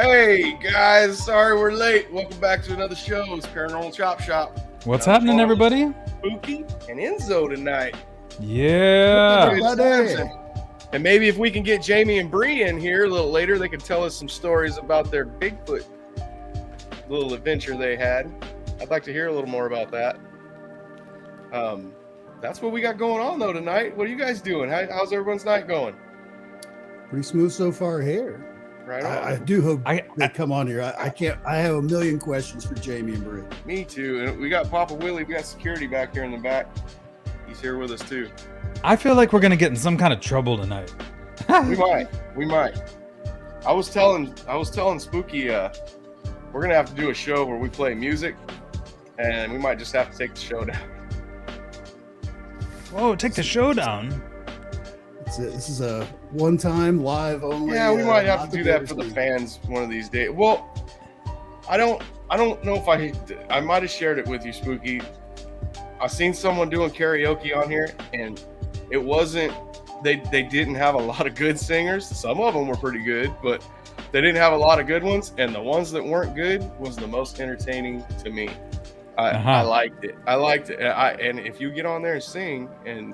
Hey guys, sorry we're late. Welcome back to another show. It's Paranormal Chop Shop. What's happening, everybody? Spooky and Enzo tonight. Yeah. And maybe if we can get Jamie and Bree in here a little later, they can tell us some stories about their Bigfoot little adventure they had. I'd like to hear a little more about that. That's what we got going on though tonight. What are you guys doing? How's everyone's night going? Pretty smooth so far here. Right on. I do hope they come on here. I have a million questions for Jamie and Bree. Me too. And we got Papa Willie. We got security back here in the back. He's here with us too. I feel like we're gonna get in some kind of trouble tonight. We might. I was telling Spooky, we're gonna have to do a show where we play music, and we might just have to take the show down. Whoa, take the show down. This is a one-time live only. Yeah, we might have to do that for the fans one of these days. Well, I don't know if I might have shared it with you, Spooky. I seen someone doing karaoke on here, and it wasn't. They didn't have a lot of good singers. Some of them were pretty good, but they didn't have a lot of good ones. And the ones that weren't good was the most entertaining to me. I liked it. And if you get on there and sing, and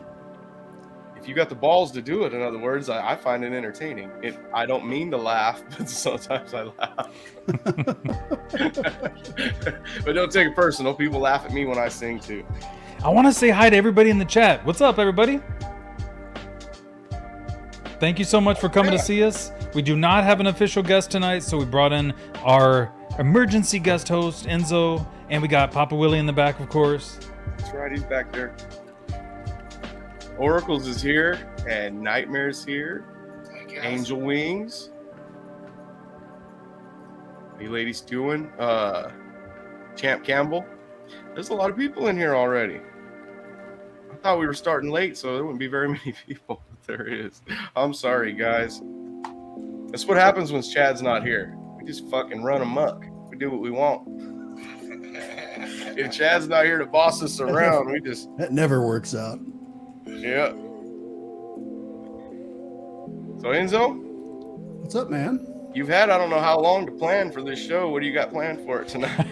if you got the balls to do it, in other words, I find it entertaining. I don't mean to laugh, but sometimes I laugh. But don't take it personal. People laugh at me when I sing too. I want to say hi to everybody in the chat. What's up, everybody? Thank you so much for coming to see us. We do not have an official guest tonight, so we brought in our emergency guest host, Enzo, and we got Papa Willie in the back, of course. That's right, he's back there. Oracles is here, and Nightmare's here. Angel Wings. How you ladies doing? Champ Campbell. There's a lot of people in here already. I thought we were starting late, so there wouldn't be very many people, but there is. I'm sorry, guys. That's what happens when Chad's not here. We just fucking run amok. We do what we want. If Chad's not here to boss us around, we just... That never works out. Yeah. So Enzo, what's up, man? You've had I don't know how long to plan for this show. What do you got planned for it tonight?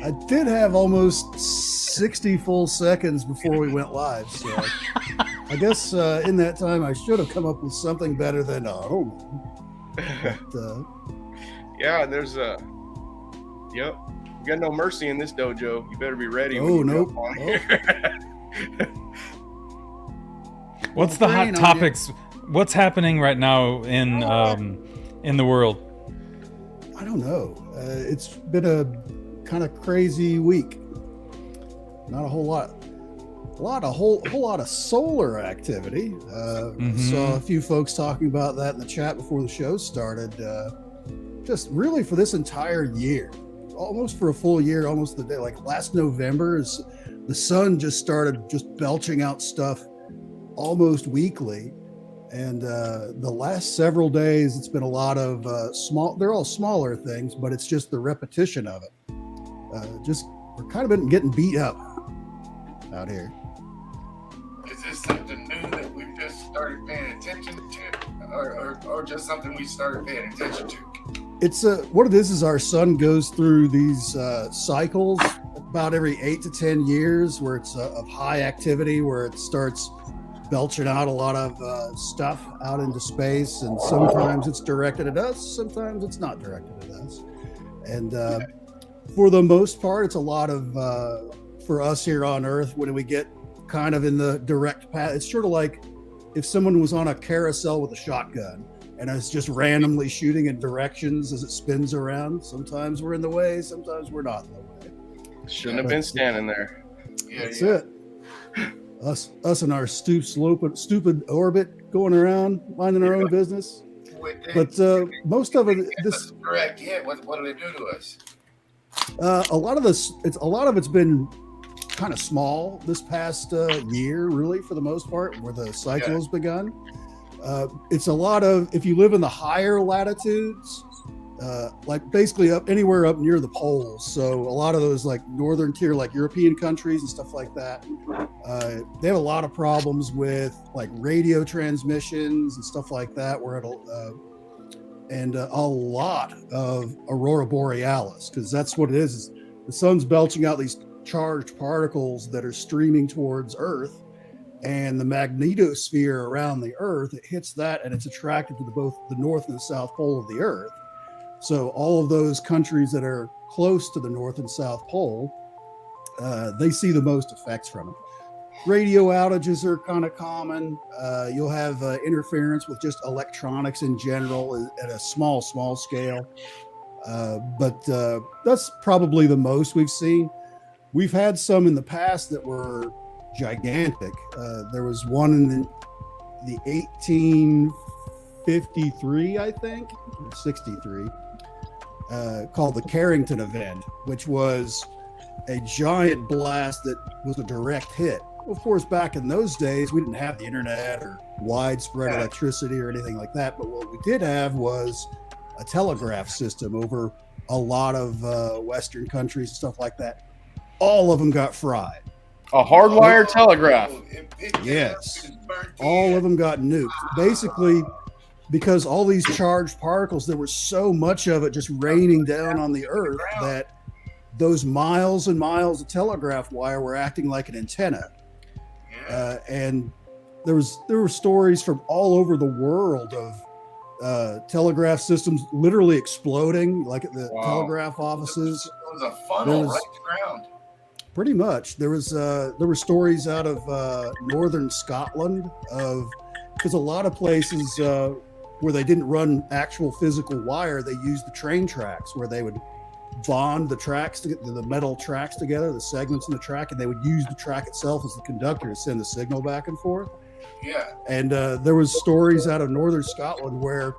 I did have almost 60 full seconds before we went live, so I guess in that time I should have come up with something better than yeah, there's yep. You got no mercy in this dojo. You better be ready. Oh, nope. What's the hot topics? What's happening right now in the world? I don't know. It's been a kind of crazy week. Not a whole lot. A whole lot of solar activity. Saw a few folks talking about that in the chat before the show started. Just really for this entire year. Almost for a full year, almost the day, like last November, is the sun just started just belching out stuff almost weekly. And the last several days, it's been a lot of they're all smaller things, but it's just the repetition of it. We're kind of been getting beat up out here. Is this something new that we've just started paying attention to, or just something we started paying attention to? It's what it is our sun goes through these cycles about every 8 to 10 years where it's of high activity, where it starts belching out a lot of stuff out into space, and sometimes it's directed at us, sometimes it's not directed at us. And for the most part, it's a lot of for us here on Earth, when we get kind of in the direct path, it's sort of like if someone was on a carousel with a shotgun and it's just randomly shooting in directions as it spins around. Sometimes we're in the way, sometimes we're not in the way. Shouldn't have been standing there. That's it. Us and our stupid orbit going around, minding our own business. But most of it, this correct. Yeah. What do they do to us? A lot of it's been kind of small this past year, really, for the most part, where the cycle has begun. It's a lot of, if you live in the higher latitudes, like basically up anywhere up near the poles. So a lot of those like northern tier, like European countries and stuff like that, they have a lot of problems with like radio transmissions and stuff like that, where and a lot of aurora borealis, because that's what it is the sun's belching out these charged particles that are streaming towards Earth, and the magnetosphere around the Earth, it hits that and it's attracted to both the north and the south pole of the Earth. So all of those countries that are close to the north and south pole, they see the most effects from it. Radio outages are kind of common. You'll have interference with just electronics in general at a small scale. But that's probably the most we've seen. We've had some in the past that were gigantic. There was one in the 1853, I think, or 63, called the Carrington event, which was a giant blast that was a direct hit. Of course, back in those days, we didn't have the internet or widespread electricity or anything like that. But what we did have was a telegraph system over a lot of Western countries and stuff like that. All of them got fried. A hardwired telegraph. Yes. All of them got nuked. Basically, because all these charged particles, there was so much of it just raining down on the Earth that those miles and miles of telegraph wire were acting like an antenna. And there were stories from all over the world of telegraph systems literally exploding, like at the telegraph offices. It was a funnel right to the ground. Pretty much. There were stories out of northern Scotland because a lot of places where they didn't run actual physical wire, they used the train tracks, where they would bond the tracks to get the metal tracks together, the segments in the track, and they would use the track itself as the conductor to send the signal back and forth. Yeah. And there was stories out of northern Scotland where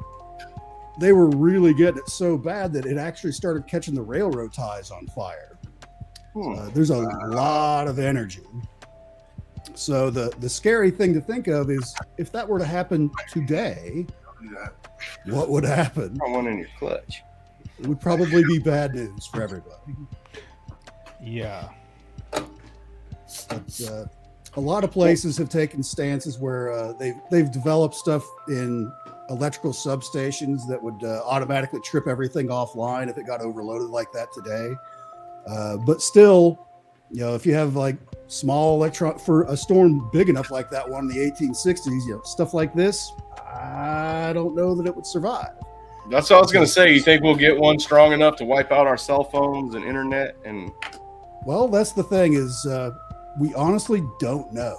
they were really getting it so bad that it actually started catching the railroad ties on fire. There's a lot of energy. So the scary thing to think of is if that were to happen today, what would happen? I want in your clutch. It would probably be bad news for everybody. Yeah. But, a lot of places have taken stances where they've developed stuff in electrical substations that would automatically trip everything offline if it got overloaded like that today. But still, if you have like small for a storm big enough like that one in the 1860s, stuff like this, I don't know that it would survive. That's what I was going to say. You think we'll get one strong enough to wipe out our cell phones and internet? And well, that's the thing is we honestly don't know.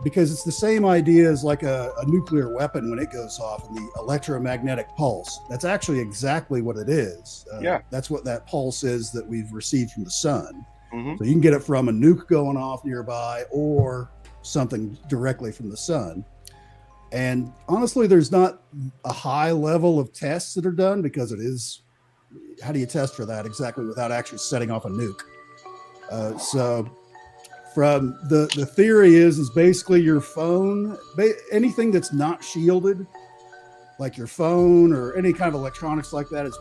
Because it's the same idea as like a nuclear weapon when it goes off in the electromagnetic pulse. That's actually exactly what it is. That's what that pulse is that we've received from the sun. Mm-hmm. So you can get it from a nuke going off nearby or something directly from the sun. And honestly, there's not a high level of tests that are done because it is, how do you test for that exactly without actually setting off a nuke? So from the theory is basically your phone, anything that's not shielded, like your phone or any kind of electronics like that, is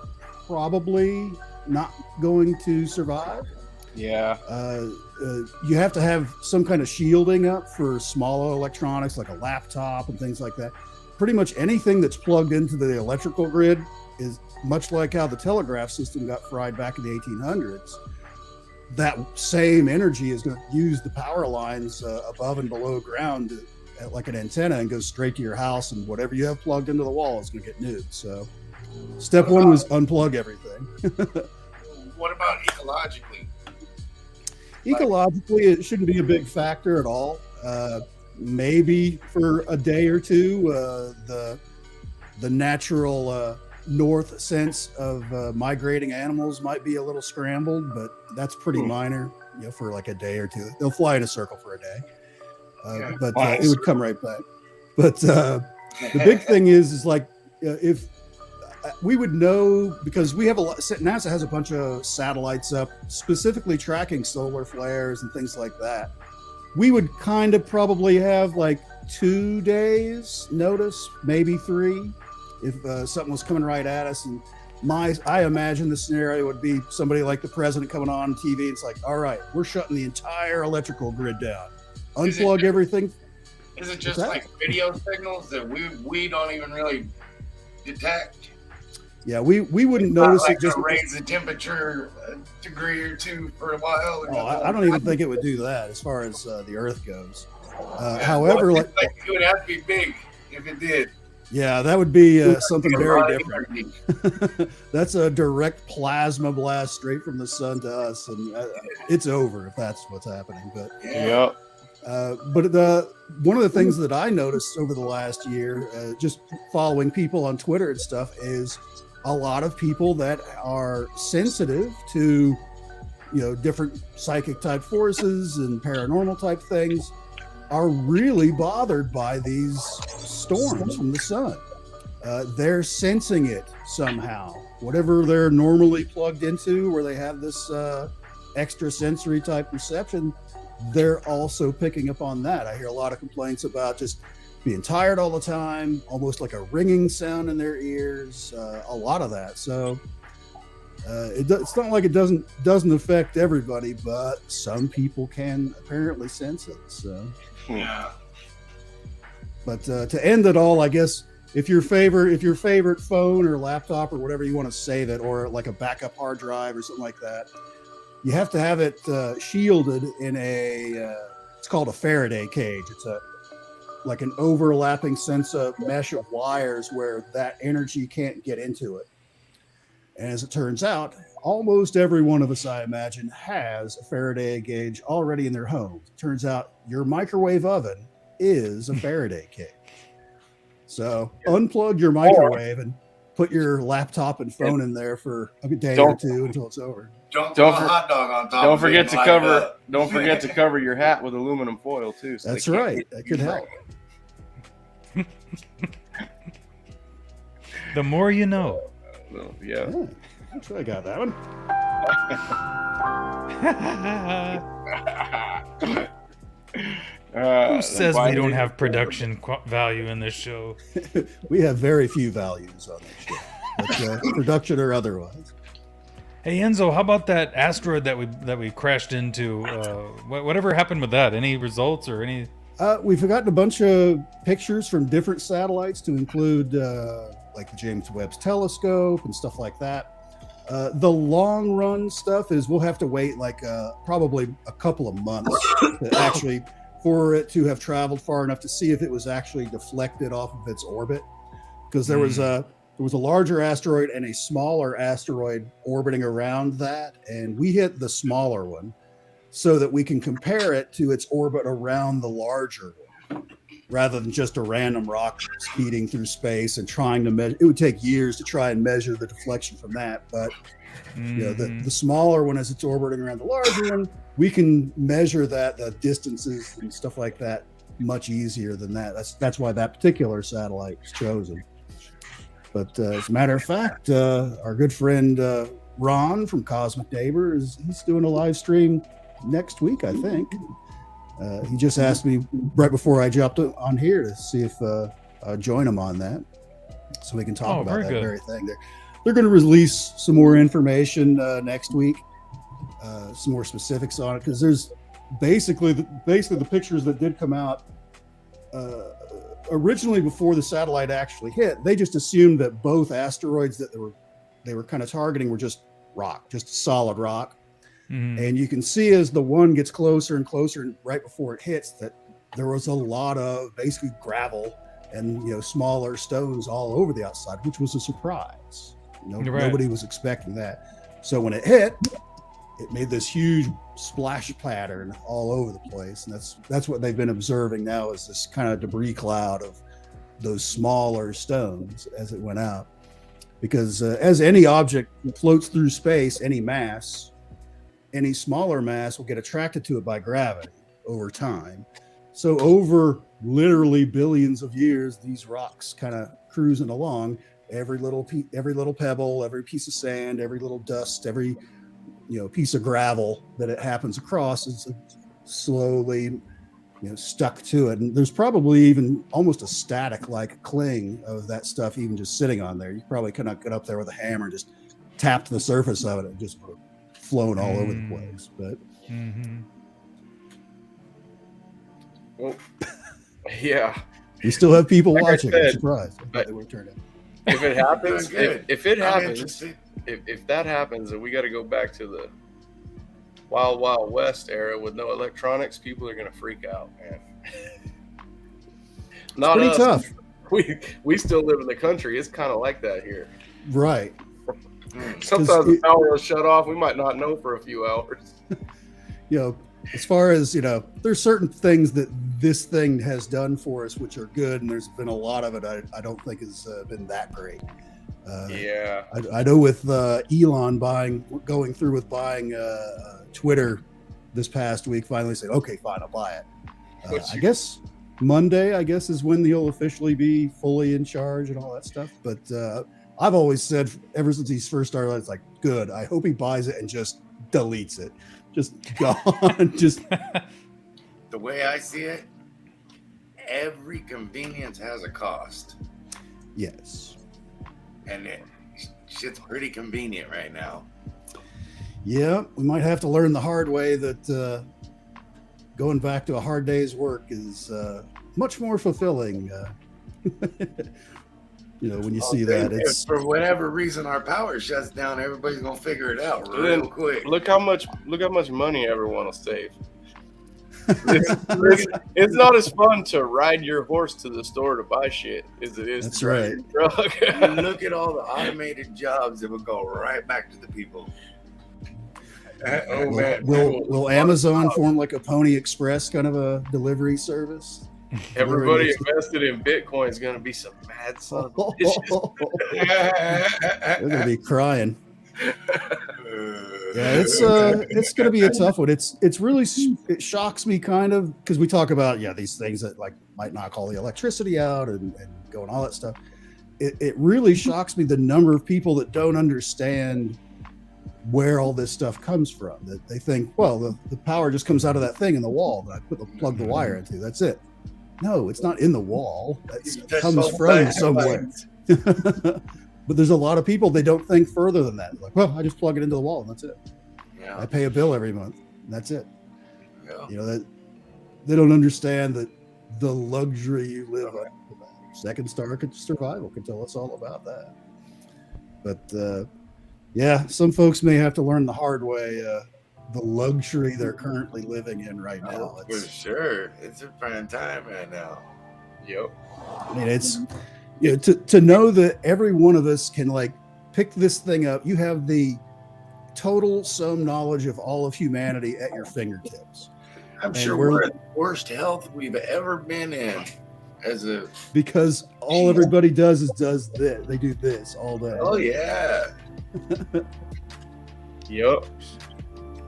probably not going to survive. Yeah. You have to have some kind of shielding up for smaller electronics like a laptop and things like that. Pretty much anything that's plugged into the electrical grid is much like how the telegraph system got fried back in the 1800s. That same energy is going to use the power lines above and below ground like an antenna and go straight to your house, and whatever you have plugged into the wall is going to get nuked. So step one was unplug everything. What about ecologically? Ecologically, it shouldn't be a big factor at all. Maybe for a day or two, the natural north sense of migrating animals might be a little scrambled, but that's pretty minor. For like a day or two, they'll fly in a circle for a day, but it would come right back. But the big thing is like if we would know, because we have a lot. NASA has a bunch of satellites up specifically tracking solar flares and things like that. We would kind of probably have like 2 days notice, maybe 3, if something was coming right at us. And I imagine the scenario would be somebody like the president coming on TV. It's like, all right, we're shutting the entire electrical grid down. Unplug everything. Is it just like video signals that we don't even really detect? Yeah, we wouldn't It's notice not like it. Just raise the temperature a degree or two for a while. I don't even think it would do that as far as the Earth goes. However, like it would have to be big if it did. Yeah, that would be something very different. That's a direct plasma blast straight from the sun to us, and it's over if that's what's happening. But Yep. But one of the things that I noticed over the last year, just following people on Twitter and stuff, is a lot of people that are sensitive to, different psychic type forces and paranormal type things are really bothered by these storms from the sun. They're sensing it somehow. Whatever they're normally plugged into, where they have this extra sensory type perception, they're also picking up on that. I hear a lot of complaints about just being tired all the time, almost like a ringing sound in their ears, a lot of that. So it's not like it doesn't affect everybody, but some people can apparently sense it. So, yeah. But to end it all, I guess if your favorite phone or laptop or whatever you want to save it, or like a backup hard drive or something like that, you have to have it shielded in it's called a Faraday cage. It's like an overlapping sense of mesh of wires where that energy can't get into it. And as it turns out, almost every one of us, I imagine, has a Faraday cage already in their home. It turns out your microwave oven is a Faraday cage. So unplug your microwave and put your laptop and phone in there for a day or two until it's over. Don't put a hot dog on top. Don't forget to cover. Don't forget to cover your hat with aluminum foil too. So that's right. That could help. The more you know. Yeah. I'm sure I got that one. Who says we don't have production value in this show? We have very few values on this show, but, production or otherwise. Hey Enzo, how about that asteroid that we crashed into? Whatever happened with that? Any results or any? We've gotten a bunch of pictures from different satellites to include like the James Webb's telescope and stuff like that. The long run stuff is we'll have to wait like probably a couple of months to actually for it to have traveled far enough to see if it was actually deflected off of its orbit, because there was a larger asteroid and a smaller asteroid orbiting around that, and we hit the smaller one so that we can compare it to its orbit around the larger one, rather than just a random rock speeding through space and trying to measure. It would take years to try and measure the deflection from that, but the smaller one, as it's orbiting around the larger one, we can measure the distances and stuff like that much easier than that. That's why that particular satellite was chosen. But as a matter of fact, our good friend Ron from Cosmic Neighbor he's doing a live stream next week, I think. He just asked me right before I jumped on here to see if I'll join him on that, so we can talk about that very thing. They're going to release some more information next week, some more specifics on it, because there's basically the pictures that did come out originally before the satellite actually hit. They just assumed that both asteroids that they were kind of targeting were just rock, just solid rock. And you can see as the one gets closer and closer, and right before it hits, that there was a lot of basically gravel and smaller stones all over the outside, which was a surprise. Nobody was expecting that. So when it hit, it made this huge splash pattern all over the place, and that's what they've been observing now, is this kind of debris cloud of those smaller stones as it went out. Because as any object floats through space, any smaller mass will get attracted to it by gravity over time. So over literally billions of years, these rocks kind of cruising along, every little pebble, every piece of sand, every little dust, every piece of gravel that it happens across is slowly stuck to it. And there's probably even almost a static like cling of that stuff, even just sitting on there. You probably could not get up there with a hammer and just tapped the surface of it and just flown all over the place. But well, yeah, you still have people Like I watching. said, I'm surprised but- they were turned out. if it happens, Good. if it I'm happens, interested. if that happens, and we got to go back to the Wild Wild West era with no electronics, people are gonna freak out, man. Not Pretty us. tough, We still live in the country. It's kind of like that here. right? Sometimes the power will shut off. We might not know for a few hours. As far as there's certain things that this thing has done for us which are good, and there's been a lot of it I don't think has been that great. Yeah. I know with Elon going through with buying Twitter this past week, finally said, okay, fine, I'll buy it. I guess Monday, is when he'll officially be fully in charge and all that stuff. But I've always said ever since he's first started, it's like, good. I hope he buys it and just deletes it. Just gone. Just The way I see it, every convenience has a cost, yes. and shit's pretty convenient right now. Yeah, we might have to learn the hard way that going back to a hard day's work is much more fulfilling. When you see that, If it's for whatever reason our power shuts down, everybody's gonna figure it out real Then quick. Look how much money everyone will save. It's not as fun to ride your horse to the store to buy shit as it is That's to ride your truck. Look at all the automated jobs that would go right back to the people. Oh man, will Amazon form like a Pony Express kind of a delivery service? everybody invested in Bitcoin is going to be some mad son of a bitches. They're gonna be crying. Yeah, it's going to be a tough one. It's really, it shocks me kind of, because we talk about these things that like might knock all the electricity out and go and all that stuff. It really shocks me the number of people that don't understand where all this stuff comes from. That they think, well, the power just comes out of that thing in the wall that I plug the wire into. That's it. No, it's not in the wall. It comes from somewhere. But there's a lot of people, they don't think further than that. Like, well, I just plug it into the wall and that's it. Yeah. I pay a bill every month. And that's it. Yeah. That they don't understand that the luxury you live on. Second Star Survival can tell us all about that. But some folks may have to learn the hard way the luxury they're currently living in right now. For sure. It's a prime time right now. Yep. I mean, it's to know that every one of us can like pick this thing up. You have the total sum knowledge of all of humanity at your fingertips. I'm sure we're at the worst health we've ever been in because all everybody does this. They do this all day. Oh yeah. Yep.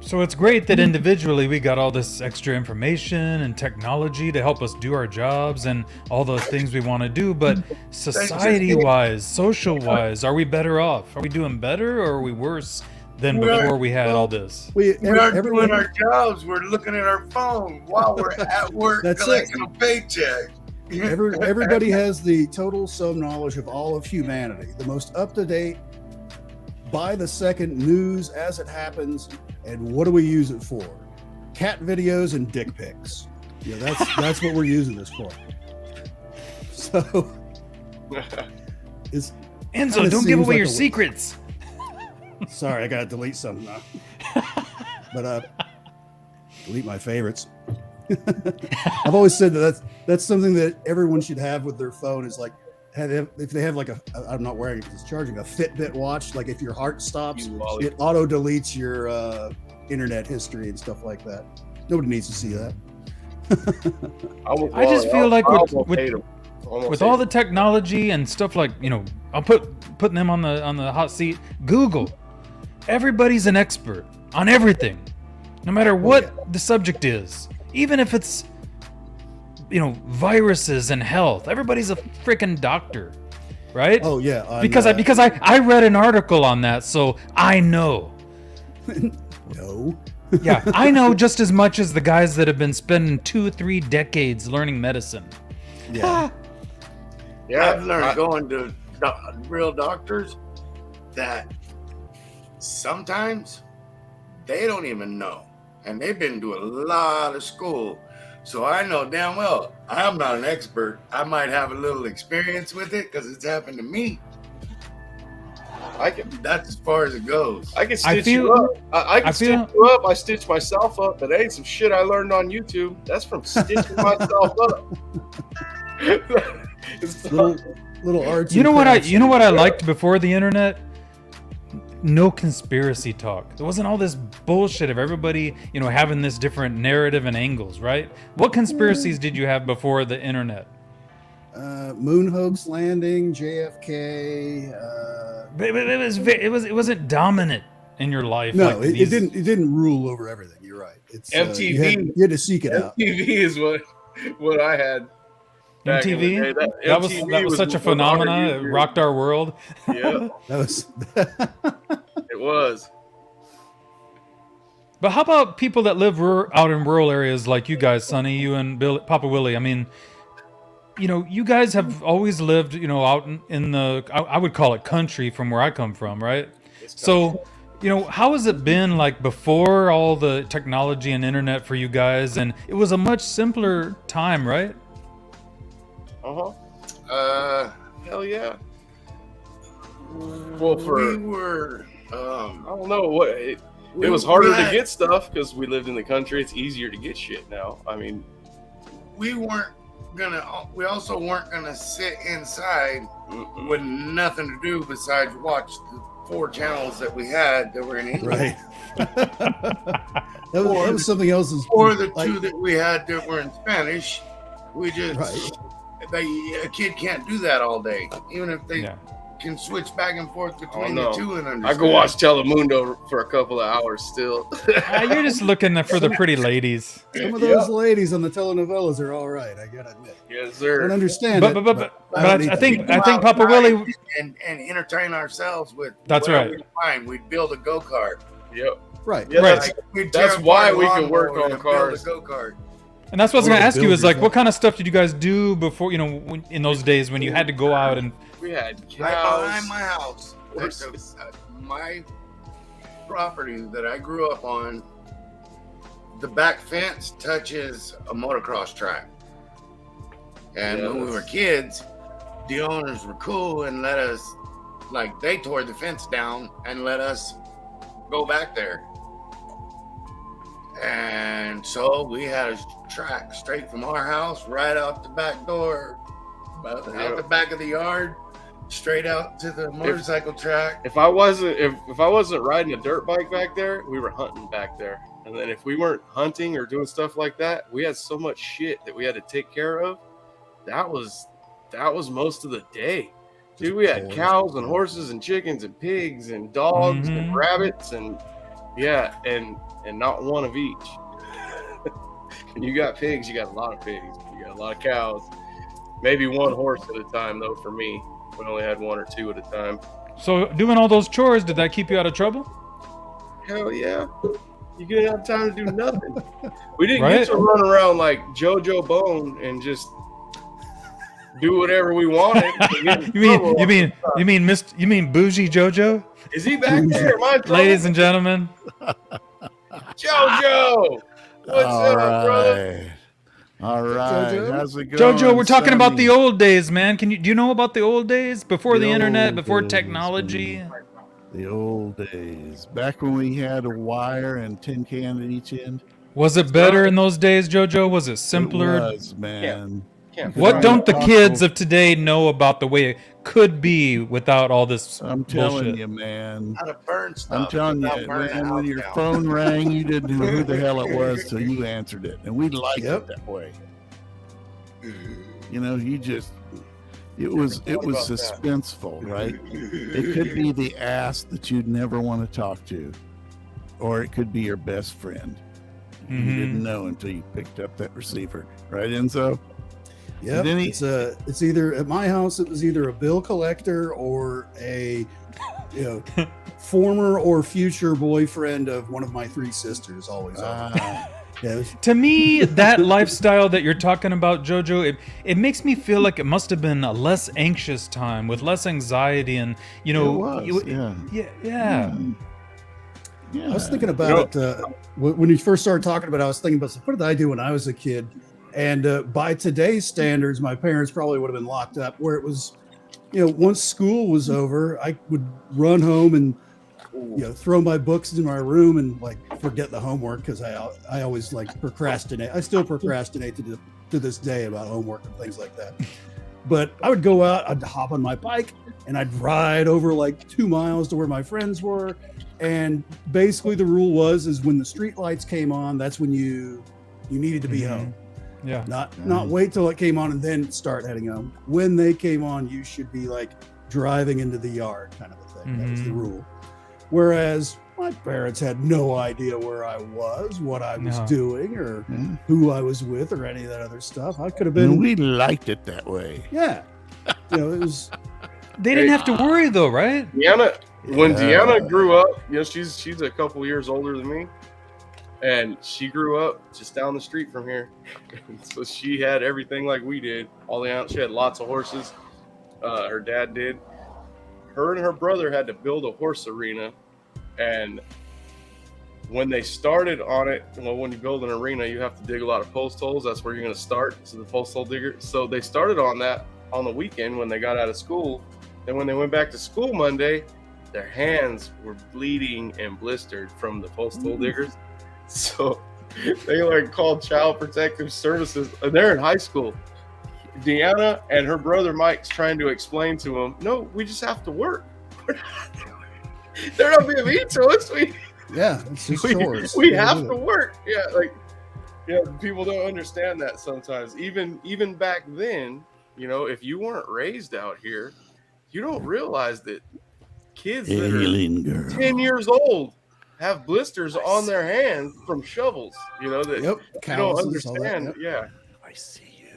So it's great that individually we got all this extra information and technology to help us do our jobs and all those things we want to do. But society-wise, social-wise, are we better off? Are we doing better or are we worse than before we had all this? We aren't doing our jobs. We're looking at our phone while we're at work collecting a paycheck. Everybody has the total sum knowledge of all of humanity, the most up-to-date, by the second news as it happens. And what do we use it for? Cat videos and dick pics. That's what we're using this for. So it's Enzo, don't give away your secrets. Sorry, I gotta delete something now. But delete my favorites. I've always said that's something that everyone should have with their phone is like if they have like I'm not wearing it because it's charging, a Fitbit watch, like if your heart stops, it auto deletes your internet history and stuff like that. Nobody needs to see that. I just feel like with all the technology and stuff, like I'll putting them on the hot seat. Google, everybody's an expert on everything, no matter what the subject is, even if it's viruses and health. Everybody's a freaking doctor, right? Oh yeah, because I read an article on that, so I know. No, Yeah, I know just as much as the guys that have been spending 2-3 decades learning medicine. Yeah. Yeah, I've learned going to real doctors that sometimes they don't even know, and they've been to a lot of school. So I know damn well I'm not an expert. I might have a little experience with it because it's happened to me. That's as far as it goes. I can stitch you up. I can stitch you up. I stitch myself up, but that ain't some shit I learned on YouTube. That's from stitching myself up. little arts. You know what I liked before the internet? No conspiracy talk. There wasn't all this bullshit of everybody, having this different narrative and angles, right? What conspiracies did you have before the internet? Moon hoax landing, JFK. It wasn't dominant in your life. No, like it didn't rule over everything. You're right. It's MTV. You had to seek it out. MTV is what I had. MTV? That was such a phenomenon. It rocked our world. Yeah. It was. But how about people that live out in rural areas like you guys, Sonny, you and Papa Willie? I mean, you guys have always lived, out in the, I would call it country from where I come from, right? So, how has it been like before all the technology and internet for you guys? And it was a much simpler time, right? Hell yeah. Well, we were, I don't know what it was harder to get stuff because we lived in the country. It's easier to get shit now. I mean, we also weren't gonna sit inside with nothing to do besides watch the 4 channels that we had that were in English. Right. that was something else. Or the 2 that we had that were in Spanish. We just a kid can't do that all day, even if they can switch back and forth between the 2 and understand. I go watch Telemundo for a couple of hours still. You're just looking for the pretty ladies. Some of those ladies on the telenovelas are all right. I gotta admit. Yes, sir. I don't understand but I think Papa Willie and entertain ourselves with. That's right. We'd build a go-kart. Yep. Right. Yeah, right. That's why we can work on cars. Go-kart. And that's what I was going to ask you is like, what kind of stuff did you guys do before, in those days when you had to go out and... We had cows. Right behind my house, my property that I grew up on, the back fence touches a motocross track. And when we were kids, the owners were cool and let us, they tore the fence down and let us go back there. And so we had a track straight from our house right out the back door, out the back of the yard, straight out to the motorcycle track. If I wasn't riding a dirt bike back there, we were hunting back there. And then if we weren't hunting or doing stuff like that, we had so much shit that we had to take care of. That was most of the day. Dude, we had cows and horses and chickens and pigs and dogs and rabbits and not one of each. And you got pigs, you got a lot of pigs. You got a lot of cows. Maybe one horse at a time, though, for me. We only had 1 or 2 at a time. So doing all those chores, did that keep you out of trouble? Hell yeah. You didn't have time to do nothing. We didn't get to run around like JoJo Bone and just do whatever we wanted. You mean bougie JoJo? Is he back there? Ladies and gentlemen. JoJo! What's up, brother? All right. JoJo? How's it going? JoJo, we're talking about the old days, man. Do you know about the old days? Before the internet, before technology? The old days. Back when we had a wire and tin can at each end. Was it better in those days, JoJo? Was it simpler? It was, man. What don't the kids of today know about the way it could be without all this I'm telling you, man. How to burn stuff. I'm telling you, man, when your phone rang, you didn't know who the hell it was till you answered it. And we liked it that way. It was suspenseful, right? It could be the ass that you'd never want to talk to, or it could be your best friend. You didn't know until you picked up that receiver, right, Enzo? Yeah, it's either at my house. It was either a bill collector or a former or future boyfriend of one of my 3 sisters, always. To me, that lifestyle that you're talking about, Jojo, it makes me feel like it must have been a less anxious time with less anxiety, and yeah. I was thinking about it when you first started talking about it. I was thinking about, what did I do when I was a kid? And by today's standards, my parents probably would have been locked up. Where it was, once school was over, I would run home and throw my books in my room and like forget the homework, because I always like procrastinate. I still procrastinate to this day about homework and things like that. But I would go out, I'd hop on my bike, and I'd ride over like 2 miles to where my friends were. And basically the rule is when the street lights came on, that's when you needed to be home. Yeah. Not wait till it came on and then start heading home. When they came on, you should be like driving into the yard, kind of a thing. That was the rule. Whereas my parents had no idea where I was, what I was doing, or who I was with, or any of that other stuff. I could have been. And we liked it that way. Yeah. It was. They didn't have to worry though, right? When Deanna grew up, she's a couple years older than me, and she grew up just down the street from here. So she had everything like we did. She had lots of horses. Her dad did. Her and her brother had to build a horse arena, and when they started on it, when you build an arena, you have to dig a lot of post holes. That's where you're going to start. So the post hole digger. So they started on that on the weekend when they got out of school. And when they went back to school Monday, their hands were bleeding and blistered from the post hole diggers. So they called Child Protective Services, and they're in high school. Deanna and her brother Mike's trying to explain to them, no, we just have to work. They're not being mean to us. It's just chores. We have to work. People don't understand that sometimes. Even back then, if you weren't raised out here, you don't realize that kids that are 10 years old have blisters on their hands from shovels, that you don't understand. I see you.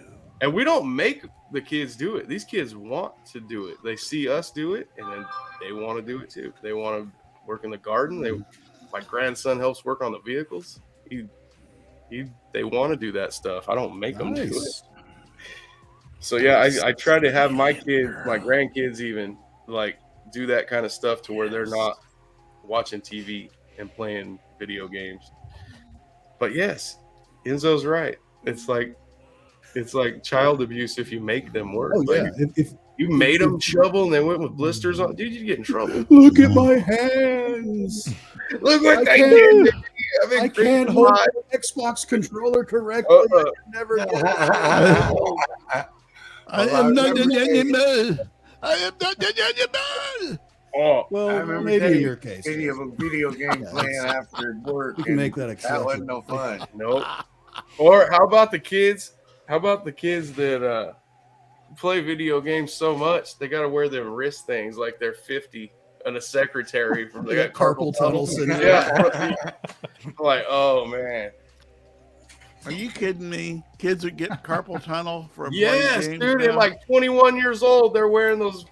And we don't make the kids do it. These kids want to do it. They see us do it, and then they want to do it too. They want to work in the garden. My grandson helps work on the vehicles. They want to do that stuff. I don't make them do it. So I try to have my grandkids even do that kind of stuff to where they're not watching TV and playing video games. But yes, Enzo's right. It's like child abuse if you make them work. If you made them shovel and they went with blisters on, dude, you get in trouble. Look at my hands. Look what they did. I can't hold an Xbox controller correctly. I never get it. I am not an animal. I am not an animal. Oh, well, maybe in your case. Any of a video game playing after work. You can make that exception. That wasn't no fun. Nope. Or how about the kids? How about the kids that play video games so much they got to wear them wrist things like they're 50 and a secretary from they got carpal tunnel syndrome. Like, oh man. Are you kidding me? Kids are getting carpal tunnel for yes, games dude. now? They're like 21 years old. They're wearing those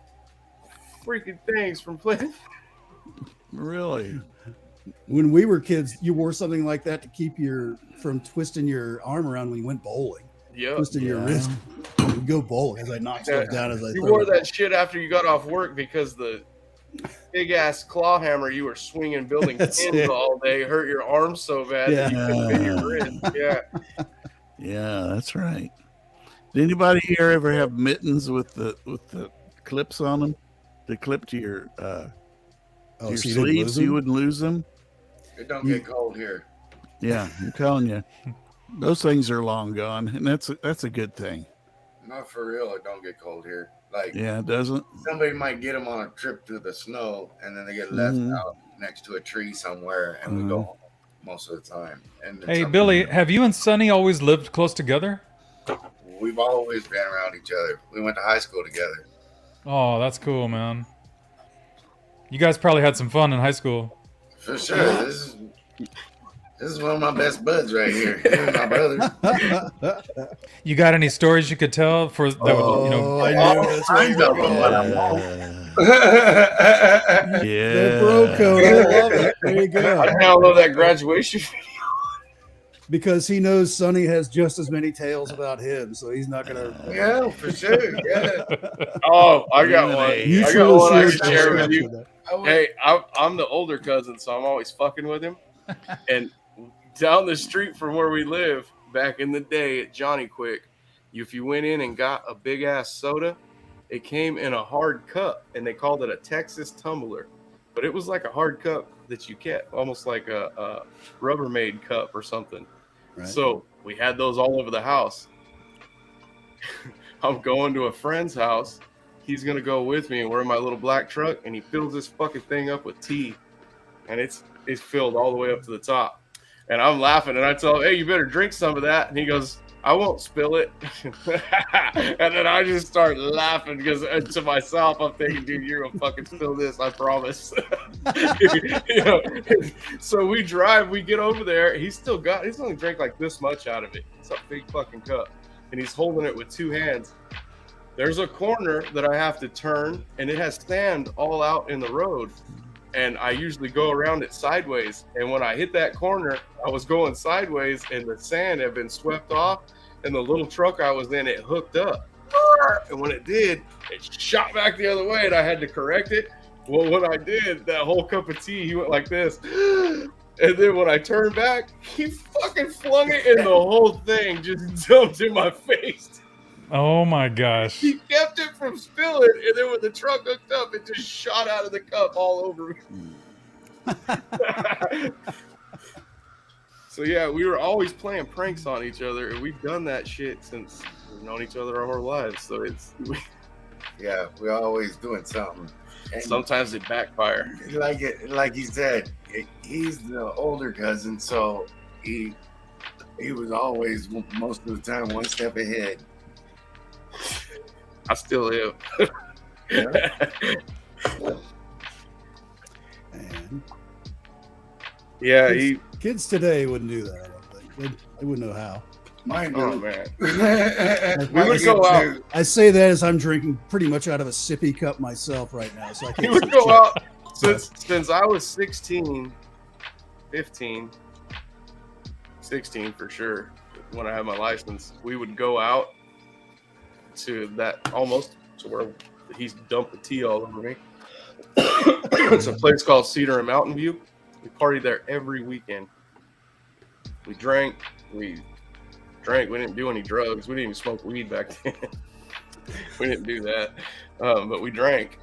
freaking things from playing. Really? When we were kids, you wore something like that to keep from twisting your arm around when you went bowling. Yeah, twisting your wrist. You go bowling as I knock stuff down as I. You wore that shit after you got off work because the big ass claw hammer you were swinging building pins all day hurt your arm so bad that you couldn't bend your wrist. Yeah, that's right. Did anybody here ever have mittens with the clips on them to clip to your sleeves so you wouldn't lose them? It don't get cold here. Yeah, I'm telling you, those things are long gone, and that's a good thing. Not for real. It don't get cold here. It doesn't. Somebody might get them on a trip through the snow, and then they get left out next to a tree somewhere, and we go home most of the time. And hey, Billy, have you and Sonny always lived close together? We've always been around each other. We went to high school together. Oh, that's cool, man. You guys probably had some fun in high school. For sure. This is one of my best buds right here. He's my brother. You got any stories you could tell for that? I knew that's where you were going. Yeah. The bro code. I love it. There you go. I download that graduation. Because he knows Sonny has just as many tales about him, so he's not gonna. Yeah, for sure. Yeah. Oh, I got Yeah, one. they- I got one I shared can share with you. that. I would- Hey, I'm the older cousin, so I'm always fucking with him. And down the street from where we live, back in the day at Johnny Quick, if you went in and got a big ass soda, it came in a hard cup, and they called it a Texas tumbler. But it was like a hard cup that you kept, almost like a Rubbermaid cup or something. Right. So we had those all over the house. I'm going to a friend's house. He's gonna go with me, and we're in my little black truck, and he fills this fucking thing up with tea, and it's filled all the way up to the top. And I'm laughing, and I tell him, "Hey, you better drink some of that." And he goes, "I won't spill it." And then I just start laughing because to myself, I'm thinking, "Dude, you're gonna fucking spill this, I promise." You know? So we drive, we get over there. He's only drank like this much out of it. It's a big fucking cup, and he's holding it with two hands. There's a corner that I have to turn, and it has sand all out in the road. And I usually go around it sideways. And when I hit that corner, I was going sideways, and the sand had been swept off, and the little truck I was in, it hooked up. And when it did, it shot back the other way, and I had to correct it. Well, when I did, that whole cup of tea, he went like this. And then when I turned back, he fucking flung it, and the whole thing just dumped in my face. Oh my gosh. He kept it from spilling, and then when the truck hooked up, it just shot out of the cup all over me. So yeah, we were always playing pranks on each other, and we've done that shit since we've known each other our whole lives. So Yeah, we're always doing something. And sometimes it backfire. like he said, he's the older cousin, so he was always most of the time one step ahead. I still am. Yeah. And Yeah, kids today wouldn't do that. I don't think they wouldn't know how. Mine oh do. man. We would go out. I say that as I'm drinking pretty much out of a sippy cup myself right now, so I We can't. would say go shit. out since I was 16, 15, 16 for sure. When I had my license, we would go out to that almost to where he's dumped the tea all over me. It's a place called Cedar and Mountain View. We partied there every weekend. We drank. We didn't do any drugs. We didn't even smoke weed back then. We didn't do that. But we drank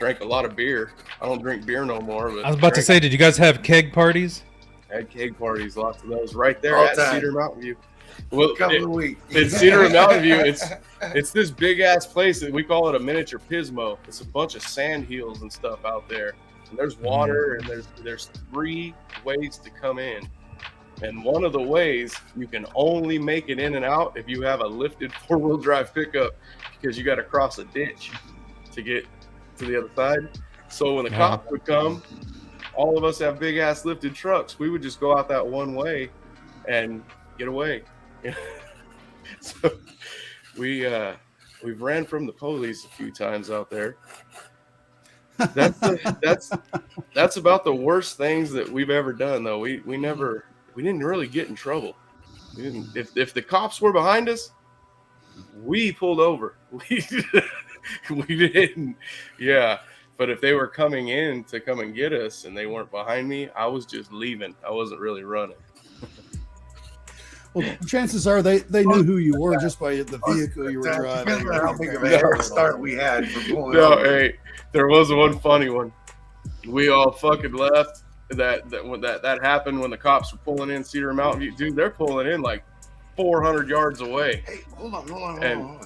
a lot of beer. I don't drink beer no more. But I was about to say, did you guys have keg parties? had keg parties, lots of those right there All at time. Cedar Mountain View. Well, Couple of weeks. it's Cedar and Mountain View. It's this big ass place that we call it a miniature Pismo. It's a bunch of sand hills and stuff out there. And there's water, and there's 3 ways to come in. And one of the ways you can only make it in and out if you have a lifted 4-wheel drive pickup, because you got to cross a ditch to get to the other side. So when the cops would come, all of us have big ass lifted trucks. We would just go out that one way and get away. So we've ran from the police a few times out there. That's about the worst things that we've ever done, though. We didn't really get in trouble. We didn't. If the cops were behind us, we pulled over. We didn't. Yeah. But if they were coming in to come and get us and they weren't behind me, I was just leaving. I wasn't really running. Well, chances are they knew who you were just by the vehicle you were driving. Remember how big of a head start we had for pulling No, over. hey, there was one funny one. We all fucking left. That happened when the cops were pulling in Cedar Mountain View. Dude, they're pulling in like 400 yards away. Hey, hold on. And-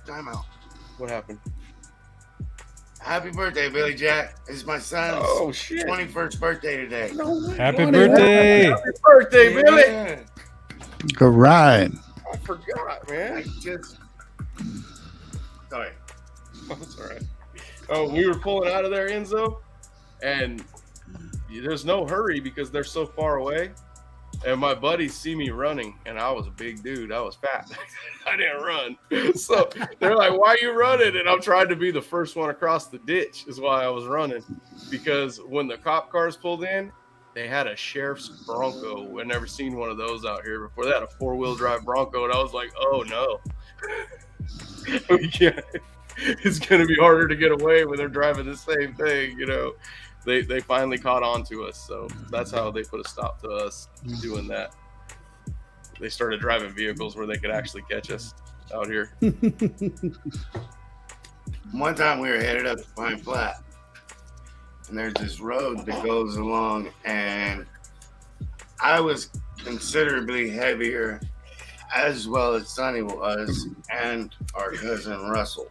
Time out. What happened? Happy birthday, Billy Jack. It's my son's Oh shit! 21st birthday today. Happy birthday! Happy birthday, Billy! Yeah. All right. I forgot, I man. just... Sorry. That's all right. Oh, we were pulling out of there, Enzo, and there's no hurry because they're so far away. And my buddies see me running, and I was a big dude. I was fat. I didn't run. So they're like, why are you running? And I'm trying to be the first one across the ditch is why I was running. Because when the cop cars pulled in, they had a sheriff's Bronco. I'd never seen one of those out here before. They had a 4-wheel drive Bronco, and I was like, oh, no. We can't. It's going to be harder to get away when they're driving the same thing, you know. They finally caught on to us, so that's how they put a stop to us doing that. They started driving vehicles where they could actually catch us out here. One time we were headed up to Pine Flat, and there's this road that goes along, and I was considerably heavier, as well as Sonny was, and our cousin Russell.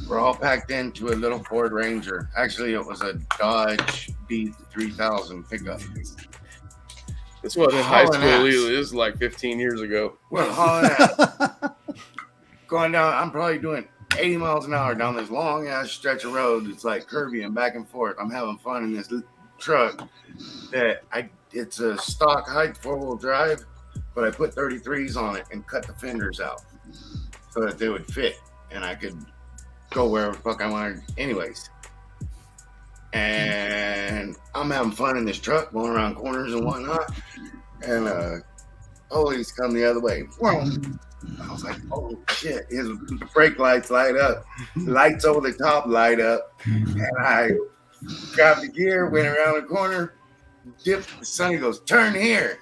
We're all packed into a little Ford Ranger. Actually, it was a Dodge B3000 pickup. This wasn't in high Hauling school ass. either. This was like 15 years ago. We're hauling ass. Going down, I'm probably doing 80 miles an hour down this long ass stretch of road. It's like curvy and back and forth. I'm having fun in this truck it's a stock height 4-wheel drive, but I put 33s on it and cut the fenders out so that they would fit and I could go wherever the fuck I wanted anyways. And I'm having fun in this truck going around corners and whatnot, and police come the other way. I was like, oh shit, his brake lights light up, lights over the top light up, and I grabbed the gear, went around the corner, dipped. Sonny goes, turn here.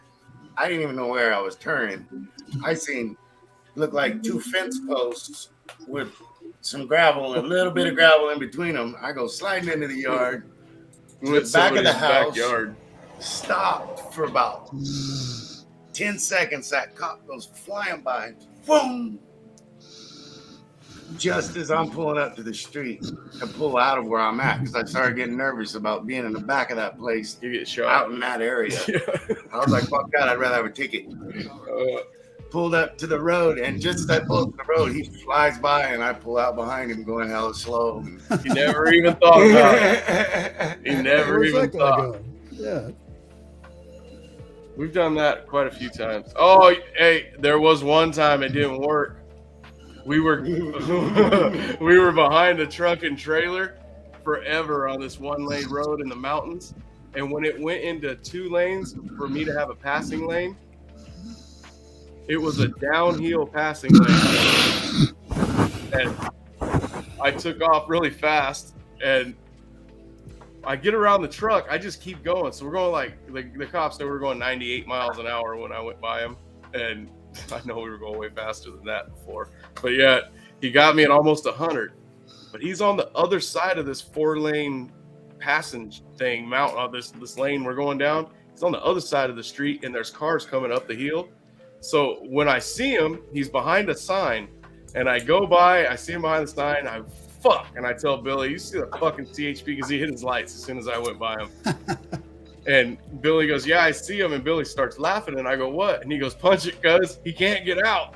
I didn't even know where I was turning. I seen look like 2 fence posts with some gravel, a little bit of gravel in between them. I go sliding into the yard, to the back of the house, backyard. stopped for about 10 seconds. That cop goes flying by, boom! Just as I'm pulling up to the street to pull out of where I'm at, because I started getting nervous about being in the back of that place, You get shot. out in that area. I was like, fuck that, I'd rather have a ticket. Pulled up to the road, and just as I pull up to the road, he flies by, and I pull out behind him going hella slow. He never even thought about it. He never Where's even that guy thought. going? Yeah. We've done that quite a few times. Oh, hey, there was one time it didn't work. We were we were behind a truck and trailer forever on this 1-lane road in the mountains, and when it went into 2 lanes for me to have a passing lane, it was a downhill passing lane, and I took off really fast, and I get around the truck. I just keep going. So we're going like the cops said we were going 98 miles an hour when I went by him, and I know we were going way faster than that before. But yet he got me at almost 100. But he's on the other side of this 4-lane passing thing, mount on this lane we're going down. He's on the other side of the street, and there's cars coming up the hill. So when I see him, he's behind a sign, and I go by. I see him behind the sign. And I tell Billy, you see the fucking CHP, because he hit his lights as soon as I went by him. And Billy goes, yeah, I see him. And Billy starts laughing, and I go, what? And he goes, punch it, cuz he can't get out.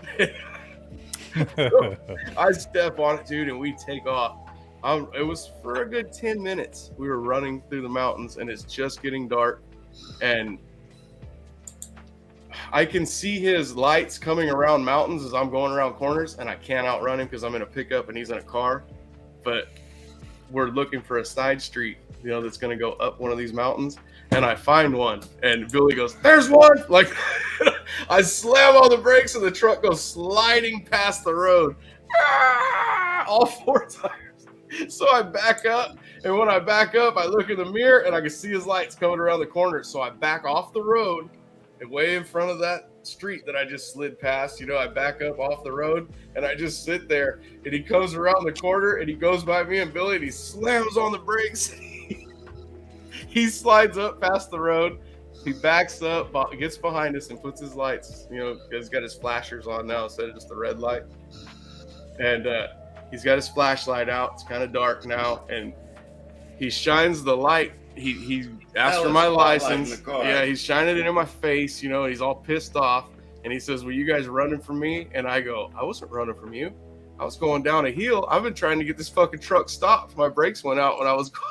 I step on it, dude, and we take off. It was for a good 10 minutes. We were running through the mountains, and it's just getting dark, and I can see his lights coming around mountains as I'm going around corners, and I can't outrun him because I'm in a pickup and he's in a car. But we're looking for a side street, that's going to go up one of these mountains, and I find one, and Billy goes, there's one. Like, I slam on the brakes, and the truck goes sliding past the road, all 4 times. So I back up, and when I back up, I look in the mirror, and I can see his lights coming around the corner. So I back off the road, and way in front of that street that I just slid past, I back up off the road, and I just sit there, and he comes around the corner, and he goes by me and Billy, and he slams on the brakes. He slides up past the road. He backs up, gets behind us, and puts his lights, because he's got his flashers on now instead of just the red light. And he's got his flashlight out. It's kind of dark now, and he shines the light. He asked for my license. Yeah, he's shining it in my face, he's all pissed off. And he says, were you guys running from me? And I go, I wasn't running from you. I was going down a hill. I've been trying to get this fucking truck stopped. My brakes went out when I was going.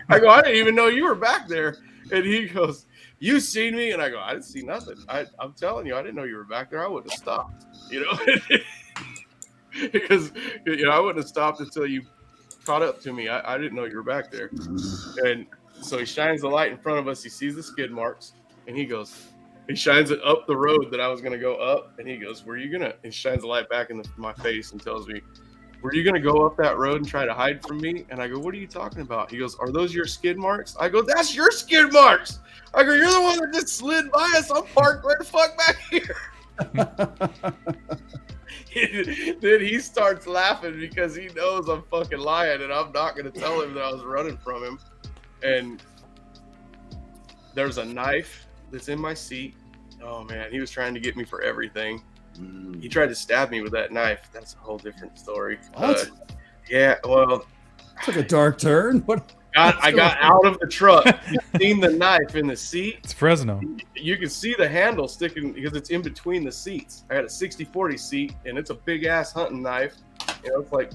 I go, I didn't even know you were back there. And he goes, you seen me? And I go, I didn't see nothing. I'm telling you, I didn't know you were back there. I wouldn't have stopped, you know, because, you know, I wouldn't have stopped until you caught up to me. I didn't know you were back there. And so he shines the light in front of us. He sees the skid marks and he shines it up the road that I was going to go up. And he goes, were you going to, he shines the light back in my face and tells me, were you going to go up that road and try to hide from me? And I go, what are you talking about? He goes, are those your skid marks? I go, that's your skid marks. I go, you're the one that just slid by us. I'm parked right the fuck back here. Then he starts laughing because he knows I'm fucking lying and I'm not going to tell him that I was running from him. And there's a knife that's in my seat. Oh man, he was trying to get me for everything. He tried to stab me with that knife. That's a whole different story. Yeah, well, took a dark turn. I got out of the truck. You seen the knife in the seat? It's Fresno. You can see the handle sticking because it's in between the seats. I got a 60-40 seat, and it's a big ass hunting knife. You know, it's like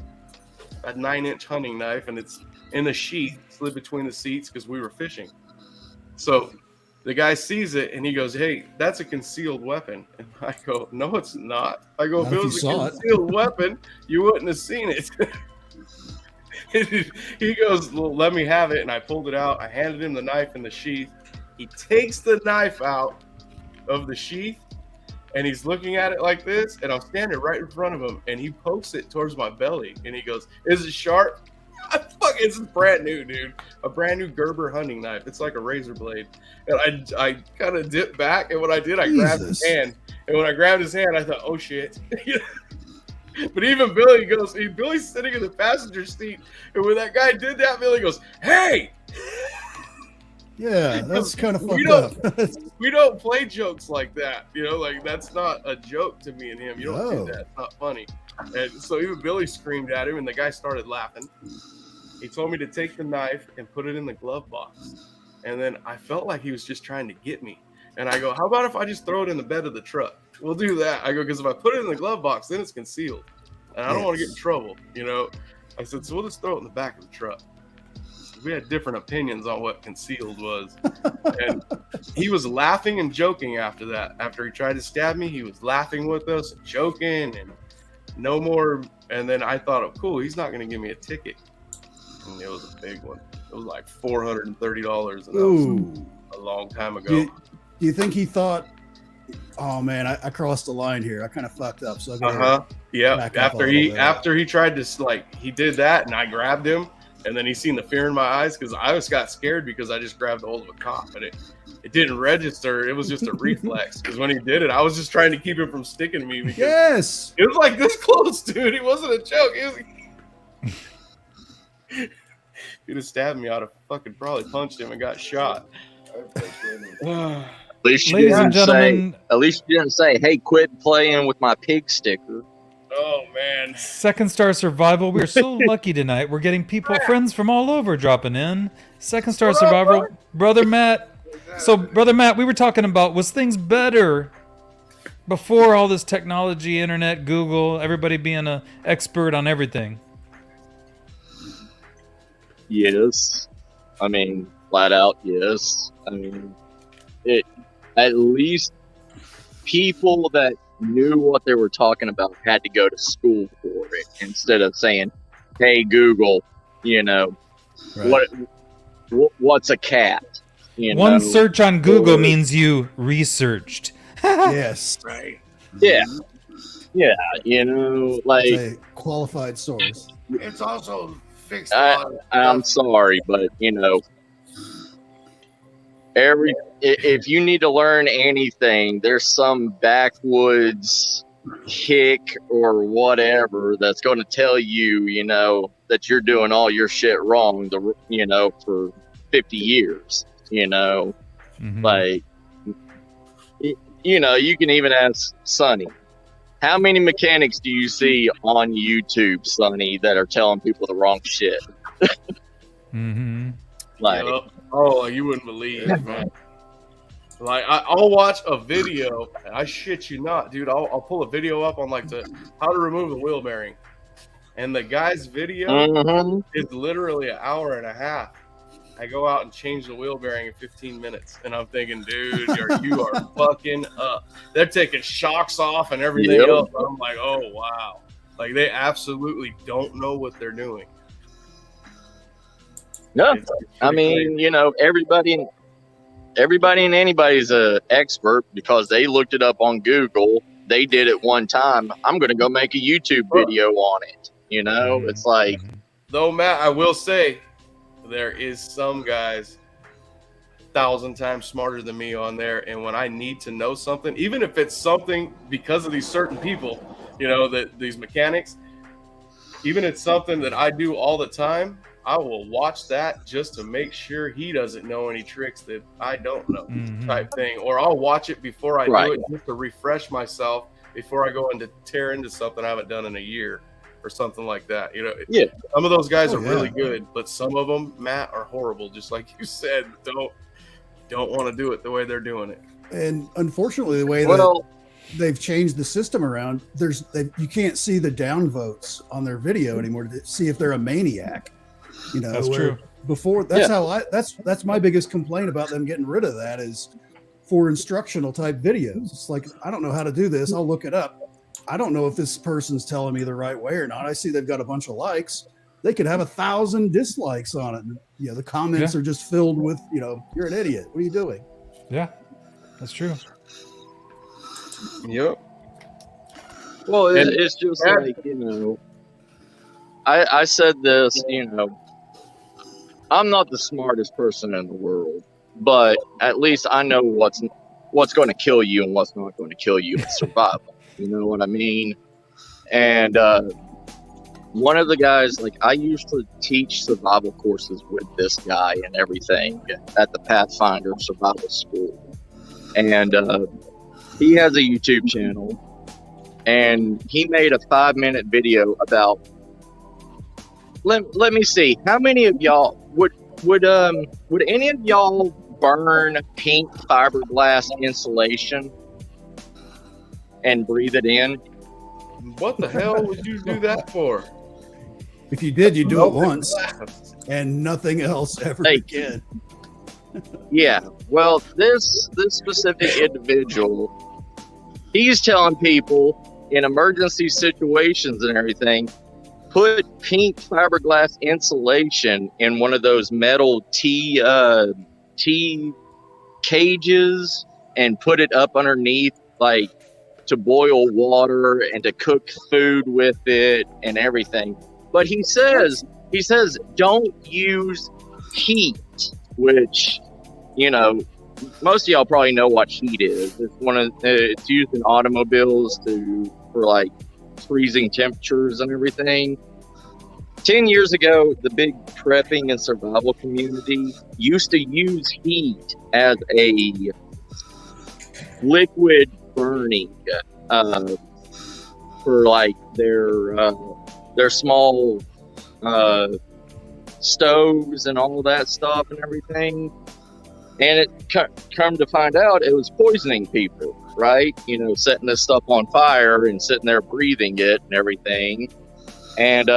a 9-inch hunting knife, and it's in the sheath, slid between the seats because we were fishing. So the guy sees it and he goes, "Hey, that's a concealed weapon." And I go, "No, it's not." I go, "If it was a concealed weapon, you wouldn't have seen it." He goes, "Well, let me have it." And I pulled it out. I handed him the knife in the sheath. He takes the knife out of the sheath and he's looking at it like this. And I'm standing right in front of him and he pokes it towards my belly. And he goes, "Is it sharp?" It's brand new, dude. A brand new Gerber hunting knife. It's like a razor blade. And I kind of dipped back. And what I did, I grabbed his hand. And when I grabbed his hand, I thought, oh shit. But even Billy goes, Billy's sitting in the passenger seat. And when that guy did that, Billy goes, "Hey!" Yeah, that's kind of fucked up. We don't play jokes like that. You know, like that's not a joke to me and him. You don't do that. It's not funny. And so even Billy screamed at him and the guy started laughing. He told me to take the knife and put it in the glove box. And then I felt like he was just trying to get me. And I go, "How about if I just throw it in the bed of the truck?" "We'll do that." I go, "Because if I put it in the glove box, then it's concealed. And I don't want to get in trouble, you know?" I said, "So we'll just throw it in the back of the truck." We had different opinions on what concealed was. And he was laughing and joking after that. After he tried to stab me, he was laughing with us and joking and no more. And then I thought, oh, cool, he's not going to give me a ticket. And it was a big one. It was like $430. And that was a long time ago. Do you think he thought, oh man, I crossed the line here. I kind of fucked up. So yeah. After he tried to, like, he did that and I grabbed him. And then he seen the fear in my eyes because I just got scared because I just grabbed a hold of a cop and it didn't register. It was just a reflex because when he did it, I was just trying to keep him from sticking to me. Because it was like this close, dude. It wasn't a joke. He'd have stabbed me. I'd have fucking probably punched him and got shot. At least you didn't say, "Hey, quit playing with my pig sticker." Oh man. Second Star Survival. We're so lucky tonight. We're getting friends from all over dropping in. Second Star Survival. Brother Matt. So, Brother Matt, we were talking about, was things better before all this technology, internet, Google, everybody being an expert on everything? Yes. I mean, flat out, yes. I mean, at least people that knew what they were talking about had to go to school for it instead of saying, "Hey Google, you know, what's a cat?" One search on Google means you researched. Yes. Right. Yeah. Yeah. You know, like a qualified source. It's also fixed. I'm sorry, but you know, if you need to learn anything, there's some backwoods hick or whatever that's going to tell you, you know, that you're doing all your shit wrong, you know, for 50 years, you know, like, you know, you can even ask Sonny. How many mechanics do you see on YouTube, Sonny, that are telling people the wrong shit? Like, oh, you wouldn't believe, man. Like, I'll watch a video, and I shit you not, dude. I'll pull a video up on like how to remove the wheel bearing, and the guy's video is literally an hour and a half, I go out and change the wheel bearing in 15 minutes. And I'm thinking, dude, you are fucking up. They're taking shocks off and everything Yep. else. I'm like, oh, wow. Like, they absolutely don't know what they're doing. No, It's I pretty mean, crazy. you know, everybody and anybody's a expert because they looked it up on Google. They did it one time. I'm going to go make a YouTube video on it. You know, Mhm. it's like, Though, Matt, I will say there is some guys 1,000 times smarter than me on there. And when I need to know something, even if it's something because of these certain people, you know, that these mechanics, even if it's something that I do all the time, I will watch that just to make sure he doesn't know any tricks that I don't know, Mhm. type thing. Or I'll watch it before I Right. do it just to refresh myself before I go into tear into something I haven't done in a year or something like that. You know, Yeah. some of those guys Oh, are really yeah. good, but some of them, Matt, are horrible. Just like you said, don't want to do it the way they're doing it. And unfortunately, the way that well, they've changed the system around, you can't see the downvotes on their video anymore to see if they're a maniac. You know, That's where true. Before, that's Yeah. how that's my biggest complaint about them getting rid of that is for instructional type videos. It's like, I don't know how to do this. I'll look it up. I don't know if this person's telling me the right way or not. I see they've got a bunch of likes. They could have 1,000 dislikes on it. And, you know, the comments Yeah. are just filled with, you know, you're an idiot. What are you doing? Yeah, that's true. Yep. well, And- it's just Yeah. like, you know, I said this, you know, I'm not the smartest person in the world, but at least I know what's going to kill you and what's not going to kill you in survival. You know what I mean? And one of the guys, like, I used to teach survival courses with this guy and everything at the Pathfinder Survival School. And he has a YouTube channel, and he made a 5-minute video about. Let me see. How many of y'all would any of y'all burn pink fiberglass insulation and breathe it in? What the hell would you do that for? If you did, you do it Melted once glass. and nothing else ever Hey. again. Yeah. Well, this specific individual, he's telling people in emergency situations and everything, put pink fiberglass insulation in one of those metal tea cages and put it up underneath, like, to boil water and to cook food with it and everything. But he says don't use heat, which, you know, most of y'all probably know what heat is. It's used in automobiles for like freezing temperatures and everything. 10 years ago, the big prepping and survival community used to use heat as a liquid burning for like their small stoves and all that stuff and everything. And it come to find out it was poisoning people, right? You know, setting this stuff on fire and sitting there breathing it and everything. And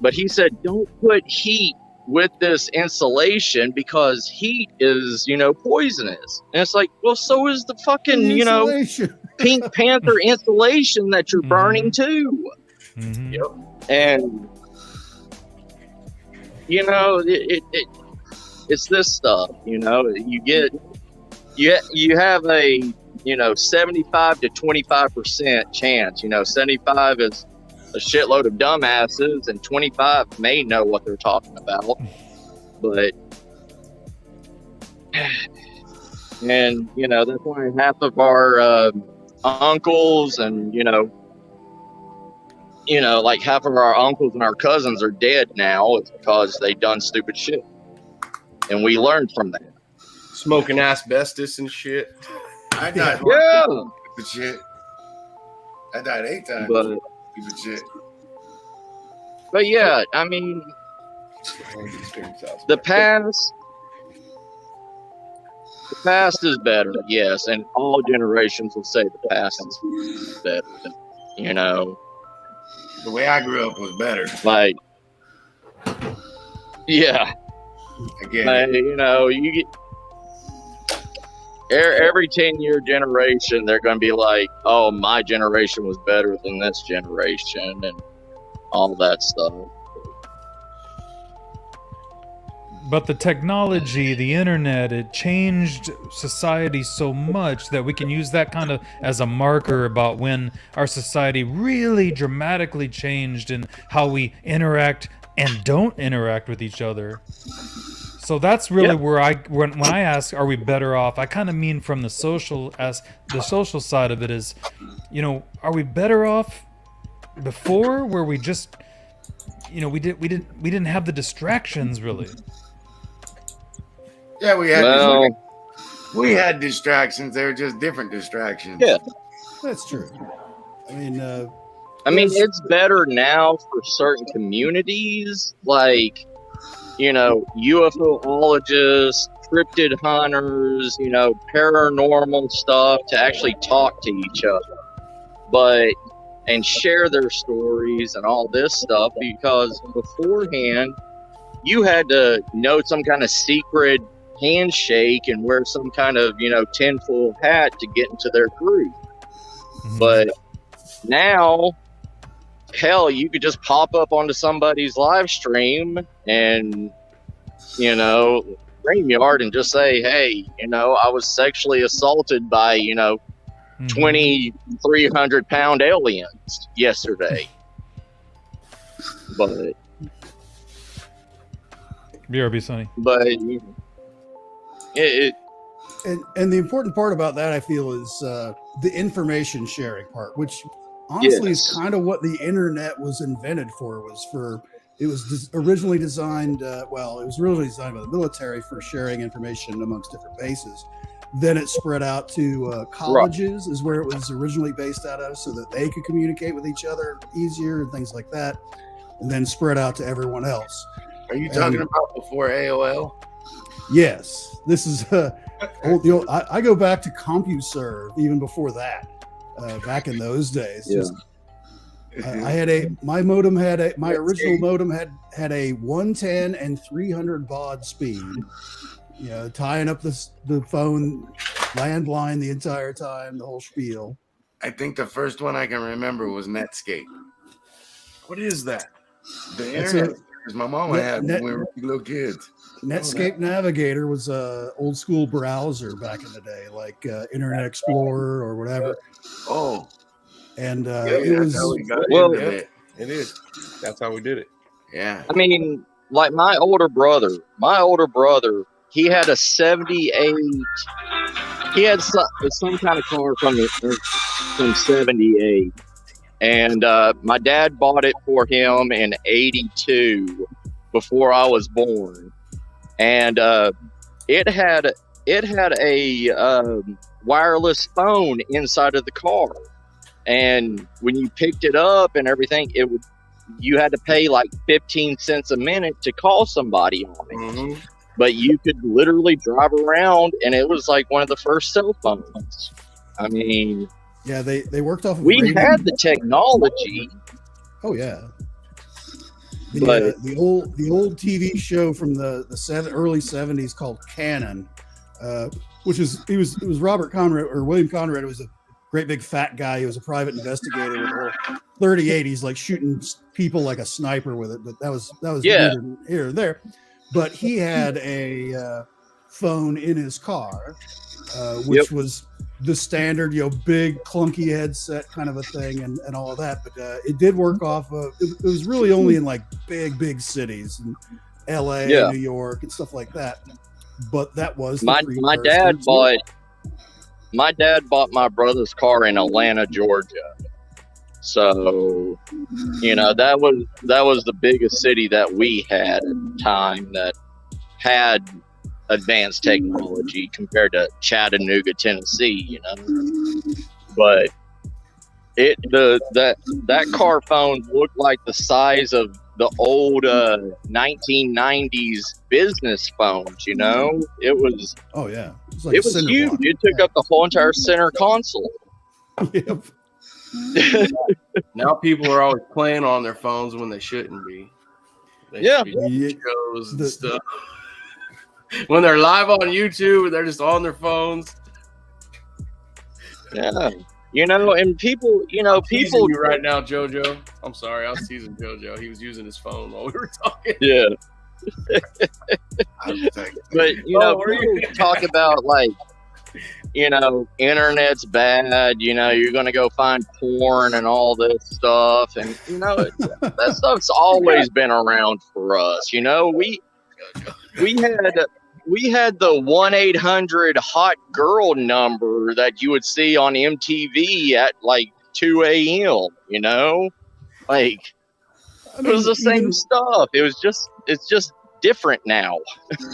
but he said, don't put heat with this insulation because heat is, you know, poisonous. And it's like, well, so is the fucking, you know, Insulation. Pink Panther insulation that you're burning too. Mhm. Yep. And you know, it's this stuff. You know, you have a, you know, 75 to 25% chance. You know, 75 is a shitload of dumbasses, and 25 may know what they're talking about. But and you know, that's why half of our uncles and you know, like half of our uncles and our cousins are dead now. It's because they done stupid shit, and we learned from that. Smoking asbestos and shit. I died. Yeah, Stupid shit. I died 8 times. but Stupid shit. yeah, I mean, the past is better, yes, and all generations will say the past is better. You know, The way I grew up was better. like, yeah, Again, You know, you get every 10-year generation, they're going to be like, "Oh, my generation was better than this generation," and all that stuff. But the technology, the internet, it changed society so much that we can use that kind of as a marker about when our society really dramatically changed in how we interact and don't interact with each other. So that's really where when I ask, are we better off? I kind of mean from the social side of it is, you know, are we better off before where we just, you know, we didn't have the distractions really. yeah, Well, we had distractions. They were just different distractions. Yeah. That's true. I mean, it's better now for certain communities, like, you know, UFOologists, cryptid hunters, you know, paranormal stuff to actually talk to each other, and share their stories and all this stuff, because beforehand you had to know some kind of secret handshake and wear some kind of, you know, tinfoil hat to get into their group. But now, hell, you could just pop up onto somebody's live stream and, you know, StreamYard and just say, "Hey, you know, I was sexually assaulted by, you know, 2,300-pound aliens yesterday." But BRB, Sonny. But and the important part about that, I feel, is the information sharing part, which honestly is kind of what the internet was invented for. It was originally designed. It was originally designed by the military for sharing information amongst different bases. Then it spread out to colleges, is where it was originally based out of, so that they could communicate with each other easier and things like that. And then spread out to everyone else. Are you talking about before AOL? Yes, this is old. I go back to CompuServe, even before that. Back in those days, I had my original modem had a 110 and 300 baud speed. You know, tying up the phone landline the entire time, the whole spiel. I think the first one I can remember was Netscape. What is that? The internet. My mama had when we were little kids. Netscape Navigator was a old school browser back in the day, like Internet Explorer or whatever. Oh, and it was it is. That's how we did it. Yeah. I mean, like my older brother, he had a 78. He had some kind of car from 78. And my dad bought it for him in 82, before I was born. And it had a wireless phone inside of the car. And when you picked it up and everything, you had to pay like 15 cents a minute to call somebody on it. Mm-hmm. But you could literally drive around, and it was like one of the first cell phones. I mean, yeah, they worked off of we had the technology. Oh yeah. The old TV show from the early 70s called Cannon, which was it was Robert Conrad, or William Conrad. It was a great big fat guy. He was a private investigator with a 38. He's like shooting people like a sniper with it. But that was here and there. But he had a phone in his car, which was the standard, big clunky headset kind of a thing, and all of that. But it did work off of. It was really only in like big cities, in L.A., New York, and stuff like that. But that was my dad bought. My dad bought my brother's car in Atlanta, Georgia. So, that was the biggest city that we had at the time that had advanced technology compared to Chattanooga, Tennessee, But that car phone looked like the size of the old 1990s business phones, It was. Oh yeah, it was huge. Block. It took up the whole entire center console. Yep. Now people are always playing on their phones when they shouldn't be. They should be shows and stuff. when they're live on YouTube, they're just on their phones. Yeah. And people, Teasing you right now, JoJo. I'm sorry, I was teasing JoJo. He was using his phone while we were talking. yeah. I'm saying, But people talk about like, internet's bad. You're gonna go find porn and all this stuff, and that stuff's always been around for us. We had the 1-800 hot girl number that you would see on MTV at like 2 a.m. Like it was the same stuff. It's just different now.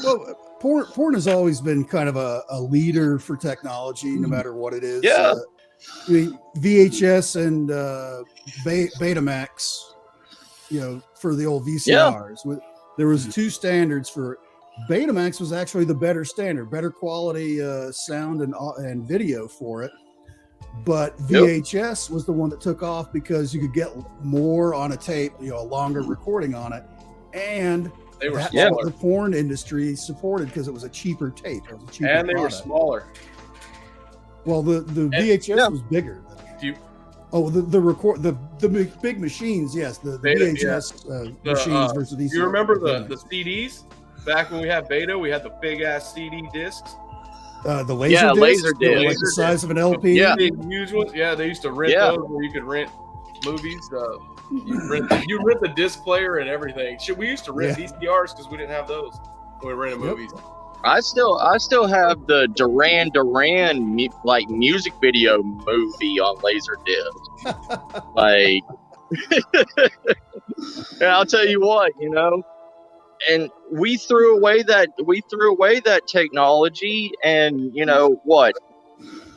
Well, porn has always been kind of a leader for technology, no matter what it is. Yeah. VHS and Betamax, for the old VCRs. Yeah. There was two standards for Betamax was actually the better standard, better quality sound and video for it. But VHS was the one that took off because you could get more on a tape, a longer recording on it. And that's what the porn industry supported because it was a cheaper tape. It was a cheaper and they product. were smaller. Well, the VHS was bigger. The big machines, yes. The VHS machines versus these. You remember the CDs? Back when we had Beta, we had the big ass CD discs. The laser discs, disc. like the size of an LP. Yeah. Big, huge ones. Yeah, they used to rent those where you could rent movies. You rent the disc player and everything. We used to rent VCRs because we didn't have those when we rented movies. I still have the Duran Duran like music video movie on Laserdisc. Like, and I'll tell you what, and we threw away that technology, and what?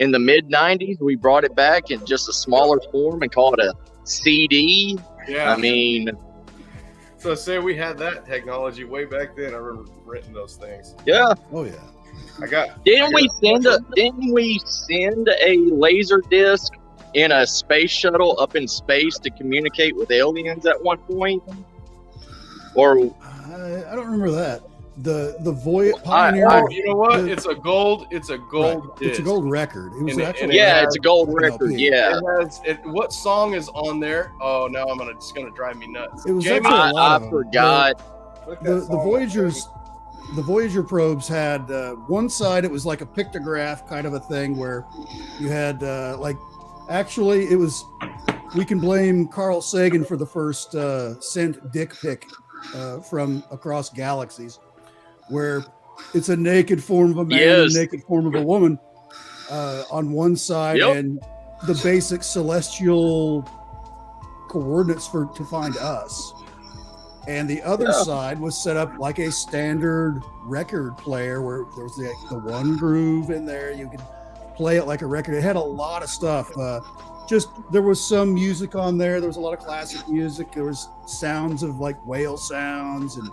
In the mid '90s, we brought it back in just a smaller form and called it a CD. Yeah, I mean. So say we had that technology way back then. I remember renting those things. Yeah. Oh yeah. Didn't we send a laser disc in a space shuttle up in space to communicate with aliens at one point? Or I don't remember that. The Voyage Pioneer. You know what? It's a gold. It's a gold. Right. It's a gold record. It was actually. It's a gold record. Yeah. What song is on there? Oh, now it's gonna drive me nuts. It was Jamie, actually a lot I forgot. The Voyager probes had one side. It was like a pictograph kind of a thing where you had actually it was. We can blame Carl Sagan for the first sent dick pic from across galaxies, where it's a naked form of a man and a naked form of a woman on one side, and the basic celestial coordinates to find us. And the other side was set up like a standard record player where there was the one groove in there. You could play it like a record. It had a lot of stuff. There was some music on there. There was a lot of classic music. There was sounds of like whale sounds and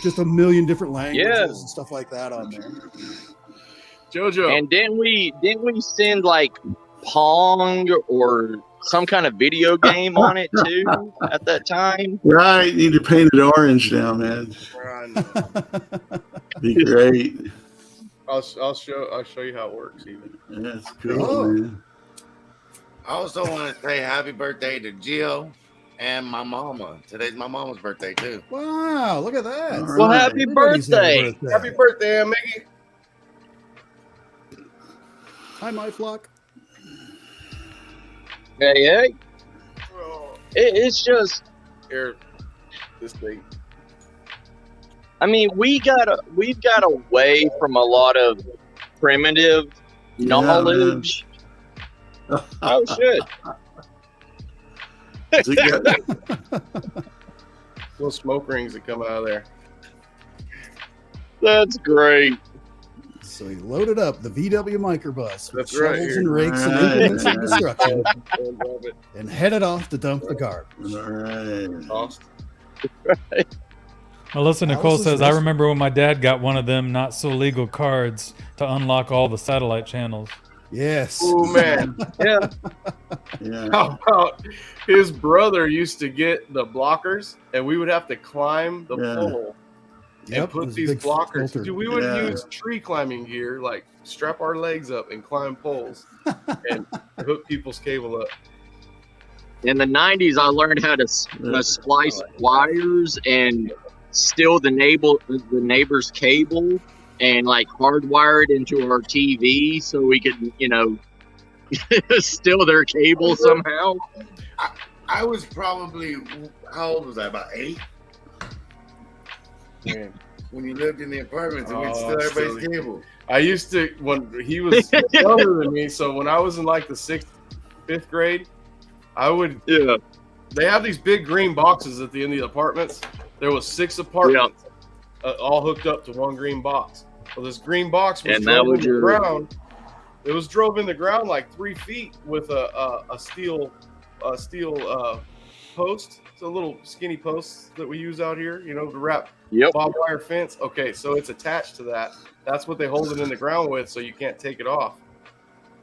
just a million different languages and stuff like that on there. JoJo. And didn't we send like Pong or some kind of video game on it too at that time? Right, you need to paint it orange now, man. Be great. I'll show you how it works. Even that's cool, man. I also want to say happy birthday to Gio and my mama. Today's my mama's birthday too. Wow, look at that. Well, happy birthday. Happy birthday, Mickey. Hi, my flock. Hey. It's just here. This thing. I mean, we've got away from a lot of primitive knowledge. Oh shit! Little smoke rings that come out of there. That's great. So he loaded up the VW microbus with That's right, shovels and rakes and implements of destruction, and headed off to dump the garbage. Right. Melissa Nicole says, I remember when my dad got one of them not so legal cards to unlock all the satellite channels. Yes. Oh man. Yeah. How about his brother used to get the blockers and we would have to climb the pole Yep, and put those these big blockers. filter. Dude, we would Yeah. use tree climbing gear, like strap our legs up and climb poles and hook people's cable up. In the 90s, I learned how to splice wires and steal the neighbor's cable and like hardwire it into our TV so we could, steal their cable somehow. I was probably, how old was I? About 8? Man. When you lived in the apartments and we'd Oh, steal everybody's silly. cable. I used to, when he was younger than me, so when I was in like the 6th, 5th grade, I would, Yeah. they have these big green boxes at the end of the apartments. There was 6 apartments all hooked up to one green box. Well, this green box was And that drove was in the your- ground. It was drove in the ground like 3 feet with a steel post. It's a little skinny post that we use out here, to wrap Yep. barbed wire fence. Okay, so it's attached to that. That's what they hold it in the ground with, so you can't take it off.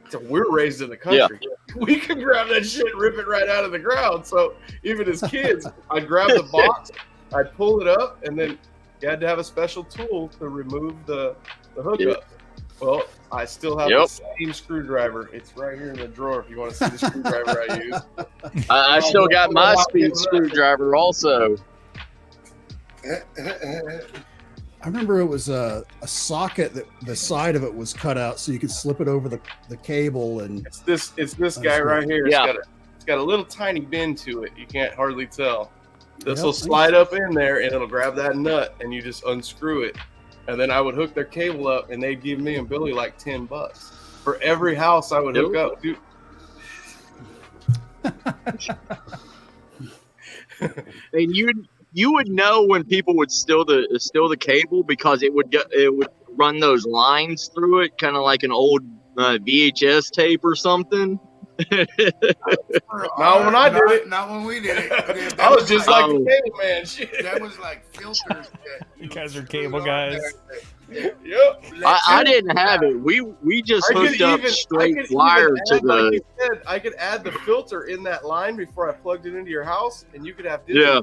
So we're raised in the country. We can grab that shit and rip it right out of the ground. So even as kids, I'd grab the box, I'd pull it up, and then you had to have a special tool to remove the hookup. Yep. Well, I still have Yep. the same screwdriver. It's right here in the drawer if you want to see the screwdriver I use. I still got my speed screwdriver also. I remember it was a socket that the side of it was cut out so you could slip it over the cable and It's this guy right here. Yeah. It's got a little tiny bend to it. You can't hardly tell. This Yep. will slide up in there and it'll grab that nut and you just unscrew it. And then I would hook their cable up and they'd give me and Billy like $10 for every house I would hook up. Dude. And you would know when people would steal the cable because it would run those lines through it, kind of like an old VHS tape or something. Not when I did it. Not when we did it. I was just like Oh. the cable man. Shit. That was like filters. That You guys are screwed cable on guys. there. Yep. I didn't have it. We just hooked up straight wire to like the. you said, I could add the filter in that line before I plugged it into your house, and you could have Disney. Yeah.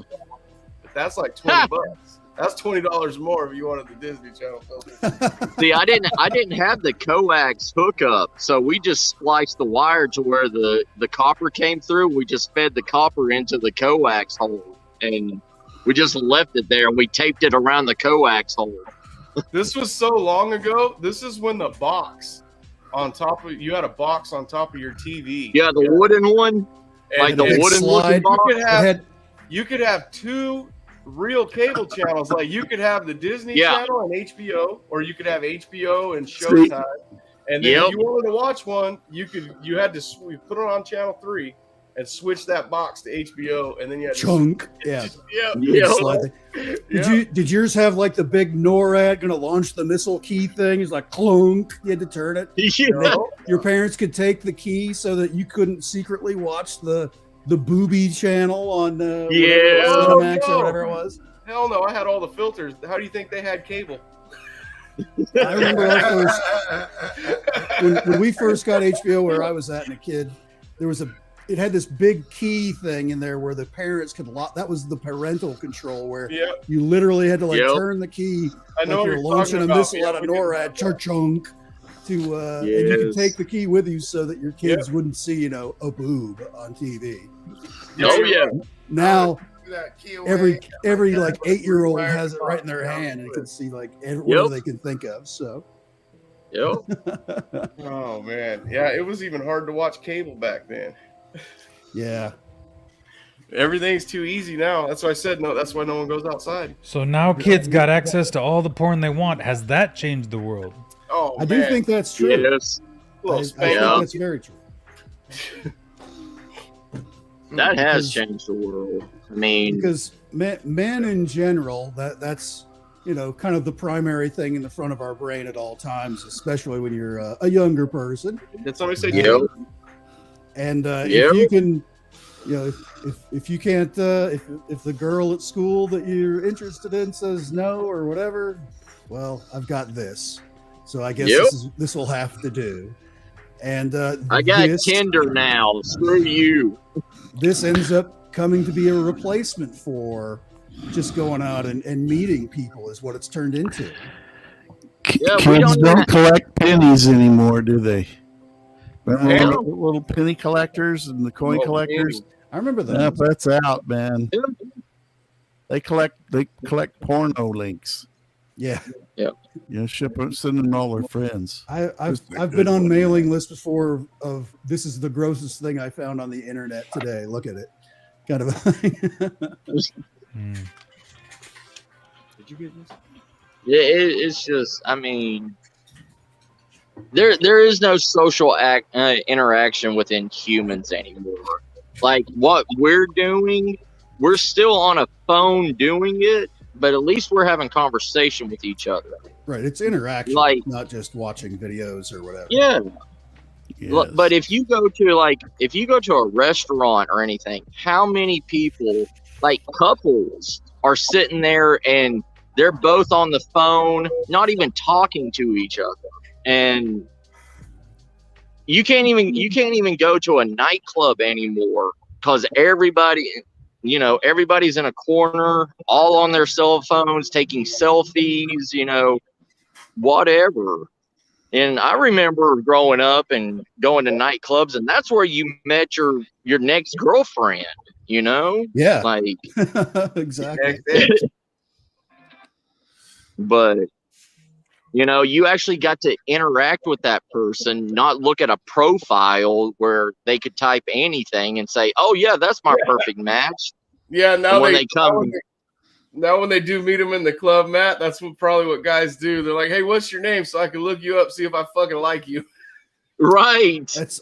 But that's like $20. That's $20 more if you wanted the Disney Channel filter. See, I didn't have the coax hookup, so we just spliced the wire to where the copper came through. We just fed the copper into the coax hole, and we just left it there, and we taped it around the coax hole. This was so long ago. This is when the box on top of you had a box on top of your TV. Yeah, the wooden one, And like the big wooden slide. looking box. you could have It had you could have 2 real cable channels. Like you could have the Disney Yeah. Channel and HBO, or you could have HBO and Showtime. And then Yep. if you wanted to watch one, you had to put it on channel 3 and switch that box to HBO, and then you had to chunk. Yeah. Yeah. Big Yeah. slide thing. Did yours have like the big NORAD gonna launch the missile key thing? It's like clunk. You had to turn it. Yeah. No. Your parents could take the key so that you couldn't secretly watch the booby channel on Yeah. Cinemax Oh, or whatever it was. Hell no, I had all the filters. How do you think they had cable? I remember our first when we first got HBO where I was at and a kid, it had this big key thing in there where the parents could lock. That was the parental control where Yeah, you literally had to like Yep. turn the key I know like what you're you're launching talking a about. missile Yeah, out of we did NORAD, that. chunk to and you could Yes. take the key with you so that your kids wouldn't see, a boob on TV. Oh yeah. Now That key away. every like 8-year-old has it right in their hand and can see like whatever they can think of. So Yep. Oh man, yeah, it was even hard to watch cable back then. yeah. Everything's too easy now. That's why I said no. That's why no one goes outside. So now kids got access to all the porn they want. Has that changed the world? Oh, I do think that's true. Yes. Little I spank. think Yeah. that's very true. That has Because- changed the world. I mean, Because men in general, that's kind of the primary thing in the front of our brain at all times, especially when you're a younger person. Did somebody say? Yep. And Yep. if you can, if you can't, if the girl at school that you're interested in says no or whatever, well, I've got this, so I guess Yep. this will have to do. And I got this, Tinder now. Screw you. This ends up coming to be a replacement for just going out and meeting people is what it's turned into. Yeah, we Kids don't don't even- collect pennies anymore, do they? Remember Yeah. the little penny collectors and the coin Oh, collectors? I remember that. Nope, that's out, man. They collect porno links. Yeah. Send them to all their friends. I've been on mailing lists before of this is the grossest thing I found on the internet today. Look at it. Kind of. Mm. Did you get this? Yeah, it's just, I mean, there is no social interaction within humans anymore. Like what we're doing, we're still on a phone doing it, but at least we're having conversation with each other. Right. It's interaction, Like- not just watching videos or whatever. Yeah. Yes. But if you go to a restaurant or anything, how many people, like couples, are sitting there and they're both on the phone, not even talking to each other, and you can't even go to a nightclub anymore because everybody's in a corner, all on their cell phones, taking selfies, whatever. And I remember growing up and going to nightclubs, and that's where you met your next girlfriend, Yeah. like, Exactly. but you actually got to interact with that person, not look at a profile where they could type anything and say, "Oh yeah, that's my perfect match." Yeah, now And when they they come, now when they do meet them in the club, Matt, that's probably what guys do. They're like, "Hey, what's your name?" So I can look you up, see if I fucking like you. right? That's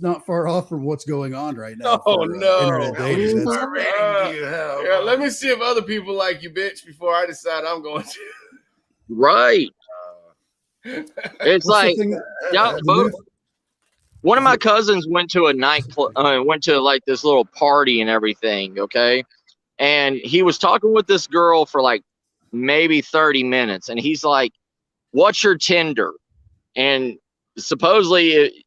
not far off from what's going on right now. Oh, for, no. internet dating. That's, Yeah, let me see if other people like you, bitch, before I decide I'm going to. Right. It's what's the like, thing yeah, the both. new- One of my cousins went to a nightclub, went to like this little party and everything. Okay. And he was talking with this girl for like maybe 30 minutes. And he's like, "What's your Tinder?" And supposedly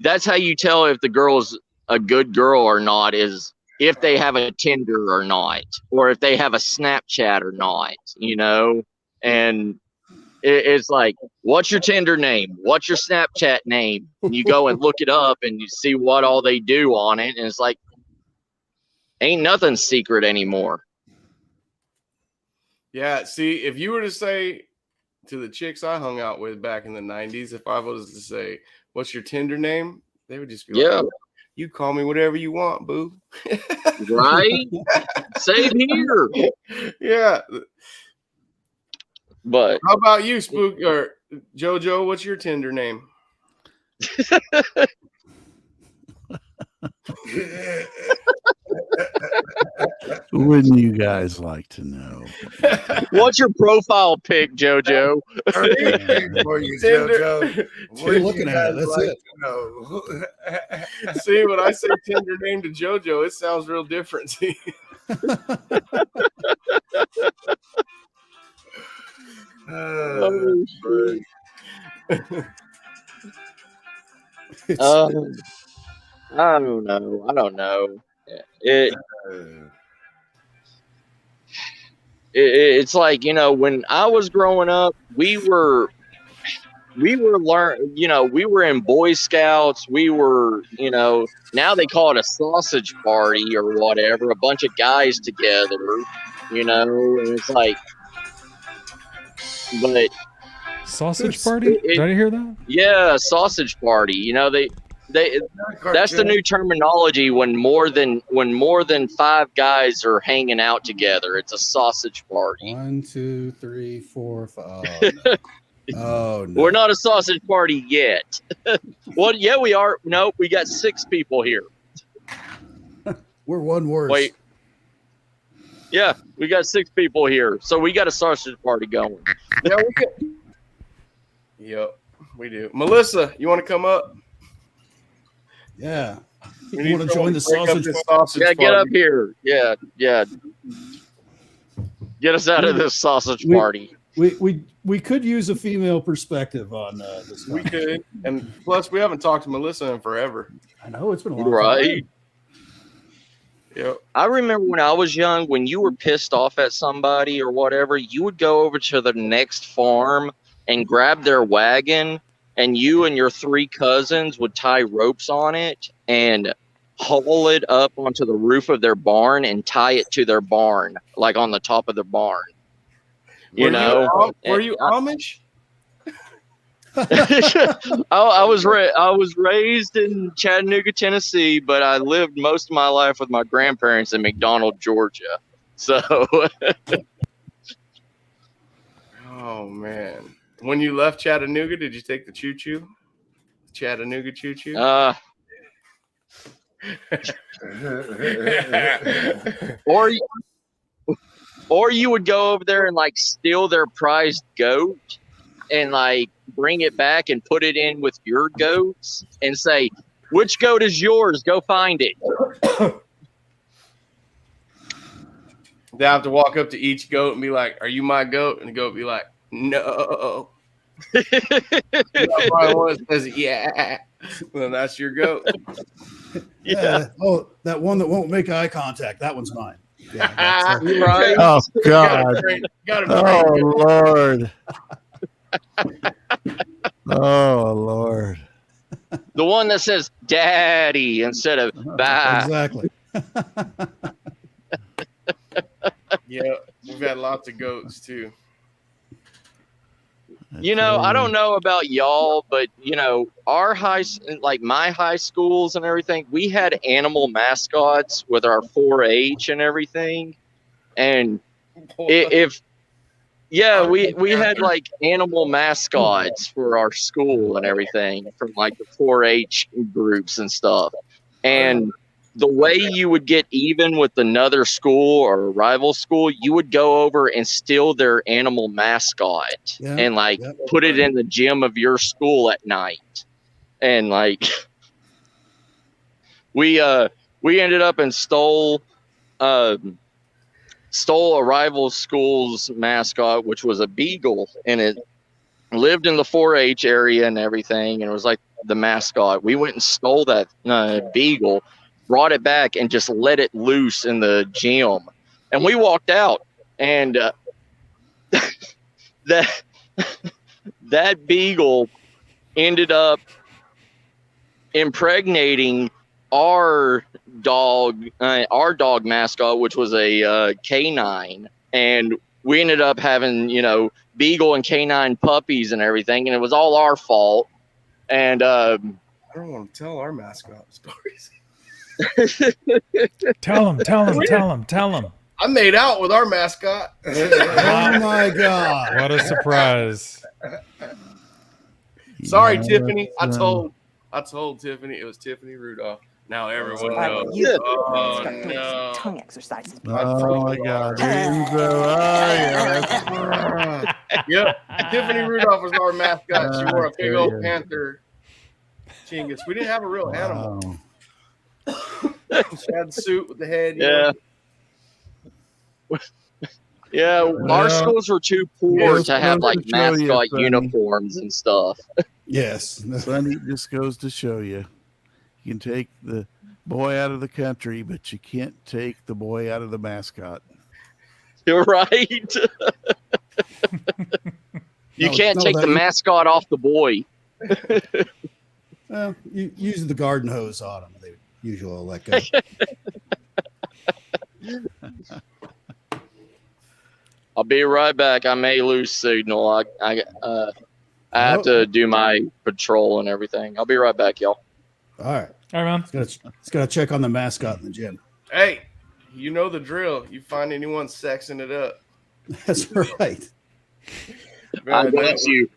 that's how you tell if the girl's a good girl or not, is if they have a Tinder or not, or if they have a Snapchat or not, and it's like, "What's your Tinder name? What's your Snapchat name?" And you go and look it up and you see what all they do on it. And it's like, ain't nothing secret anymore. Yeah, see, if you were to say to the chicks I hung out with back in the 90s, if I was to say, "What's your Tinder name?" They would just be Yeah. like, "You call me whatever you want, boo." Right? Same here. Yeah. But How about you, Spook or JoJo? What's your Tinder name? Wouldn't you guys like to know? what's your profile pic, JoJo? For you, JoJo. You're looking at it. That's it. it. See, when I say Tinder name to JoJo, it sounds real different. See? Oh, shit. It's- I don't know. It's like, when I was growing up, we were in Boy Scouts. We were, now they call it a sausage party or whatever, a bunch of guys together, and it's like, but Sausage party? Did I hear that? yeah, sausage party. That's the new terminology when more than 5 guys are hanging out together. It's a sausage party. 1, 2, 3, 4, 5. Oh no. We're not a sausage party yet. Well, yeah, we are. No, we got 6 people here. We're one worse. Wait. Yeah, we got 6 people here. So we got a sausage party going. Yeah, we could. Yep, we do. Melissa, you want to come up? Yeah. We You need want to someone join the break up sausage? this sausage Yeah, get party. up here. Yeah. Get us out of this sausage We- party. We could use a female perspective on this. We one. could, and plus we haven't talked to Melissa in forever. I know it's been a long Right. time. Yep. I remember when I was young, when you were pissed off at somebody or whatever, you would go over to the next farm and grab their wagon, and you and your 3 cousins would tie ropes on it and haul it up onto the roof of their barn and tie it to their barn, like on the top of the barn. Were you Amish? I was raised in Chattanooga, Tennessee, but I lived most of my life with my grandparents in McDonald, Georgia. So, Oh man. When you left Chattanooga, did you take the choo-choo? Chattanooga choo-choo? or you would go over there and like steal their prized goat and like bring it back and put it in with your goats and say, which goat is yours? Go find it. They have to walk up to each goat and be like, "Are you my goat?" And the goat be like, "No." Probably one that says, "Yeah." Well, that's your goat. Yeah. Oh, that one that won't make eye contact. That one's mine. Yeah, that's, Right. Oh God! Oh Lord! Oh Lord! The one that says "Daddy" instead of "Bye." exactly. Yeah, we've had lots of goats too. You know, I don't know about y'all, but you know, my high schools and everything, we had animal mascots with our 4-H and everything. And we had like animal mascots for our school and everything from like the 4-H groups and stuff. And the way you would get even with another school or a rival school, you would go over and steal their animal mascot and like put it in the gym of your school at night. And like we ended up and stole a rival school's mascot, which was a beagle, and it lived in the 4-H area and everything, and it was like the mascot. We went and stole that beagle, brought it back, and just let it loose in the gym. And we walked out, and that beagle ended up impregnating our dog mascot, which was a canine, and we ended up having, you know, beagle and canine puppies and everything, and it was all our fault. And I don't want to tell our mascot stories. Tell him. I made out with our mascot. Oh my God! What a surprise! Sorry, Tiffany. I told Tiffany it was Tiffany Rudolph. Now everyone knows. Oh no! Tongue exercises. Oh my God! Yep, Tiffany Rudolph was our mascot. She wore a big old panther chingus. We didn't have a real animal. Wow. She had the suit with the head. yeah. Yeah, our schools were too poor to have like mascot uniforms and stuff. Yes. Sonny, just goes to show you. You can take the boy out of the country, but you can't take the boy out of the mascot. You're right. You can't take the mascot off the boy. Well, you use the garden hose on them. They usually will let go. I'll be right back. I may lose signal. I have to do my patrol and everything. I'll be right back, y'all. All right. All right, man. It's got to check on the mascot in the gym. Hey, you know the drill. You find anyone sexing it up. That's right. I got you.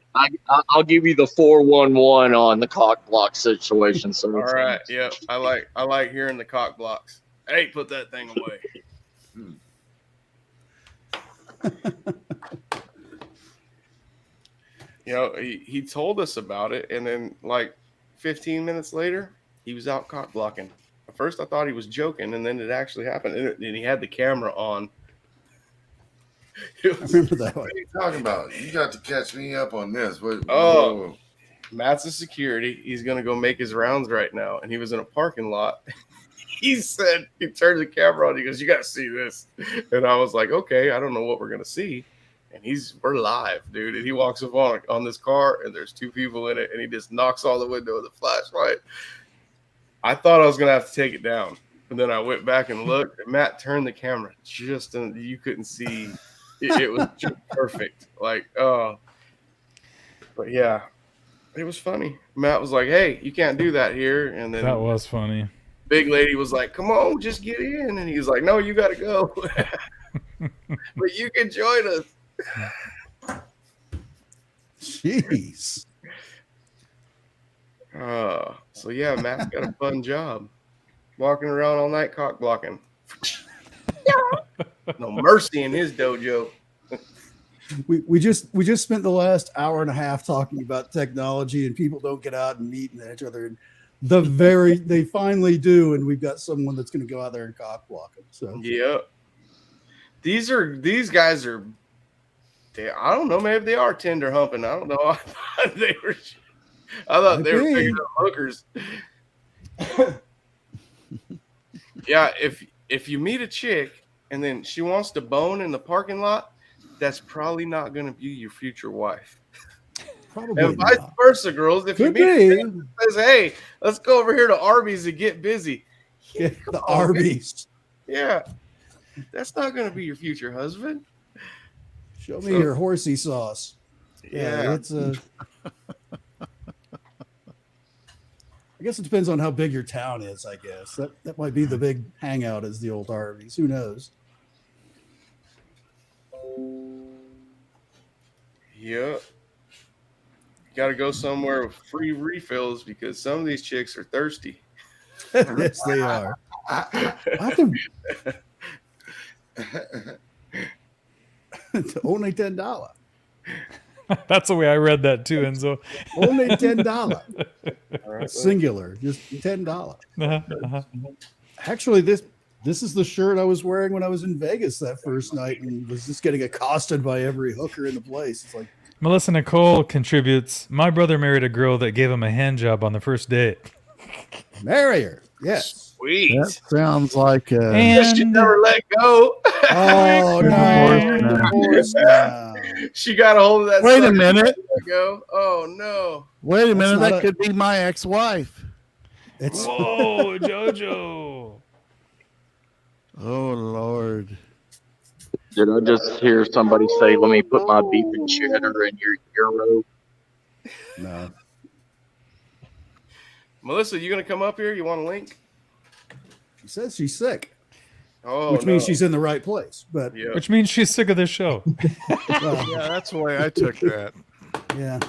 I'll give you the 411 on the cock block situation. So all right. Yeah, I like hearing the cock blocks. Hey, put that thing away. You know, he told us about it, and then like 15 minutes later, he was out cock blocking. At first, I thought he was joking, and then it actually happened, and he had the camera on. I remember that one. What are you talking about? You got to catch me up on this. Matt's a security. He's gonna go make his rounds right now, and he was in a parking lot. he said, he turned the camera on. He goes, "You got to see this." And I was like, "Okay, I don't know what we're gonna see." And we're live, dude. And he walks up on this car, and there's 2 people in it, and he just knocks on the window with a flashlight. I thought I was gonna have to take it down, and then I went back and looked. And Matt turned the camera just, and you couldn't see. It was just perfect. Like, but yeah, it was funny. Matt was like, "Hey, you can't do that here," and then That was funny. big lady was like, "Come on, just get in," and he was like, "No, you got to go." But you can join us. Jeez. So yeah, Matt's got a fun job, walking around all night cock blocking. No mercy in his dojo. We just spent the last hour and a half talking about technology, and people don't get out and meet each other. And they finally do, and we've got someone that's going to go out there and cock block them. So yeah, these guys are. I don't know. Maybe they are tender humping. I don't know. I thought they were picking up hookers. Yeah, if you meet a chick and then she wants to bone in the parking lot, that's probably not going to be your future wife. probably And vice versa, girls. If you meet a chick that says, "Hey, let's go over here to Arby's and get busy," yeah, the Arby's. Yeah, that's not going to be your future husband. Show me your horsey sauce. Yeah, it's a. I guess it depends on how big your town is. I guess that might be the big hangout, is the old Arby's. Who knows? Yep. You got to go somewhere with free refills because some of these chicks are thirsty. Yes, they are. It's only $10. That's the way I read that too, Enzo. Only $10. Singular, just $10. Actually, this is the shirt I was wearing when I was in Vegas that first night, and was just getting accosted by every hooker in the place. It's like, Melissa Nicole contributes, "My brother married a girl that gave him a hand job on the first date." marry her. Yes. Sweet. That sounds like She never let go. Oh no! Of course not. She got a hold of that. Wait a sucker. minute. Let go. Oh no. Wait a minute. not That a- could be my ex-wife. It's Whoa, JoJo. Oh Lord. Did I just hear somebody say, "Let me put my beef and cheddar in your euro"? no. Melissa, you gonna come up here? You want a link? She says she's sick, Oh, which means no. she's in the right place. But Yeah. Which means she's sick of this show. Yeah, that's the way I took that. yeah,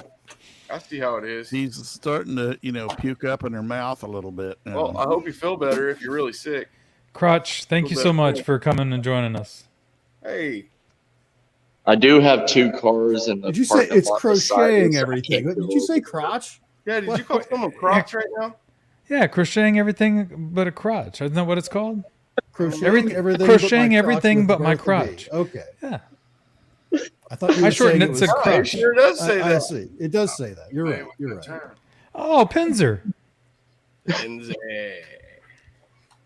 I see how it is. She's starting to, puke up in her mouth a little bit. Well, I hope you feel better if you're really sick. Crotch, thank you so much for coming and joining us. Hey, I do have 2 cars in the. did you say parking it's lot beside crocheting it, so I everything? can't Did go you say over. crotch? yeah, did you call someone crotch right now? Yeah, crocheting everything but a crotch. Isn't that what it's called? Crocheting Everything- everything. crocheting but my everything crotch but my with Bertha B. crotch. Okay. Yeah. I thought you were I shortened saying it was to Oh, it crotch. sure does say I that. see. It does say that. You're right. You're right. Oh, Pinzer.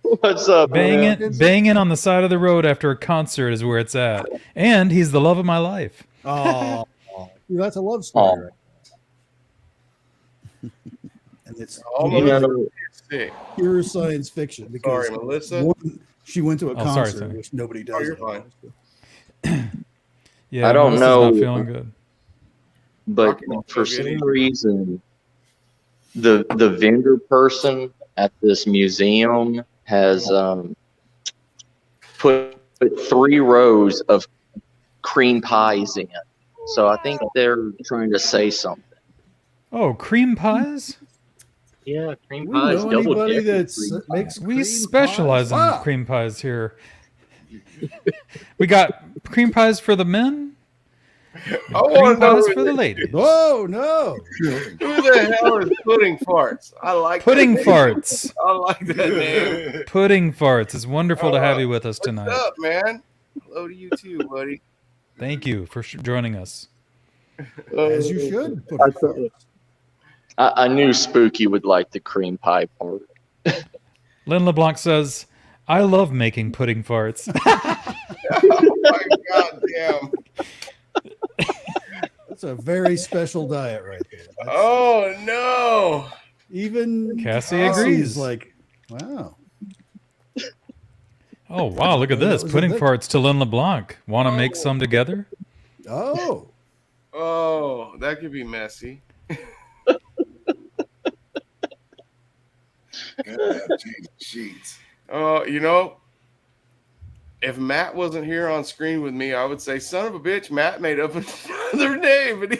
What's up, man? Banging on the side of the road after a concert is where it's at. And he's the love of my life. Oh, that's a love story. And it's Oh, You Melissa know, is sick. pure science fiction because Sorry, Melissa. one, she went to a Oh, sorry, concert, Sonny. which nobody does. Oh, you're anymore. Yeah, I don't Melissa's know. not feeling good. but Talking about for COVID. some reason, the vendor person at this museum has put 3 rows of cream pies in. So I think they're trying to say something. Oh, cream pies? Yeah, cream Do we pies. know Double anybody dipping that cream pies. makes We cream specialize pies? in cream pies here. We got cream pies for the men, I cream want to know pies who for the ladies. Oh no! who the hell is pudding farts. I like Pudding that name. farts. I like that name. Pudding farts. It's wonderful to have you with us What's tonight. up, man? Hello to you too, buddy. Thank you for joining us. As you should. I thought- I knew Spooky would like the cream pie part. Lynn LeBlanc says, I love making pudding farts. Oh my god damn. That's a very special diet right there. Oh no. Even Cassie Cassie's agrees. like, wow. Oh, wow, look at That this. was a Pudding big- farts to Lynn LeBlanc. Want to make some together? Oh, Oh, that could be messy. Sheets. Oh, you know, if Matt wasn't here on screen with me, I would say, son of a bitch, Matt made up another name. But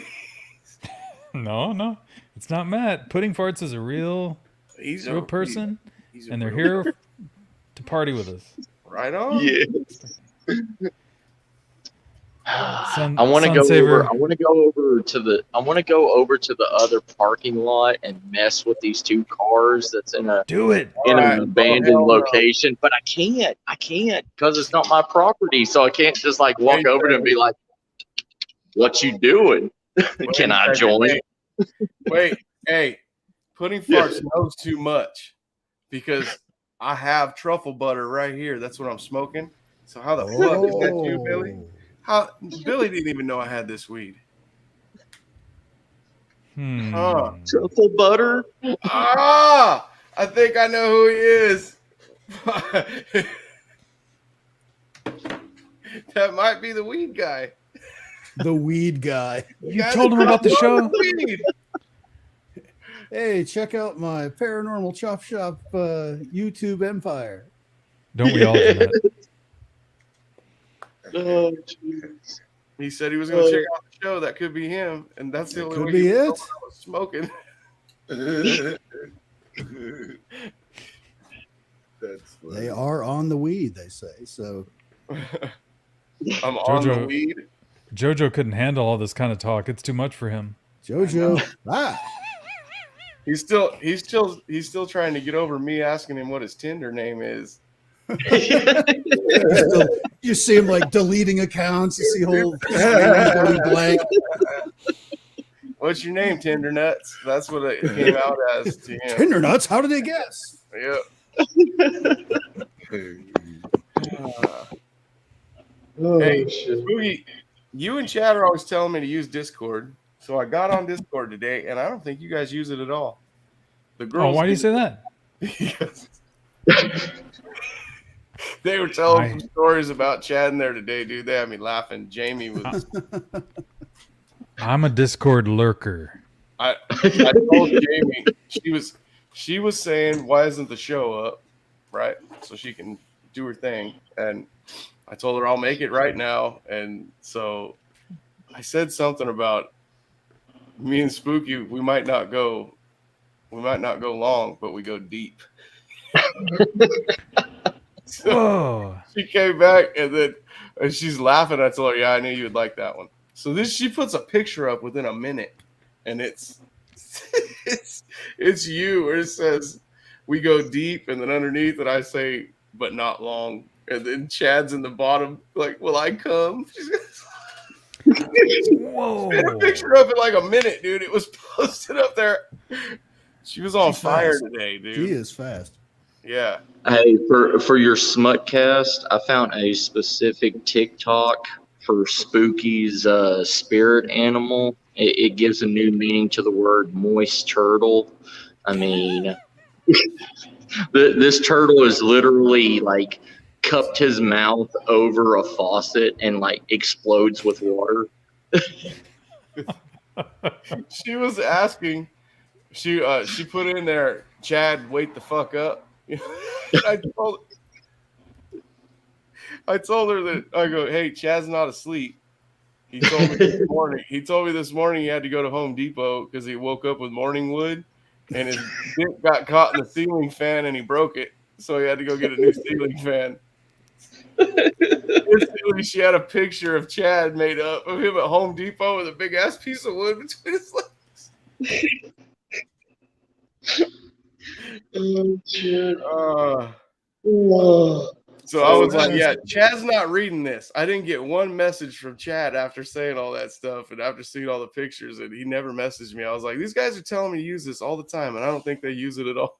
No. It's not Matt. Pudding farts is a real he's real person, he's a and they're real- here to party with us. Right on. Yeah. Sun, I want to Sun go Saver. over. I want to go over to the. I want to go over to the other parking lot and mess with these two cars that's in a Do it. Alright. an abandoned Oh, hell no. location. But I can't because it's not my property. So I can't just like walk Wait, over to and be like, "What you doing? Can I join?" Wait, hey, Pudding Farts knows too much because I have truffle butter right here. That's what I'm smoking. So how the fuck is that you, Billy? How Billy didn't even know I had this weed. Huh. Truffle butter. Ah, I think I know who he is. That might be the weed guy. the weed guy. You told him about the show? Weed. Hey, check out my Paranormal Chop Shop YouTube empire. Don't we all do that? Oh, jeez. He said he was going to check out the show. That could be him, and that's the That only could way be he it. was smoking. That's funny. They are on the weed, they say. So I'm on the Jojo. weed. JoJo couldn't handle all this kind of talk. It's too much for him. Jojo, He's still trying to get over me asking him what his Tinder name is. you see him like deleting accounts. You see whole screen blank. What's your name, Tinder Nuts? That's what it came out as to him. Tinder nuts. How did they guess? Yeah. Hey, Boogie, you and Chad are always telling me to use Discord. So I got on Discord today, and I don't think you guys use it at all. The Oh, girls. why do you say that? Because they were telling some stories about Chad in there today, dude. They had me laughing. Jamie was. I'm a Discord lurker. I told Jamie she was saying, why isn't the show up, right? So she can do her thing. And I told her I'll make it right now. And so I said something about me and Spooky. We might not go long, but we go deep. So Whoa. she came back and she's laughing. I told her, yeah, I knew you would like that one. So she puts a picture up within a minute, and it's you, where it says we go deep, and then underneath it I say but not long, and then Chad's in the bottom like, will I come? Whoa. She had a picture up in like a minute, dude. It was posted up there. She was on fire fast. today, dude. She is fast. Yeah. Hey, for your Smutcast, I found a specific TikTok for Spooky's spirit animal. It gives a new meaning to the word moist turtle. I mean, this turtle is literally like cupped his mouth over a faucet and like explodes with water. She was asking. She put in there, Chad, wait the fuck up. I told her that I go, hey, Chad's not asleep. He told me this morning. He told me this morning he had to go to Home Depot because he woke up with morning wood, and his dick got caught in the ceiling fan and he broke it, so he had to go get a new ceiling fan. Instantly, she had a picture of Chad made up of him at Home Depot with a big ass piece of wood between his legs. Oh, shit. So I was like, yeah, Chad's not reading this. I didn't get one message from Chad after saying all that stuff and after seeing all the pictures, and he never messaged me. I was like, these guys are telling me to use this all the time, and I don't think they use it at all.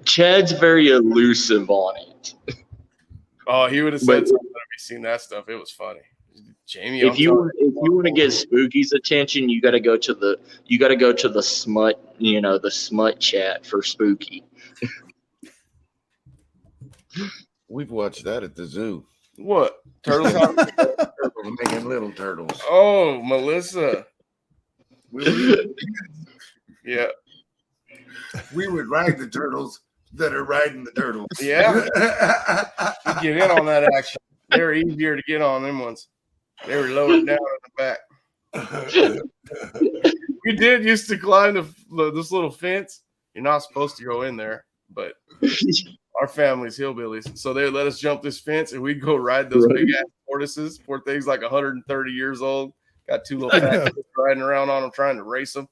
Chad's very elusive on it. Oh, he would have But said something if he seen that stuff. It was funny. Jamie, if you want to get Spooky's attention, you got to go to the smut, the smut chat for Spooky. We've watched that at the zoo. What? Turtles? Turtles making little turtles. Oh, Melissa. Yeah. We would ride the turtles that are riding the turtles. Yeah. You get in on that action. They were easier to get on them ones. They were lowered down in the back. We did used to climb this little fence. You're not supposed to go in there, but our family's hillbillies. So they let us jump this fence, and we'd go ride those big ass tortoises. Poor things like 130 years old. Got two little fat kids riding around on them trying to race them.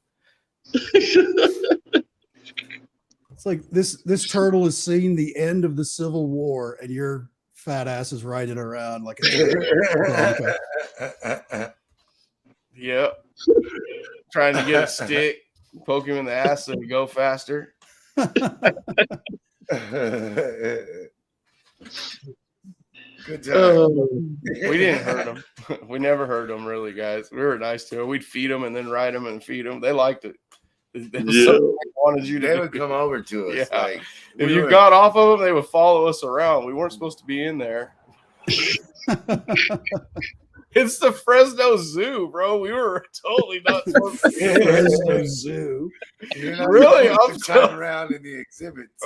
It's like this turtle has seen the end of the Civil War, and your fat ass is riding around like a Yep. Trying to get a stick, poke him in the ass so he go faster. Good job. We didn't hurt them. We never hurt them, really, guys. We were nice to them. We'd feed them and then ride them and feed them. They liked it. They wanted you to. They would come over to us. Yeah. Like, if you got off of them, they would follow us around. We weren't supposed to be in there. It's the Fresno Zoo, bro. We were totally not supposed to be in there. Fresno Zoo. Really? I'm time around in the exhibits.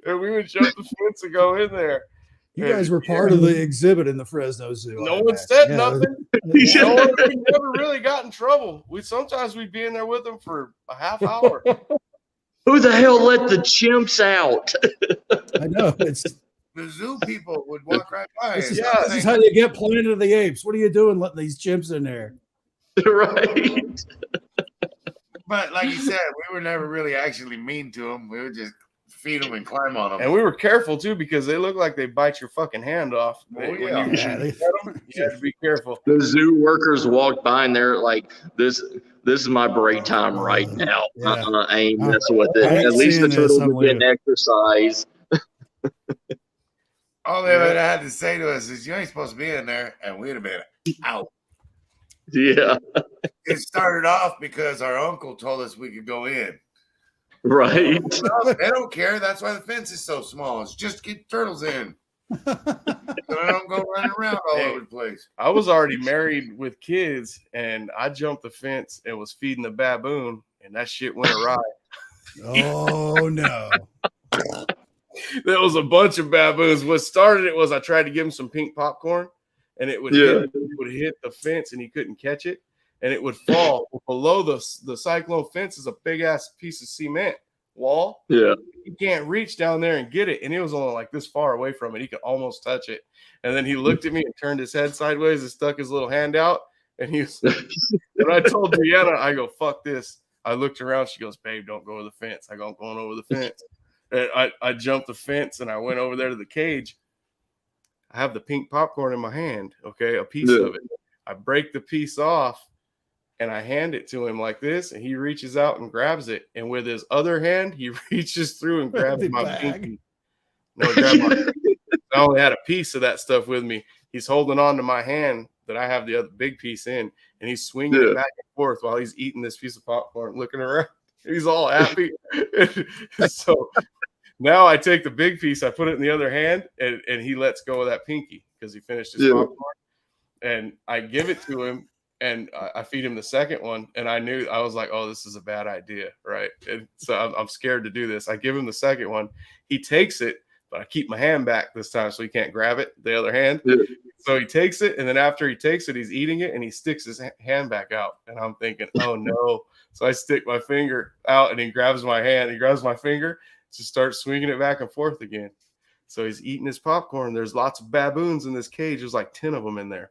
And we would jump the fence and go in there. You guys were part of the exhibit in the Fresno Zoo. No one said nothing. We never really got in trouble. Sometimes we'd be in there with them for a half hour. Who the hell let the chimps out? I know. It's the zoo people would walk right by. This is how you get Planet of the Apes. What are you doing letting these chimps in there? Right. But like you said, we were never really actually mean to them. We would just feed them and climb on them. And we were careful too because they look like they bite your fucking hand off. Oh, When yeah. you had to be careful. The zoo workers walked by and they're like, "This is my break time right now. Yeah. I ain't messing with it." I ain't At least the seeing this, turtles I'm are getting exercise. All they would have had to say to us is, "You ain't supposed to be in there," and we'd have been out. Yeah. It started off because our uncle told us we could go in. Right. Well, they don't care. That's why the fence is so small. It's just get turtles in. So they don't go running around all over the place. I was already married with kids, and I jumped the fence and was feeding the baboon, and that shit went awry. Oh no! There was a bunch of baboons. What started it was I tried to give him some pink popcorn, and it would hit the fence, and he couldn't catch it, and it would fall below the cyclone fence is a big ass piece of cement wall. Yeah, he can't reach down there and get it, and it was only like this far away from it. He could almost touch it, and then he looked at me and turned his head sideways and stuck his little hand out, and he was. And I told Deanna, I go, "Fuck this." I looked around. She goes, "Babe, don't go over the fence." I go, "I'm going over the fence." And I jumped the fence and I went over there to the cage. I have the pink popcorn in my hand, okay, a piece of it. I break the piece off and I hand it to him like this, and he reaches out and grabs it. And with his other hand, he reaches through and grabs my pinky. No, I only had a piece of that stuff with me. He's holding on to my hand that I have the other big piece in, and he's swinging it back and forth while he's eating this piece of popcorn, looking around. He's all happy. So now I take the big piece, I put it in the other hand, and he lets go of that pinky because he finished his popcorn. And I give it to him, and I feed him the second one. And I was like, oh, this is a bad idea, right? And so I'm scared to do this. I give him the second one. He takes it, but I keep my hand back this time so he can't grab it, the other hand. Yeah. So he takes it, and then after he takes it, he's eating it, and he sticks his hand back out. And I'm thinking, oh, no. So I stick my finger out, and he grabs my hand. He grabs my finger, just starts swinging it back and forth again. So he's eating his popcorn. There's lots of baboons in this cage. There's like 10 of them in there.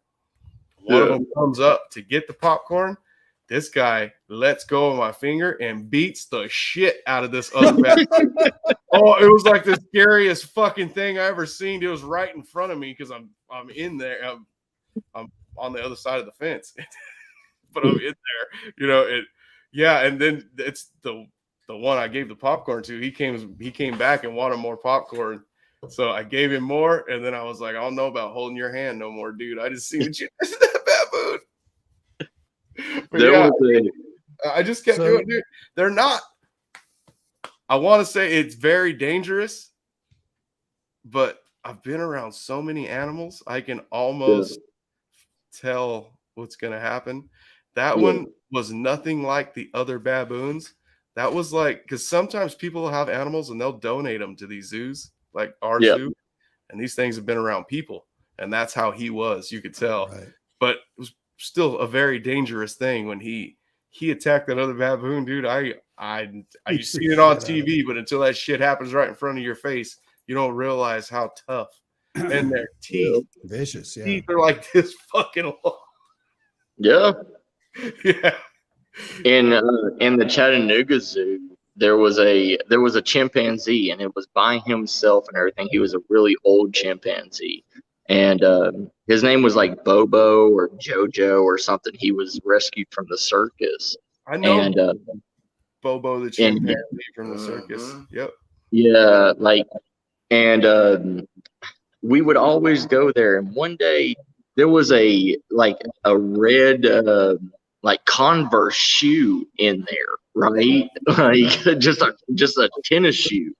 One of them comes up to get the popcorn. This guy lets go of my finger and beats the shit out of this other baboon. Oh, it was like the scariest fucking thing I ever seen. It was right in front of me because I'm in there. I'm on the other side of the fence, but I'm in there. And then it's the the one I gave the popcorn to, he came back and wanted more popcorn. So I gave him more, and then I was like, I don't know about holding your hand no more, dude. I just seen what you did to that baboon. But There yeah, was I just kept doing it, dude. They're not. I want to say it's very dangerous, but I've been around so many animals, I can almost tell what's going to happen. That one was nothing like the other baboons. That was like, because sometimes people have animals and they'll donate them to these zoos, like our zoo, and these things have been around people, and that's how he was. You could tell, but it was still a very dangerous thing when he attacked that other baboon, dude. You see it on TV, but until that shit happens right in front of your face, you don't realize how tough. And their teeth, vicious. Yeah, teeth are like this fucking long. Yeah. Yeah. In the Chattanooga Zoo, there was a chimpanzee, and it was by himself and everything. He was a really old chimpanzee, and his name was like Bobo or Jojo or something. He was rescued from the circus. I know. And Bobo the chimpanzee from the circus. Yep. Yeah, like, and we would always go there. And one day there was a red like Converse shoe in there, right? Like just a tennis shoe.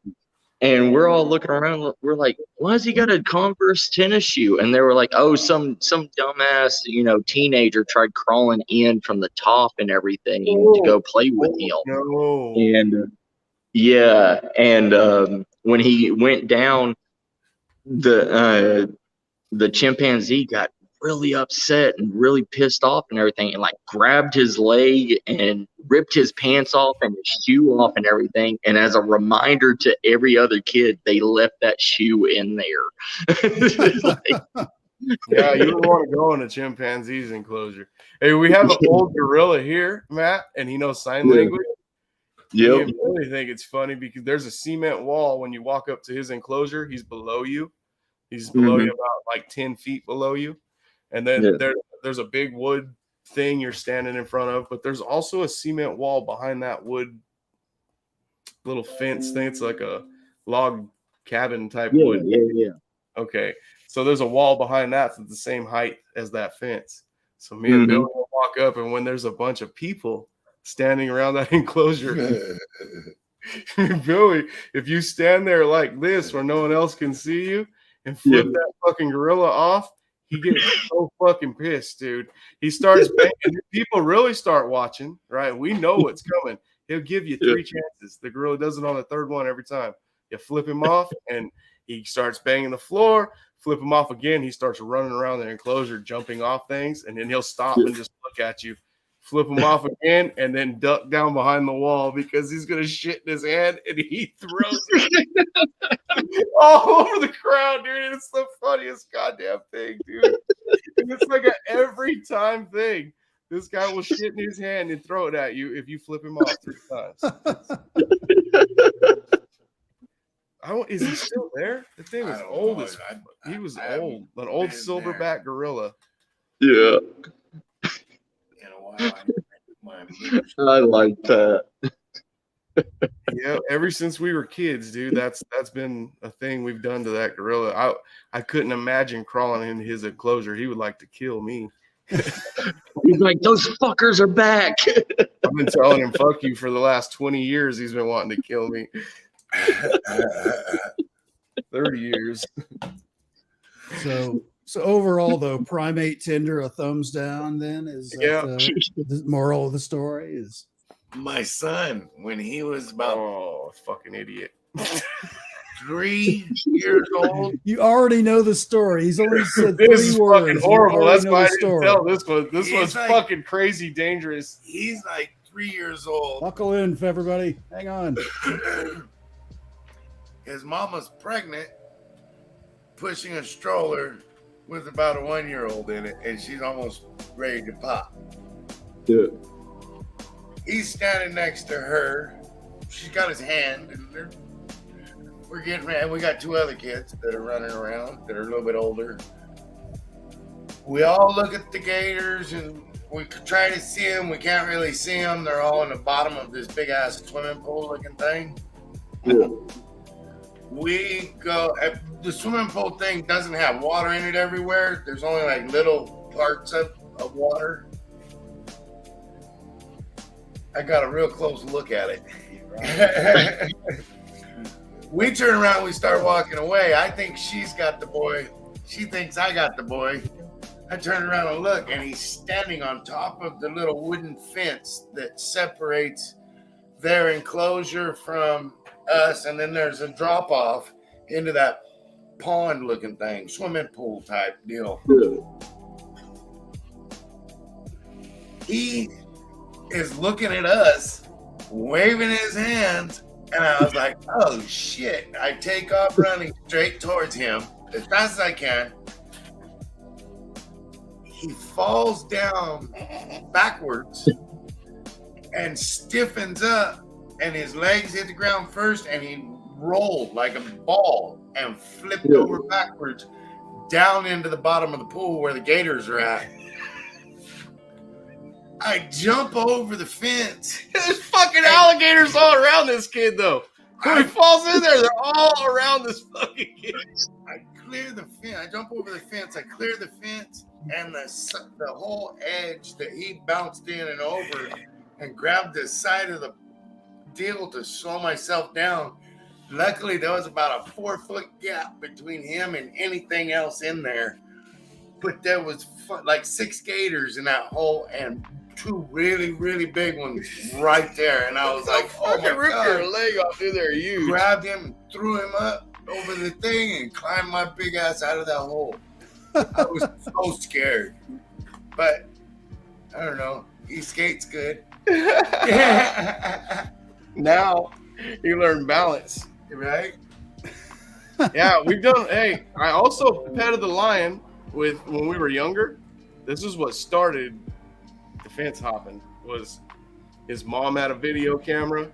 And we're all looking around. We're like, why has he got a Converse tennis shoe? And they were like, oh, some dumbass, teenager tried crawling in from the top and everything to go play with him. No. And yeah, and when he went down, the chimpanzee got really upset and really pissed off and everything, and like grabbed his leg and ripped his pants off and his shoe off and everything. And as a reminder to every other kid, they left that shoe in there. Yeah, you don't want to go in a chimpanzee's enclosure. Hey, we have an old gorilla here, Matt, and he knows sign language. Yep. I really think it's funny because there's a cement wall when you walk up to his enclosure. He's below you. He's below you about like 10 feet below you. And then there's a big wood thing you're standing in front of, but there's also a cement wall behind that wood little fence thing. It's like a log cabin type wood. Yeah. Okay. So there's a wall behind that's the same height as that fence. So me and Billy will walk up, and when there's a bunch of people standing around that enclosure, Billy, if you stand there like this where no one else can see you and flip that fucking gorilla off, he gets so fucking pissed, dude. He starts banging. People really start watching, right? We know what's coming. He'll give you 3 chances. The gorilla does it on the 3rd one every time. You flip him off, and he starts banging the floor. Flip him off again. He starts running around the enclosure, jumping off things, and then he'll stop and just look at you. Flip him off again, and then duck down behind the wall because he's gonna shit in his hand, and he throws it all over the crowd, dude. It's the funniest goddamn thing, dude. And it's like an every time thing. This guy will shit in his hand and throw it at you if you flip him off 3 times. Is he still there? The thing was old as he was old, an old silverback gorilla. Yeah. In a while, I like that. Yeah, ever since we were kids, dude, that's been a thing we've done to that gorilla. I couldn't imagine crawling into his enclosure. He would like to kill me. He's like, those fuckers are back. I've been telling him fuck you for the last 20 years. He's been wanting to kill me. 30 years. So overall, though, primate Tinder, a thumbs down. Then is the moral of the story is my son, when he was about fucking idiot, 3 years old. You already know the story. He's only said this 3 is words. fucking horrible. That's why I didn't story. tell this one. This one's like, fucking crazy dangerous. He's like 3 years old. Buckle in, everybody. Hang on. His mama's pregnant, pushing a stroller with about a 1-year-old in it, and she's almost ready to pop. Yeah. He's standing next to her. She's got his hand, and we're getting ready. We got 2 other kids that are running around that are a little bit older. We all look at the gators, and we could try to see them. We can't really see them. They're all in the bottom of this big ass swimming pool looking thing. We go. The swimming pool thing doesn't have water in it everywhere. There's only like little parts of water. I got a real close look at it. We turn around, we start walking away. I think she's got the boy. She thinks I got the boy. I turn around and look, and he's standing on top of the little wooden fence that separates their enclosure from us, and then there's a drop off into that pond looking thing, swimming pool type deal. He is looking at us, waving his hands, and I was like, oh shit. I take off running straight towards him as fast as I can. He falls down backwards and stiffens up, and his legs hit the ground first, and he rolled like a ball and flipped over backwards down into the bottom of the pool where the gators are at. I jump over the fence. There's fucking alligators all around this kid, though. When he falls in there, they're all around this fucking kid. I clear the fence. I jump over the fence. I clear the fence, and the whole edge that he bounced in and over and grabbed the side of the deal to slow myself down. Luckily, there was about a 4-foot gap between him and anything else in there. But there was like 6 gators in that hole and 2 really, really big ones right there. And I was like, oh my God. Your leg off, dude. They're huge. Grabbed him and threw him up over the thing and climbed my big ass out of that hole. I was so scared. But I don't know. He skates good. Now you learn balance. Right? Yeah, we've done. Hey, I also petted the lion when we were younger. This is what started the fence hopping. Was his mom had a video camera,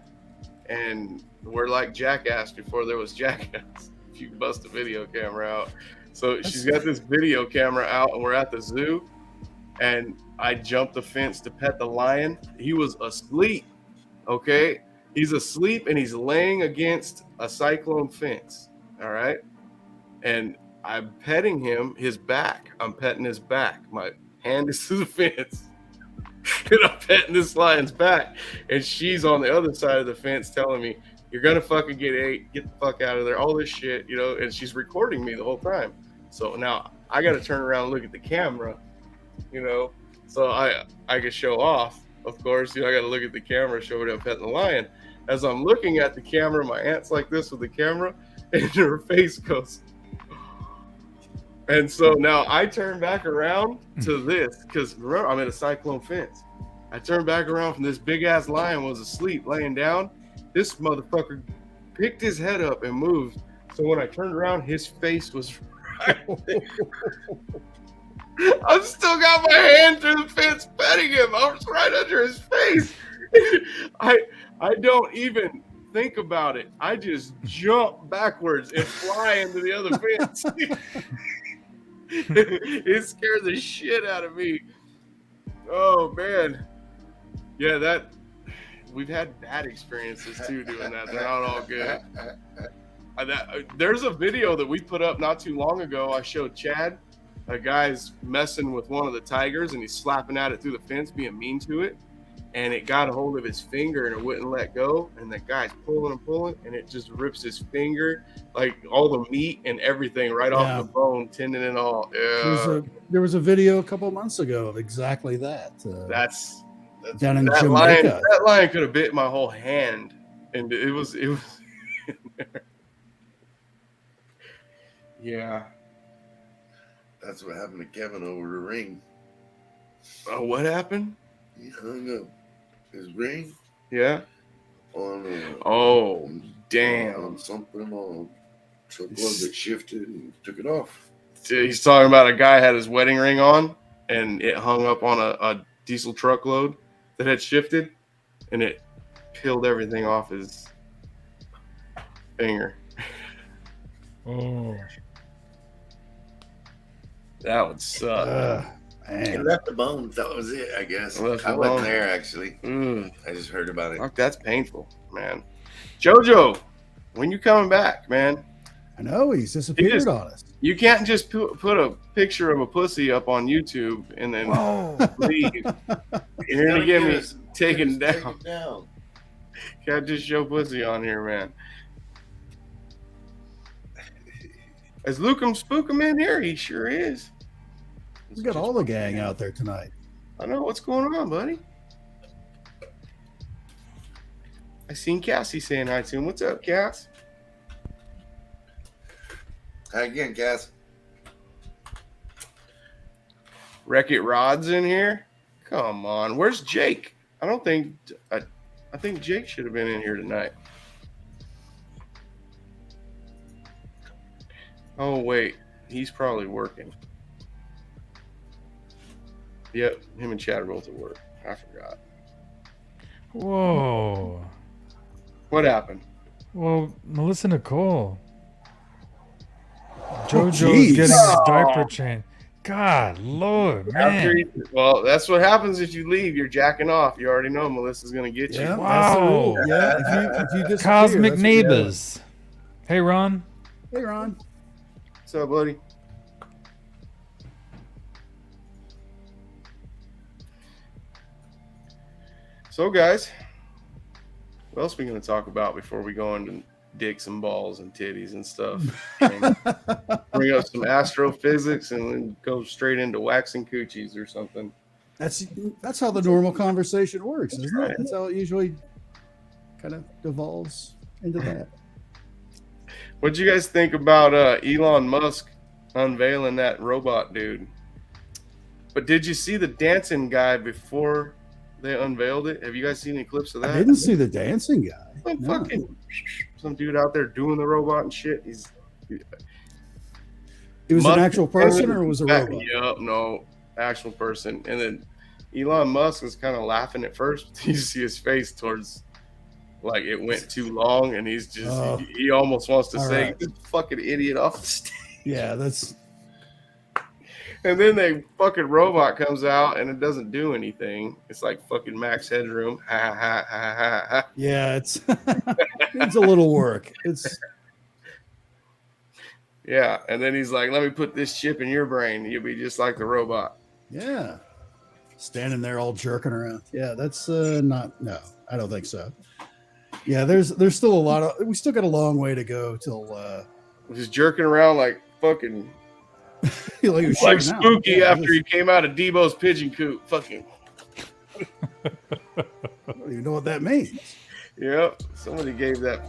and we're like Jackass before there was Jackass. If you bust a video camera out, so she's got this video camera out, and we're at the zoo, and I jumped the fence to pet the lion. He was asleep. Okay, he's asleep, and he's laying against a cyclone fence. All right, and I'm petting his back. I'm petting his back. My hand is to the fence. And I'm petting this lion's back. And she's on the other side of the fence telling me, you're going to fucking get ate. Get the fuck out of there. All this shit, you know. And she's recording me the whole time. So now I got to turn around and look at the camera, you know. So I can show off, of course. You know, I got to look at the camera, show what I'm petting the lion. As I'm looking at the camera, my aunt's like this with the camera. And her face goes. And so now I turn back around to this because remember I'm at a cyclone fence. I turn back around from this big ass lion was asleep laying down. This motherfucker picked his head up and moved. So when I turned around, his face was right there. I've still got my hand through the fence petting him. I was right under his face. I don't even think about it. I just jump backwards and fly into the other fence. It scared the shit out of me. Oh man. Yeah, we've had bad experiences too doing that. They're not all good. There's a video that we put up not too long ago. I showed Chad. A guy's messing with one of the tigers and he's slapping at it through the fence, being mean to it. And it got a hold of his finger and it wouldn't let go. And the guy's pulling and pulling, and it just rips his finger, like all the meat and everything right off the bone, tendon and all. Yeah. There was a video a couple months ago of exactly that. That's down in that Jamaica. That lion could have bit my whole hand, and it was. Yeah. That's what happened to Kevin over the ring. Oh, what happened? He hung up his ring. Yeah. On damn. On something on truckload that shifted and took it off. He's talking about a guy had his wedding ring on and it hung up on a diesel truckload that had shifted and it peeled everything off his finger. Oh. That would suck. He Man. left the bones. That was it, I guess. Left the I wasn't bones. there actually. Mm, I just heard about it. fuck, that's painful, man. Jojo, when you coming back, man? I know he's disappeared on us. You can't just put a picture of a pussy up on YouTube and then leave. You're gonna get me taken down. Can't just show pussy on here, man. Is Lucum Spookum in here? He sure is. We got all the gang out there tonight. I know what's going on, buddy. I seen Cassie saying hi to him. What's up, Cass? Hi again, Cass. Wreck-It Rod's in here. Come on, where's Jake? I think Jake should have been in here tonight. Oh wait, he's probably working. Yep, him and Chad both at work. I forgot. Whoa. What happened? Well, Melissa Nicole. JoJo's jeez. getting a diaper change. God, Lord, man. Well, that's what happens if you leave. You're jacking off. You already know Melissa's gonna get you. Yeah, Wow. that's the rule. Yeah, if you disappear, Cosmic that's what- neighbors. Hey, Ron. Hey, Ron. What's up, buddy? So, guys, what else are we going to talk about before we go into dicks and balls and titties and stuff? Bring up some astrophysics and then go straight into waxing coochies or something. That's how the normal conversation works, isn't right. it? That's how it usually kind of devolves into that. What'd you guys think about Elon Musk unveiling that robot dude? But did you see the dancing guy before they unveiled it? Have you guys seen any clips of that? I didn't see the dancing guy. Some No. fucking some dude out there doing the robot and shit. It was an actual person or was it a robot? Yep, no, actual person. And then Elon Musk was kind of laughing at first. You see his face towards like it went too long, and he's just he almost wants to All say, right. "This fucking idiot off the stage." Yeah, that's And then the fucking robot comes out and it doesn't do anything. It's like fucking Max Headroom. Ha ha ha ha ha ha. yeah, it's it's a little work. It's Yeah. And then he's like, let me put this chip in your brain. You'll be just like the robot. yeah. Standing there all jerking around. Yeah, that's not no, I don't think so. Yeah, there's still a lot of we still got a long way to go till Just jerking around like fucking like, you're like shooting out. Spooky Yeah, after he came out of Debo's pigeon coop. Fucking I don't even know what that means. yep. Somebody gave that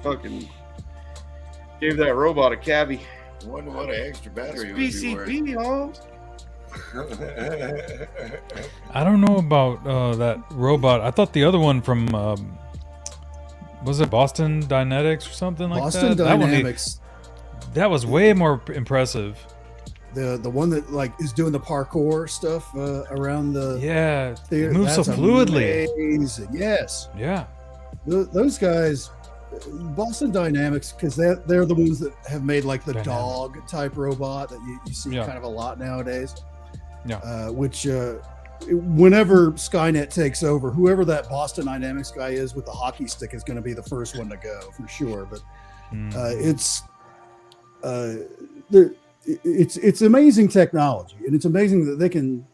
robot a cabbie. I wonder what an extra battery would be worth. PCP, Holmes. I don't know about that robot. I thought the other one from was it Boston Dynamics or something like Boston that? Dynamics, That was way more impressive. the one that like is doing the parkour stuff around the Yeah, theater. it moves so That's fluidly. Amazing. Yes. Yeah, Those guys, Boston Dynamics, because they're the ones that have made like the Dynamic. dog type robot that you see Yeah. kind of a lot nowadays. Yeah. Which whenever Skynet takes over, whoever that Boston Dynamics guy is with the hockey stick is going to be the first one to go for sure. But it's amazing technology, and it's amazing that they can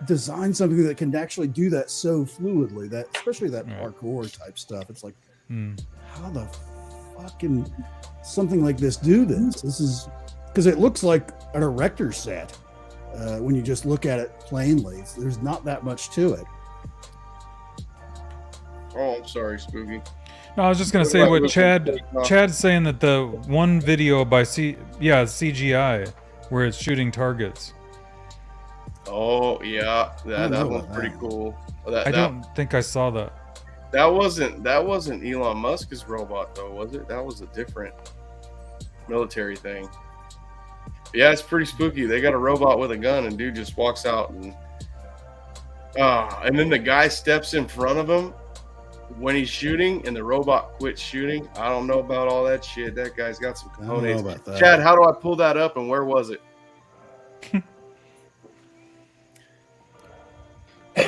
design something that can actually do that so fluidly, that especially that Right. parkour type stuff. It's like, Mm. how the fucking something like this do this is because it looks like an erector set when you just look at it plainly. There's not that much to it. Oh, I'm sorry, Spooky. No, I was just gonna say what Chad's saying, that the one video by CGI where it's shooting targets. Oh yeah, that know one's about pretty that. cool. I don't think I saw that. That wasn't Elon Musk's robot though, was it? That was a different military thing. Yeah, it's pretty spooky. They got a robot with a gun, and dude just walks out and then the guy steps in front of him when he's shooting, and the robot quits shooting. I don't know about all that shit. That guy's got some I don't know cojones. about that. Chad, how do I pull that up, and where was it?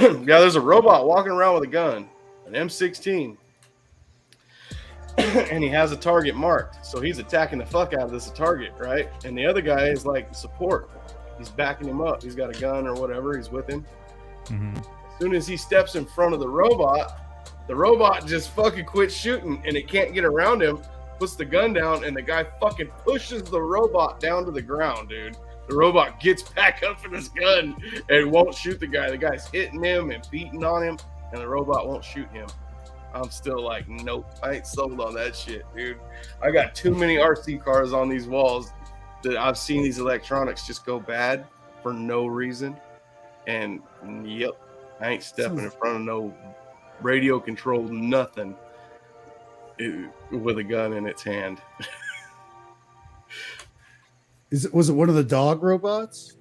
Yeah, there's a robot walking around with a gun, an M16. And he has a target marked. So he's attacking the fuck out of this target, right? And the other guy is like support. He's backing him up. He's got a gun or whatever. He's with him. Mm-hmm. As soon as he steps in front of the robot just fucking quits shooting and it can't get around him, puts the gun down, and the guy fucking pushes the robot down to the ground, dude. The robot gets back up for this gun and won't shoot the guy. The guy's hitting him and beating on him, and the robot won't shoot him. I'm still like, nope, I ain't sold on that shit, dude. I got too many RC cars on these walls that I've seen these electronics just go bad for no reason. And yep, I ain't stepping in front of no radio controlled nothing with a gun in its hand. Was it one of the dog robots?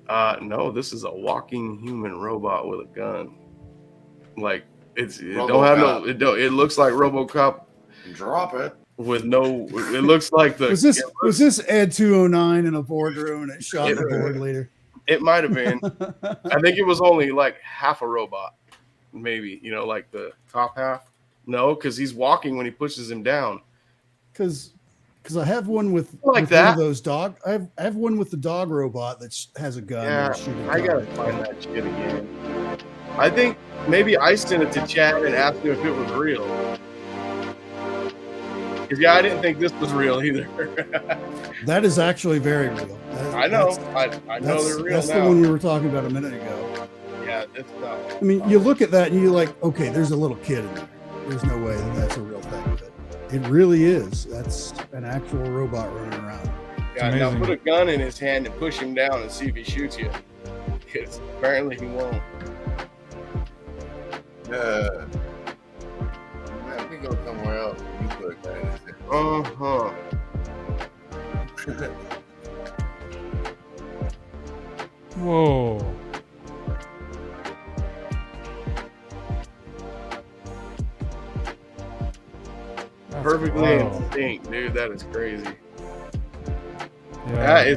No, this is a walking human robot with a gun. Like it looks like RoboCop. Drop it. With no, it looks like the. Was this Ed 209 in a boardroom and it shot the board leader? It might have been. I think it was only like half a robot, maybe. You know, like the top half. No, because he's walking when he pushes him down. Because I have one with like that. One of those dog. I have one with the dog robot that has a gun. Yeah, I gotta find that shit again. I think maybe I sent it to Chad and asked him if it was real. Because I didn't think this was real either. That is actually very real. I know. I know they're real. That's now. the one we were talking about a minute ago. Yeah, it's not. I mean, you look at that and you're like, okay, there's a little kid in there. There's no way that's a real thing. But it really is. That's an actual robot running around. Yeah, now put a gun in his hand and push him down and see if he shoots you. Because apparently he won't. Let me go somewhere else. You put that in there. Uh-huh. Whoa. That's Perfectly wild. in sync, dude. That is crazy. Yeah.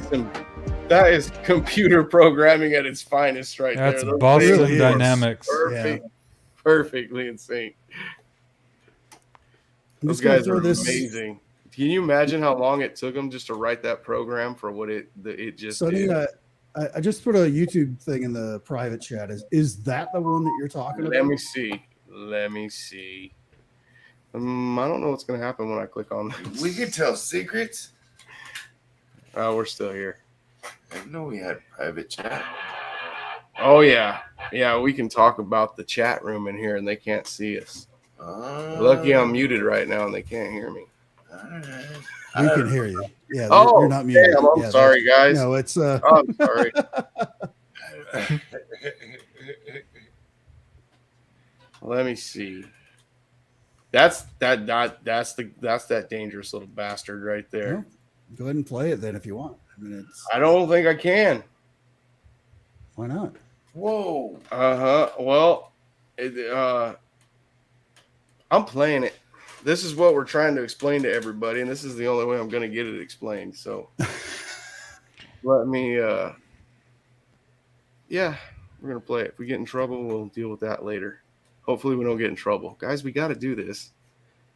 That is computer programming at its finest, right That's there. Those Boston things are Dynamics. perfectly in sync. Those guys are amazing. Can you imagine how long it took them just to write that program for what it just Sonny, did? I just put a YouTube thing in the private chat. Is that the one that you're talking about? Let me see. I don't know what's going to happen when I click on this. We can tell secrets. Oh, we're still here. I know we had private chat. Oh, yeah. Yeah, we can talk about the chat room in here, and they can't see us. Lucky I'm muted right now, and they can't hear me. We can hear you. Yeah, oh, you're not muted. Damn, I'm sorry, guys. No, it's I'm sorry. Let me see. That's that dangerous little bastard right there. Well, go ahead and play it then if you want. I mean, I don't think I can. Why not? Whoa. Well, I'm playing it. This is what we're trying to explain to everybody, and this is the only way I'm going to get it explained. So let me, yeah, we're going to play it. If we get in trouble, we'll deal with that later. Hopefully we don't get in trouble. Guys, we got to do this.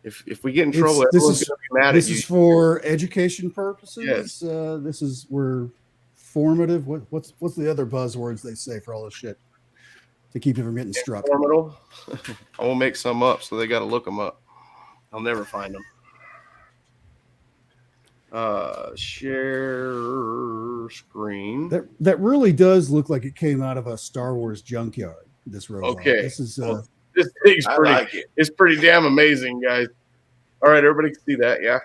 If we get in trouble, everyone's going to be mad at you. This is for education purposes. Yes. We're formative. What's the other buzzwords they say for all this shit to keep you from getting struck? Formative. I will make some up, so they got to look them up. I'll never find them. Share screen. That really does look like it came out of a Star Wars junkyard. This robot. Okay. This is. This thing's pretty. Like it. It's pretty damn amazing, guys. All right, everybody can see that, yeah.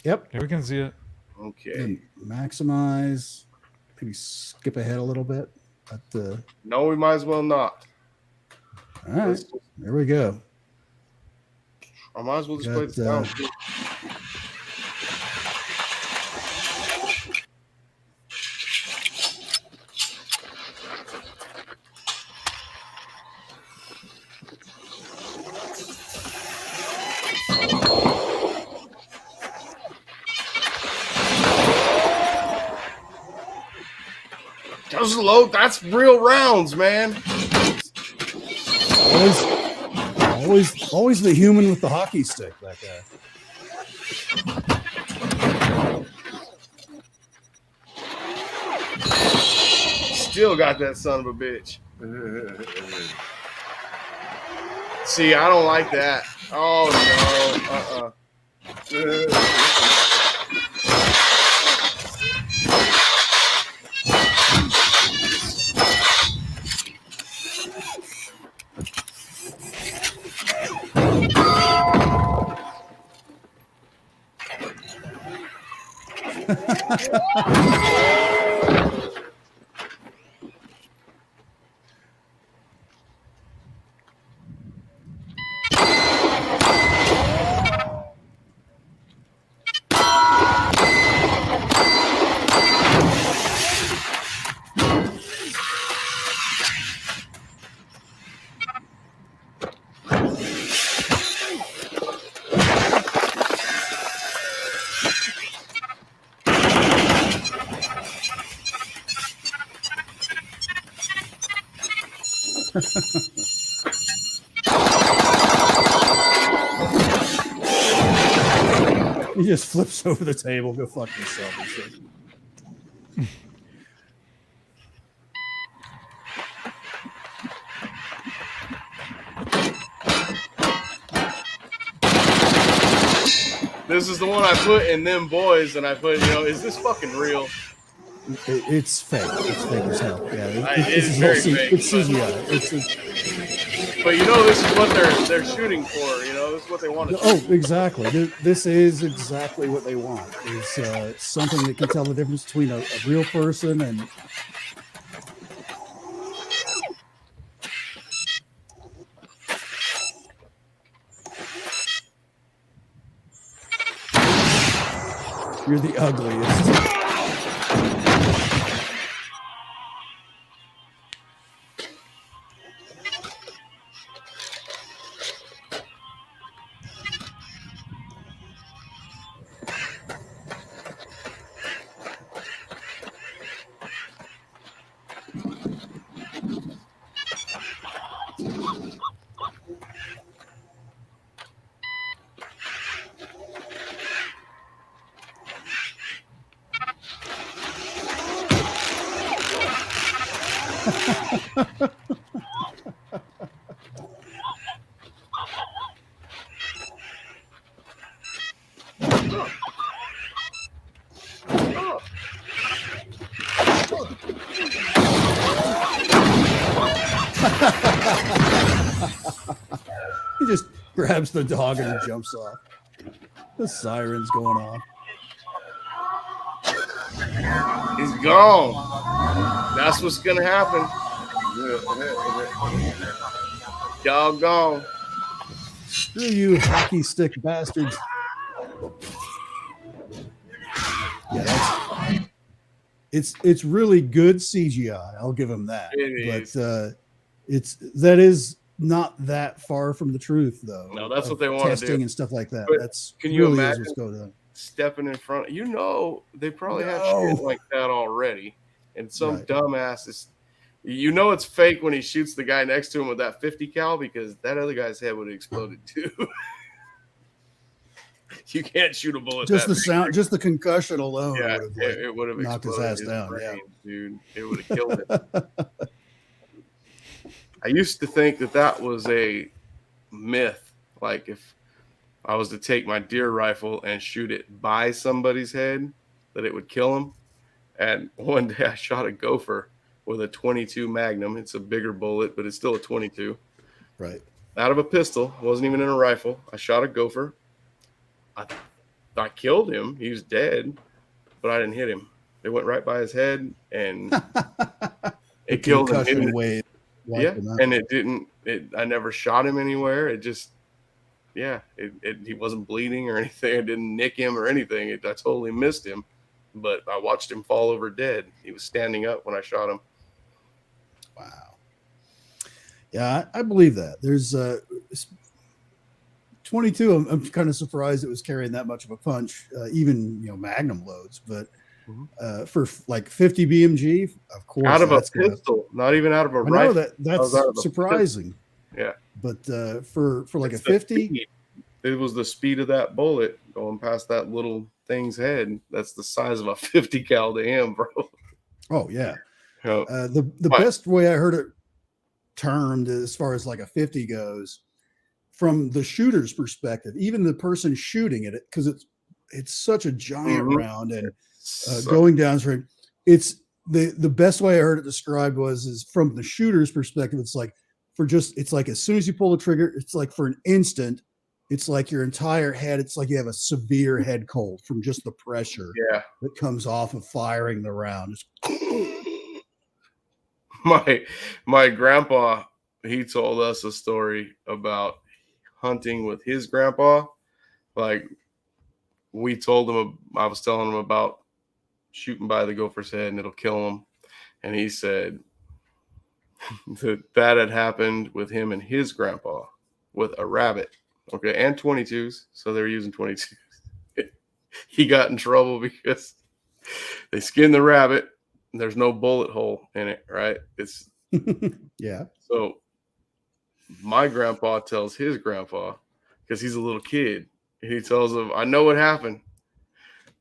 Yep. Yeah, we can see it. Okay. And maximize. Maybe skip ahead a little bit. But No, we might as well not. all right. There we go. I might as well just play the sound. That's real rounds, man. Always the human with the hockey stick, that guy. Still got that son of a bitch. See, I don't like that. Oh no. He just flips over the table. Go fuck yourself. This is the one I put in them boys, and I put, is this fucking real? It's fake. It's fake as hell. Yeah, it's very fake. It's CGI. But this is what they're shooting for. This is what they want to. Oh, exactly. This is exactly what they want. Is something that can tell the difference between a real person and. You're the ugliest. He just grabs the dog and jumps off. The siren's going off. He's gone. That's what's gonna happen. Doggone. Screw you, hockey stick bastards. Yeah, it's really good CGI. I'll give him that. But that is not that far from the truth, though. No, that's what they want to do. Testing and stuff like that. But that's can you really imagine what's going on. stepping in front? They probably have shit like that already, and some dumbass is. It's fake when he shoots the guy next to him with that 50 cal because that other guy's head would have exploded too. You can't shoot a bullet. Just the sound, just the concussion alone. Yeah, it would have knocked his ass down. Brain, dude, it would have killed him. I used to think that was a myth. Like if I was to take my deer rifle and shoot it by somebody's head, that it would kill him. And one day I shot a gopher with a 22 Magnum. It's a bigger bullet, but it's still a 22. Right. Out of a pistol. Wasn't even in a rifle. I shot a gopher. I killed him. He was dead, but I didn't hit him. It went right by his head, and it killed him. Yeah, and it didn't. I never shot him anywhere. It just, he wasn't bleeding or anything. I didn't nick him or anything. I totally missed him, but I watched him fall over dead. He was standing up when I shot him. Wow. Yeah, I believe that. There's 22. I'm kind of surprised it was carrying that much of a punch, even Magnum loads. But for like 50 BMG, of course, out of a pistol, not even out of a rifle. That's surprising. Yeah. But for like It's a the 50, speed. It was the speed of that bullet going past that little thing's head. That's the size of a 50 cal to him, bro. oh yeah. Oh, The what? best way I heard it termed as far as like a 50 goes, from the shooter's perspective, even the person shooting it, because it's such a giant Mhm. round and So- going downstream. It's the best way I heard it described is from the shooter's perspective. It's like it's like as soon as you pull the trigger, it's like for an instant, it's like your entire head. It's like you have a severe head cold from just the pressure yeah. that comes off of firing the round. My grandpa, he told us a story about hunting with his grandpa. Like we told him, I was telling him about shooting by the gopher's head and it'll kill him. And he said that had happened with him and his grandpa with a rabbit. Okay. And 22s. So they're using 22s. He got in trouble because they skinned the rabbit. And there's no bullet hole in it, right? It's Yeah. so my grandpa tells his grandpa, because he's a little kid, and he tells him, I know what happened.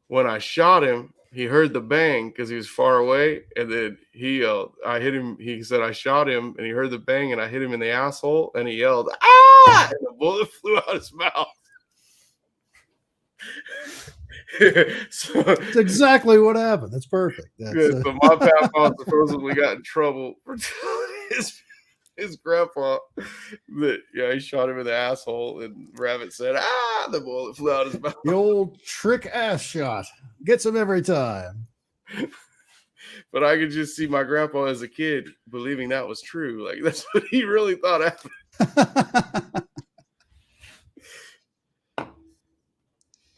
When I shot him, he heard the bang because he was far away, and then he yelled, I hit him. He said, I shot him, and he heard the bang, and I hit him in the asshole, and he yelled, ah! And the bullet flew out his mouth. So, That's exactly what happened. That's perfect. That's, good. So my papa supposedly got in trouble for telling his grandpa that he shot him in the asshole, and Rabbit said, ah, the bullet flew out his mouth. the old trick ass shot gets him every time. But I could just see my grandpa as a kid believing that was true. Like that's what he really thought happened.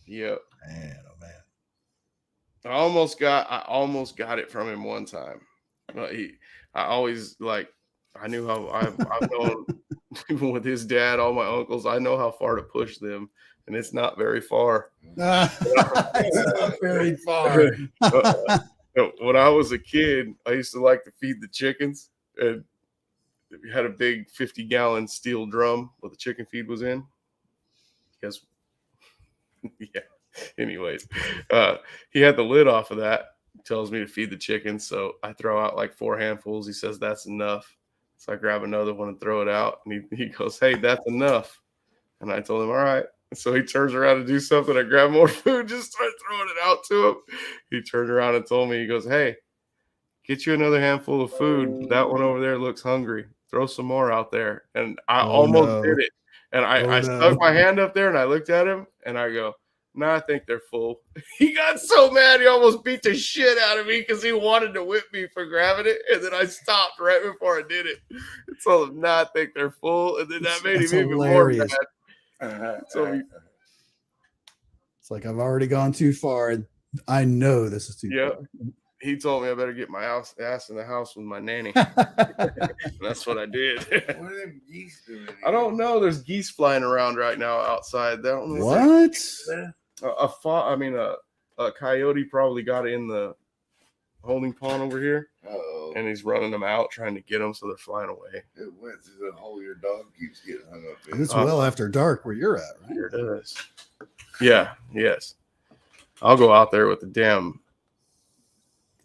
Yep. Man, oh man. I almost got it from him one time. I always like, I knew how I've known even with his dad, all my uncles, I know how far to push them, and it's not very far. It's not very far. When I was a kid, I used to like to feed the chickens, and we had a big 50-gallon steel drum where the chicken feed was in. Yes. Yeah. Anyways, he had the lid off of that. He tells me to feed the chickens, so I throw out like 4 handfuls. He says that's enough. So I grab another one and throw it out, and he goes, hey, that's enough. And I told him, all right. And so he turns around to do something. I grab more food, just start throwing it out to him. He turned around and told me, he goes, hey, get you another handful of food. That one over there looks hungry. Throw some more out there. And I almost did it. And I stuck my hand up there, and I looked at him, and I go, no, I think they're full. He got so mad, he almost beat the shit out of me because he wanted to whip me for grabbing it. And then I stopped right before I did it. I told him, no, I think they're full. And then that made him even more mad. So It's like I've already gone too far, and I know this is too far. He told me I better get my ass in the house with my nanny. That's what I did. What are them geese doing? I don't know. There's geese flying around right now outside. What? A coyote probably got in the holding pond over here. Uh-oh. And he's running them out, trying to get them, so they're flying away. It went through the hole your dog keeps getting hung up in. It's well after dark where you're at, right? Here it is. Yeah, yes. I'll go out there with the damn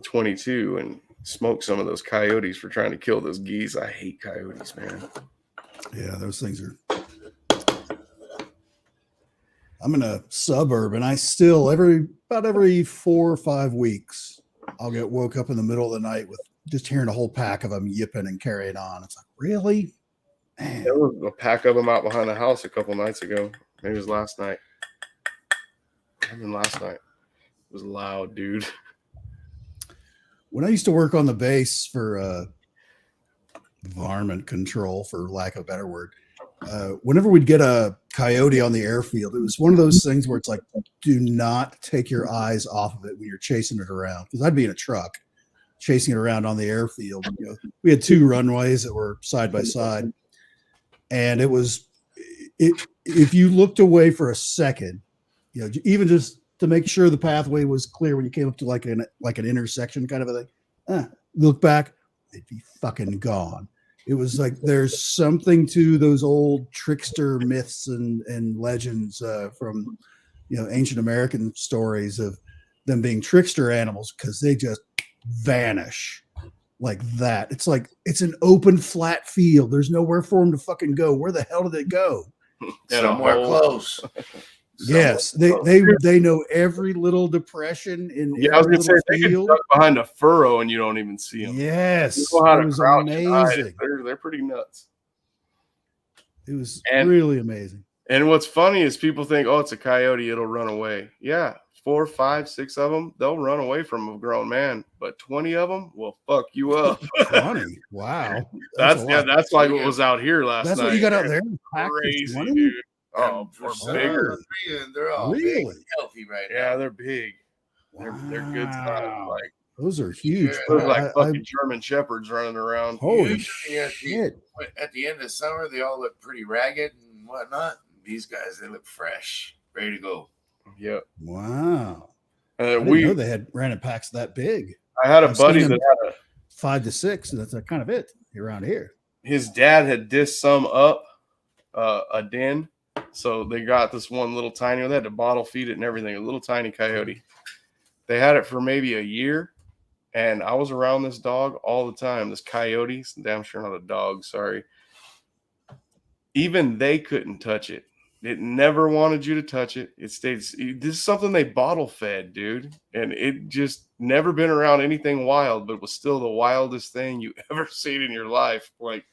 22 and smoke some of those coyotes for trying to kill those geese. I hate coyotes, man. Yeah, those things are. I'm in a suburb, and I still about every 4 or 5 weeks, I'll get woke up in the middle of the night with just hearing a whole pack of them yipping and carrying on. It's like, really? Man. There was a pack of them out behind the house a couple nights ago. Maybe it was last night. I mean, last night. It was loud, dude. When I used to work on the base for varmint control, for lack of a better word, whenever we'd get a coyote on the airfield, it was one of those things where it's like, do not take your eyes off of it when you're chasing it around. Because I'd be in a truck chasing it around on the airfield. You know, we had 2 runways that were side by side, and if you looked away for a second, you know, even just to make sure the pathway was clear when you came up to like an intersection kind of a thing, look back, they'd be fucking gone. It was like there's something to those old trickster myths and legends from ancient American stories of them being trickster animals because they just vanish like that. It's like it's an open flat field. There's nowhere for them to fucking go. Where the hell did it go? Somewhere close. Yes, they know every little depression in Yeah, I was every gonna say little they can field. duck behind a furrow and you don't even see them. Yes, They know how it to was crouch and hide. amazing. They're pretty nuts. It was And- really amazing. And what's funny is people think, oh, it's a coyote, it'll run away. Yeah, 4, 5, 6 of them, they'll run away from a grown man, but 20 of them will fuck you up. 20. Wow. That's a lot. that's like what was out here last That's night. what you got out there. Crazy, 20? dude. Oh, For or some bigger. reason, they're all big Really? and healthy right now. Yeah, they're big. They're good size. Wow. Like Those are huge. Yeah, look like I- fucking German shepherds running around. holy Usually shit. at the end of summer, they all look pretty ragged and whatnot. These guys, they look fresh, ready to go. Yep. Wow. I didn't know they had random packs that big. I had a I've buddy seen that them. had 5 to 6, and that's kind of it around here. his dad had dissed some up a den. So they got this one little tiny one. They had to bottle feed it and everything, a little tiny coyote. They had it for maybe a year. And I was around this dog all the time. This coyote, damn sure not a dog, sorry. Even they couldn't touch it. It never wanted you to touch it. It stayed. This is something they bottle fed, dude. And it just never been around anything wild, but it was still the wildest thing you ever seen in your life. Like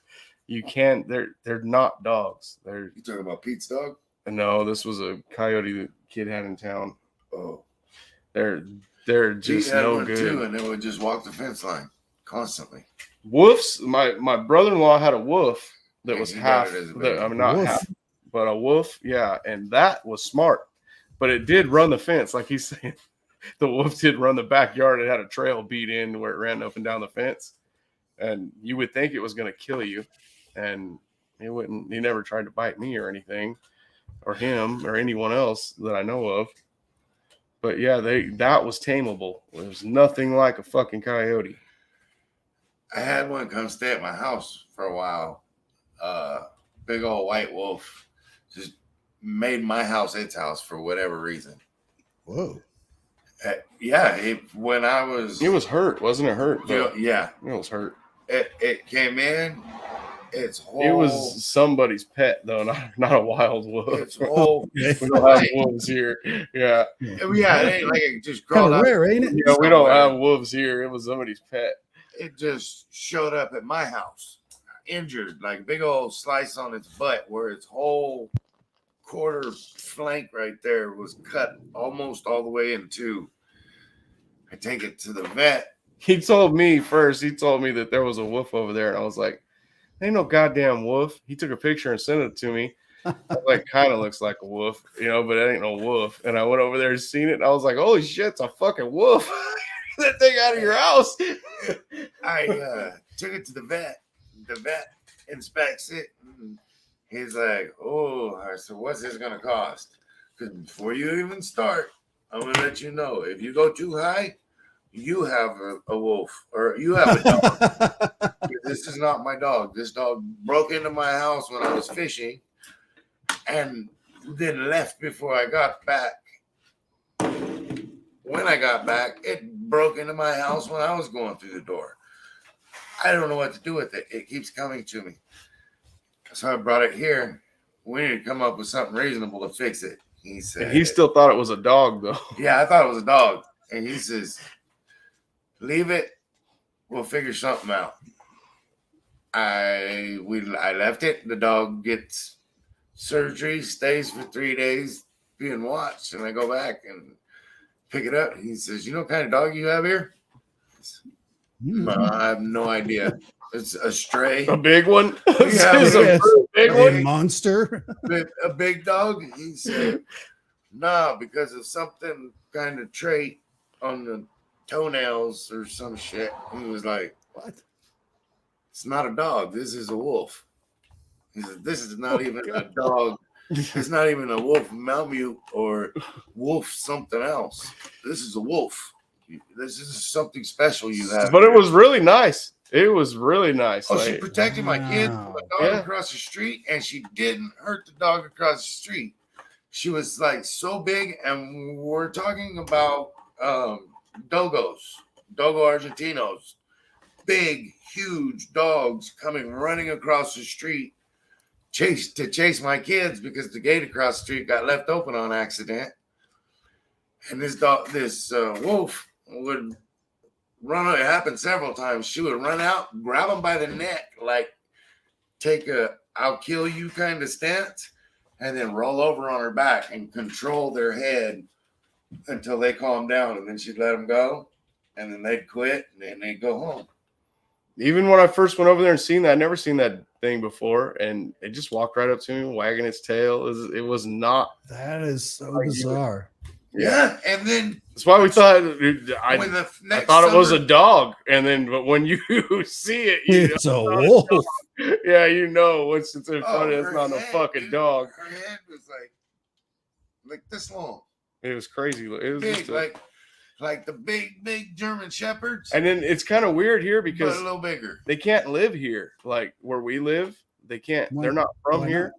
you can't. They're not dogs. They're You talking about Pete's dog? no. This was a coyote the kid had in town. Oh, They're Pete just had no one good. too, and they would just walk the fence line constantly. Wolves. My brother-in-law had a wolf that Yeah, was he got half. it as a baby. I mean, not Wolf. half, but a wolf. Yeah, and that was smart. But it did run the fence, like he's saying. The wolf did run the backyard. It had a trail beat in where it ran up and down the fence, and you would think it was going to kill you, and it wouldn't. He never tried to bite me or anything, or him or anyone else that I know of. But yeah, that was tameable. There's nothing like a fucking coyote. I had one come stay at my house for a while. Big old white wolf just made my house its house for whatever reason. Whoa. When I was, It was hurt, wasn't it? Hurt? Though? yeah, It was hurt. it came in. Its whole, It was somebody's pet, though, not a wild wolf. its whole. We don't have wolves here. Yeah, Yeah, it ain't like it just Kind crawled of out. rare, ain't it? yeah, we don't have wolves here. It was somebody's pet. It just showed up at my house, injured, like a big old slice on its butt, where its whole quarter flank right there was cut almost all the way in two. I take it to the vet. He told me first. He told me that there was a wolf over there, and I was like, "Ain't no goddamn wolf." He took a picture and sent it to me. I was like, kind of looks like a wolf, but it ain't no wolf. And I went over there and seen it, and I was like, "Holy shit, it's a fucking wolf!" That thing out of your house. I took it to the vet. The vet inspects it. And he's like, "Oh," I said, "What's this gonna cost?" Because before you even start, I'm gonna let you know if you go too high, you have a wolf or you have a dog. This is not my dog. This dog broke into my house when I was fishing, and then left before I got back. When I got back, it broke into my house when I was going through the door. I don't know what to do with it. It keeps coming to me. So I brought it here. We need to come up with something reasonable to fix it. He said, And he still thought it was a dog, though. "Yeah, I thought it was a dog." And he says, "Leave it. We'll figure something out." I left it. The dog gets surgery, stays for 3 days being watched, and I go back and pick it up. He says, "You know what kind of dog you have here?" I have no idea. It's a stray. A big one? Yeah, It's a yes. big A one? monster. A big dog. He said, "No, because of something kind of trait on the toenails or some shit." He was like, What? "It's not a dog. This is a wolf." He said, "This is not even a dog. It's not even a wolf Malamute or wolf something else. This is a wolf." this is something special you have. But it was really nice. It was really nice. Oh, she like, protected my kid from a dog Yeah. across the street, and she didn't hurt the dog across the street. She was like so big, and we're talking about Dogo Argentinos, big, huge dogs coming running across the street to chase my kids because the gate across the street got left open on accident. And this wolf would run. It happened several times. She would run out, grab him by the neck, like take a "I'll kill you" kind of stance, and then roll over on her back and control their head until they calm down, and then she'd let them go, and then they'd quit, and then they'd go home. Even when I first went over there and seen that, I'd never seen that thing before, and it just walked right up to me, wagging its tail. It was not. That is so bizarre. Yeah, and then That's why we thought I thought it was a dog, and then but when you see it, It's a wolf. Yeah, you know it's in front of it's her not a head, fucking dude, dog. Her head was like this long, It was crazy. It was big, just like the big German shepherds, and then it's kind of weird here but because a little bigger. they can't live here, like where we live. They can't. Why- They're not from why here,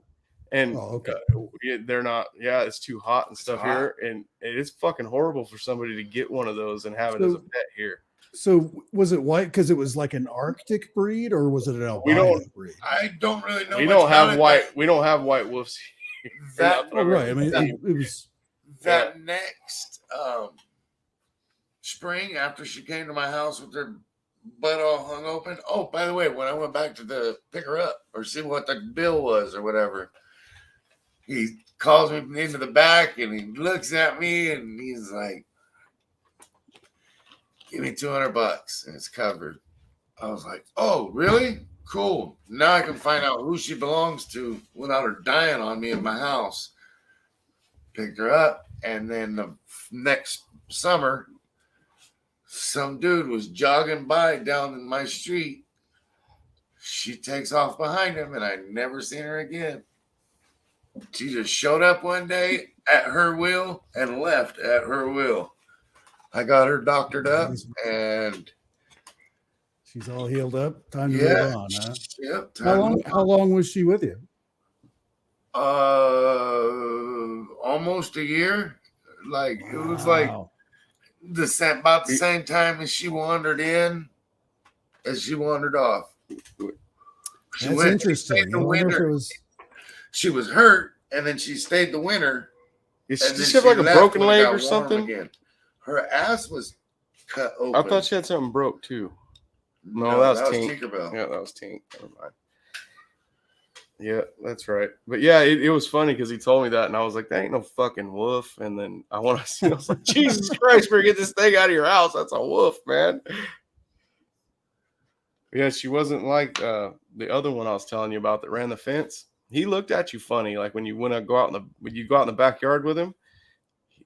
and okay. they're not. Yeah, it's too hot and stuff hot. here, and it's fucking horrible for somebody to get one of those and have it as a pet here. So was it white because it was like an Arctic breed, or was it an albino breed? I don't really know. We much don't about have it, white. We don't have white wolves here. That- Oh, right. I mean, it was. That next spring, after she came to my house with her butt all hung open. Oh, by the way, when I went back to pick her up or see what the bill was or whatever, he calls me into the back and he looks at me and he's like, "Give me $200 and it's covered." I was like, "Oh, really? Cool. Now I can find out who she belongs to without her dying on me in my house." Picked her up, and then the next summer, some dude was jogging by down in my street. She takes off behind him, and I never seen her again. She just showed up one day at her will and left at her will. I got her doctored up, and She's all healed up. Time to move on, huh? Yep. How long was she with you? Almost a year. Like it was like Wow. about the same time as she wandered in as she wandered off. That's interesting. I wonder if it was. She was hurt, and then she stayed the winter. Does And then she have like a left broken when it leg got or warm something? again. Her ass was cut open. I thought she had something broke too. No, that was Tink. Tinkerbell. Yeah, that was Tink. Never mind. Yeah, that's right. But yeah, it was funny because he told me that, and I was like, "That ain't no fucking wolf." And then I want to see. I was like, "Jesus Christ, better get this thing out of your house. That's a wolf, man." Yeah, she wasn't like the other one I was telling you about that ran the fence. He looked at you funny, like when you go out in the backyard with him,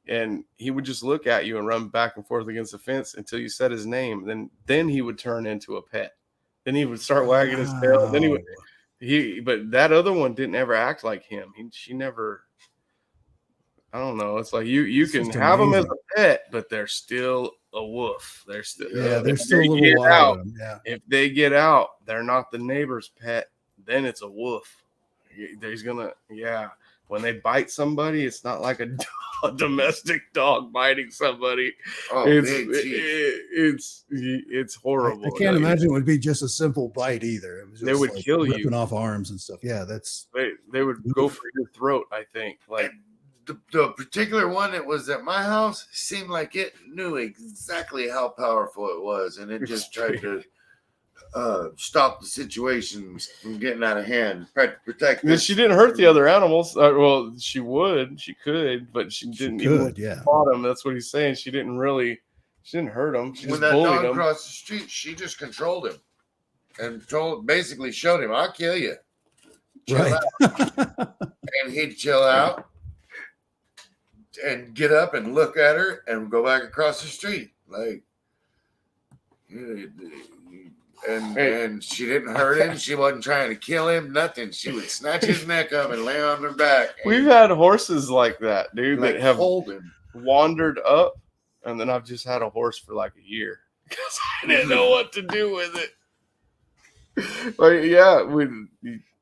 and he would just look at you and run back and forth against the fence until you said his name. Then he would turn into a pet. Then he would start wagging his tail. Then he would. But that other one didn't ever act like him. She never. I don't know. It's like you can have them as a pet, but they're still a wolf. They're still They're still a little wild. Yeah. If they get out, they're not the neighbor's pet. Then it's a wolf. There's gonna When they bite somebody, it's not like a domestic dog biting somebody. Oh, it's horrible. I can't imagine it would be just a simple bite either. It was just They would kill you, ripping off arms and stuff. Yeah, that's. They would go for your throat. I think like the particular one that was at my house seemed like it knew exactly how powerful it was, and it just tried to stop the situation from getting out of hand. Protect. She didn't hurt the other animals. Well, she could, but she didn't. Fought them. That's what he's saying. She didn't hurt them. She when just that bullied dog him. crossed the street, she just controlled him and basically showed him, "I'll kill you." Chill out. And he'd chill out and get up and look at her and go back across the street. Like, and she didn't hurt him. She wasn't trying to kill him. Nothing. She would snatch his neck up and lay on her back. We've had horses like that, dude, that have hold him. wandered up and then I've just had a horse for like a year because I didn't know what to do with it. Like, yeah,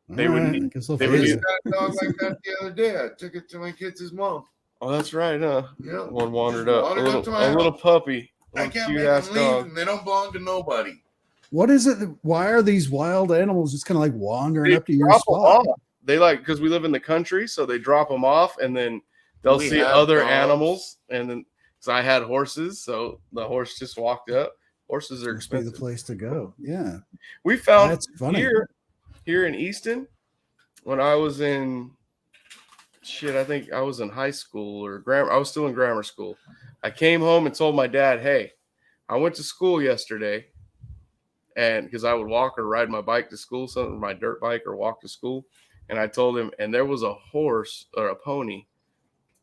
they would Alright, need- I guess I'll they feel would We you. need- got a dog like that the other day. I took it to my kids' mom. Oh, that's right, huh? Yeah. One wandered up. Wandered up to my a little house. puppy. A I little can't make cute ass them leave, dog. and they don't belong to nobody. What is it? Why are these wild animals just kind of like wandering They up to your drop 'em spot? off. They like, because we live in the country, so they drop them off, and then they'll We see have other dogs. animals. And then, because I had horses, so the horse just walked up. Horses are Must be the expensive. place to go. Yeah, We found that's funny. here in Easton when I was in I think I was in high school or I was still in grammar school. I came home and told my dad, "Hey, I went to school yesterday." And because I would walk or ride my bike to school, something my dirt bike or walk to school. And I told him, and there was a horse or a pony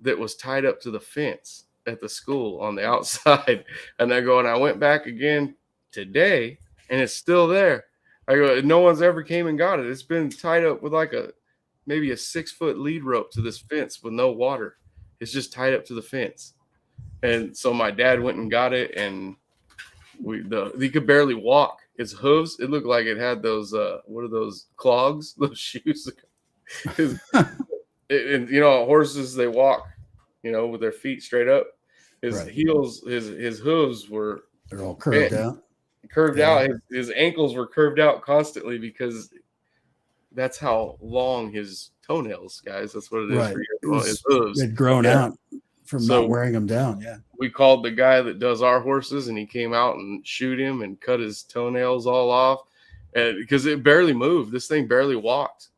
that was tied up to the fence at the school on the outside. And I went back again today and it's still there. I go, no one's ever came and got it. It's been tied up with like maybe a 6-foot lead rope to this fence with no water. It's just tied up to the fence. And so my dad went and got it, and he could barely walk. His hooves, it looked like it had those what are those clogs, those shoes. And horses, they walk, with their feet straight up. His Right. heels, his hooves were They're all curved out. out. His ankles were curved out constantly because that's how long his toenails, guys. That's what it is Right. for It was- his hooves. They'd grown Yeah. out from So- not wearing them down. Yeah. We called the guy that does our horses, and he came out and shoot him and cut his toenails all off, and because it barely moved. This thing barely walked.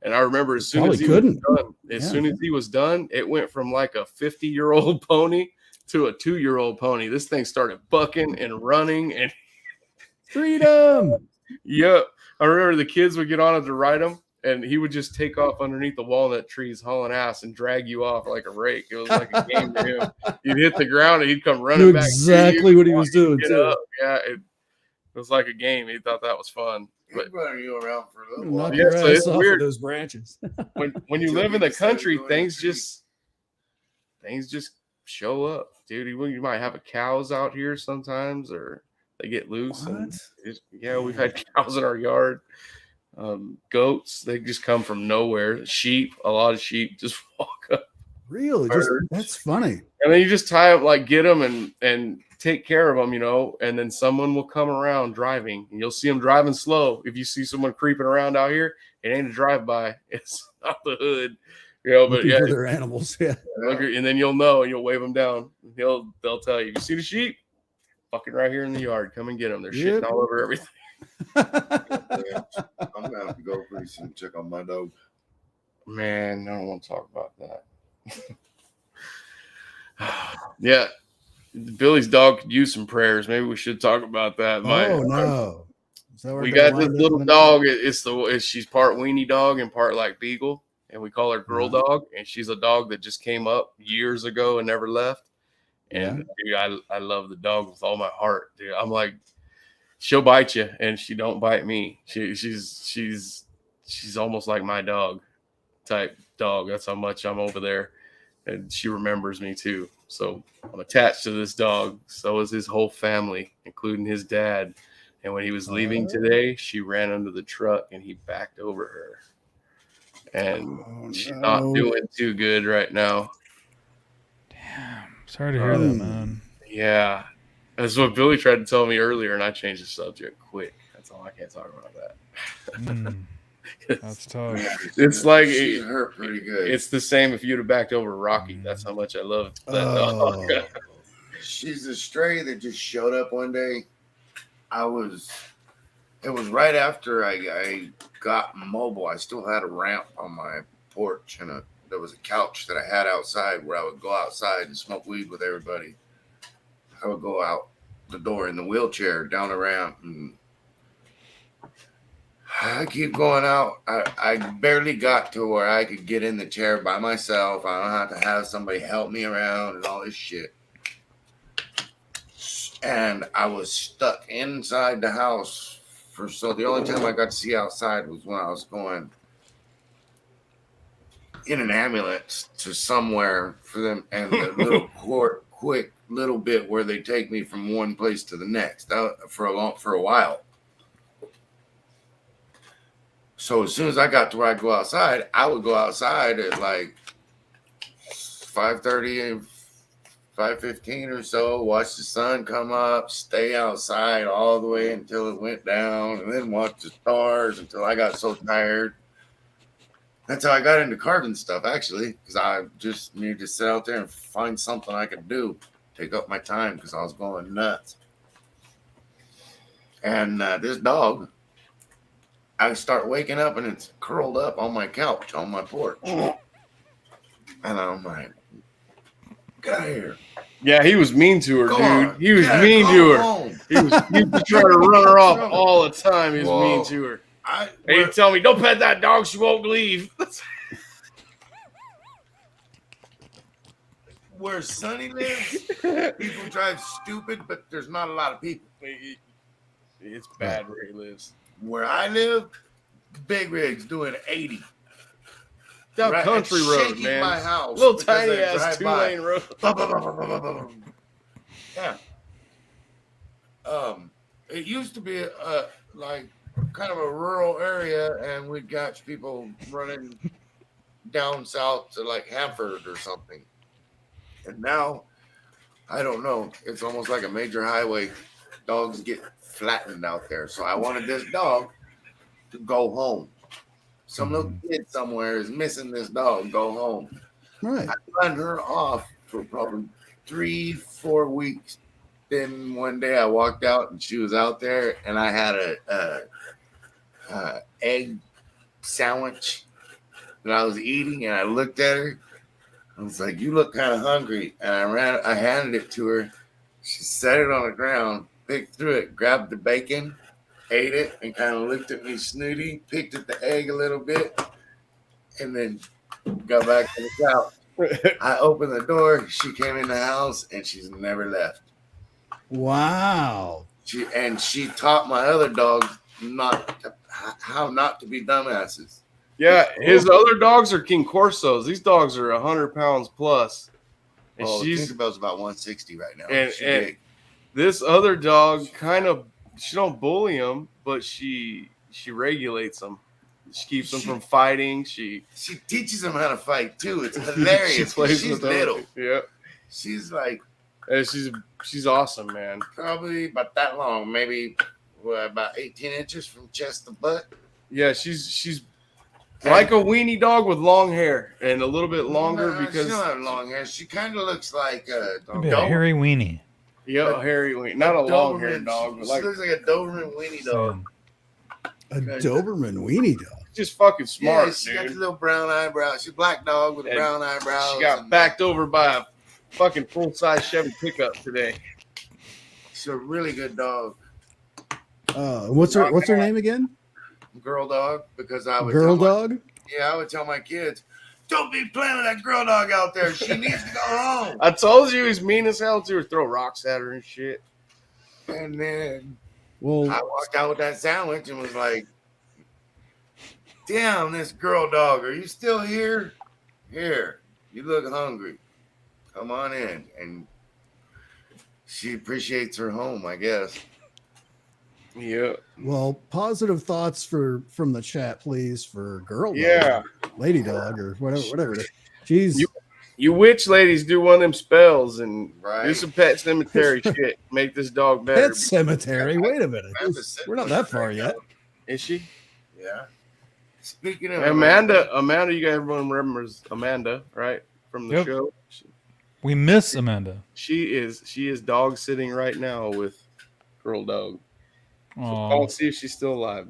And I remember as soon as he was done, soon as he was done, it went from like a 50-year-old pony to a 2-year-old pony. This thing started bucking and running, and Freedom. yep. I remember the kids would get on it to ride him, and he would just take off underneath the walnut trees, hauling ass, and drag you off like a rake. It was like a game to him. You'd hit the ground, and he'd come running Knew back. exactly what he was doing Get too. up. Yeah, it was like a game. He thought that was fun. But He'd run you around for a little Knock while. Yeah, your so ass it's off weird. of those branches. when you Until live he in the decided country, to go in the things street. just show up, dude. You might have cows out here sometimes, or they get loose. And we've had cows in our yard. Goats, they just come from nowhere. Sheep, a lot of sheep just walk up, Really? That's funny. and then you just tie up, like get them and take care of them, and then someone will come around driving, and you'll see them driving slow. If you see someone creeping around out here, it ain't a drive-by, it's not the hood, but Looking yeah, for their animals. Yeah. and then you'll know, and you'll wave them down. They'll tell you, you see the sheep? Fucking right here in the yard. Come and get them. They're shitting all over everything. I'm gonna have to go pretty soon and check on my dog. Man, I don't want to talk about that. Yeah, Billy's dog could use some prayers. Maybe we should talk about that. Oh no. Is that where We they're got this lined up little in- dog. She's part weenie dog and part like beagle, and we call her girl Uh-huh. dog. And she's a dog that just came up years ago and never left. And dude, I love the dog with all my heart, dude. I'm like, she'll bite you, and she don't bite me. She's almost like my dog type dog. That's how much I'm over there, and she remembers me too. So I'm attached to this dog. So is his whole family, including his dad. And when he was leaving today, she ran under the truck and he backed over her. And she's not doing too good right now. Damn. Sorry to hear that, man. Yeah. That's what Billy tried to tell me earlier, and I changed the subject quick. That's all. I can't talk about that. That's tough. It's like She's hurt pretty good. It's the same if you'd have backed over Rocky. That's how much I love that dog. She's a stray that just showed up one day. It was right after I got mobile. I still had a ramp on my porch, and there was a couch that I had outside where I would go outside and smoke weed with everybody. I would go out the door in the wheelchair down the ramp, and I keep going out. I barely got to where I could get in the chair by myself. I don't have to have somebody help me around and all this shit. And I was stuck inside the house so the only time I got to see outside was when I was going in an ambulance to somewhere for them, and the little quick little bit where they take me from one place to the next for a while. So as soon as I got to where I go outside, I would go outside at like 5:30 and 5:15 or so, watch the sun come up, stay outside all the way until it went down, and then watch the stars until I got so tired. That's how I got into carving stuff, actually, because I just needed to sit out there and find something I could do, take up my time because I was going nuts. And this dog, I start waking up and it's curled up on my couch on my porch. And I'm like, get out of here. Yeah, he was mean to her, Go dude. on. He was Yeah, mean go to her. home. He was trying to run her off all the time. He was Whoa. mean to her. I, And he'd tell me, don't pet that dog, she won't leave. where Sonny lives, people drive stupid, but there's not a lot of people. It's bad where he lives. Where I live, big rigs doing 80. Down Right, country it's road, shaking man. my house Little because tiny they ass drive by. 2-lane road. Yeah. It used to be like kind of a rural area, and we'd catch people running down south to like Hanford or something. And now, I don't know. It's almost like a major highway. Dogs get flattened out there. So I wanted this dog to go home. Some little kid somewhere is missing this dog. Go home. Right. I run her off for probably 3-4 weeks. Then one day I walked out and she was out there, and I had a egg sandwich that I was eating, and I looked at her. I was like, "You look kind of hungry," and I handed it to her. She set it on the ground, picked through it, grabbed the bacon, ate it, and kind of looked at me snooty, picked at the egg a little bit, and then got back to the couch. I opened the door. She came in the house, and she's never left. Wow. She taught my other dogs how not to be dumbasses. Yeah, his other dogs are King Corsos. These dogs are 100 pounds plus. And she's Tinkerbell's about 160 right now. and, She's and big. this other dog she don't bully him, but she regulates them. She keeps them from fighting. She teaches them how to fight too. It's hilarious. She's with them. little. Yeah, She's like and she's awesome, man. probably about that long, maybe about 18 inches from chest to butt. Yeah, she's like a weenie dog with long hair and a little bit longer No, because she don't have long hair. She kind of looks like Maybe a hairy weenie. yeah, hairy weenie, not a long haired dog, but She like looks like a Doberman weenie dog. So, A Doberman weenie dog. just fucking smart, Yeah, she got the dude. little brown eyebrows. She's a black dog with And brown eyebrows. She got backed over by a fucking full size Chevy pickup today. She's a really good dog, What's her name again? girl dog. Because I would Girl tell dog? I would tell my kids, don't be playing with that girl dog out there. She needs to go home. I told you he's mean as hell to her, throw rocks at her and shit. And then Well, I walked out with that sandwich and was like, damn, this girl dog, are you still here? Here, you look hungry. Come on in. And she appreciates her home, I guess. Yeah. positive thoughts from the chat, please, for girl dog, Yeah. lady dog, or whatever it is. She's You witch ladies do one of them spells and do Right. some pet cemetery shit. Make this dog better. Pet Cemetery. Wait a minute. We're not that far yet. Is she? Yeah. Speaking of Amanda, you guys, everyone remembers Amanda, right? From the Yep. show. we miss Amanda. She is dog sitting right now with girl dog. So Aw. I'll see if she's still alive.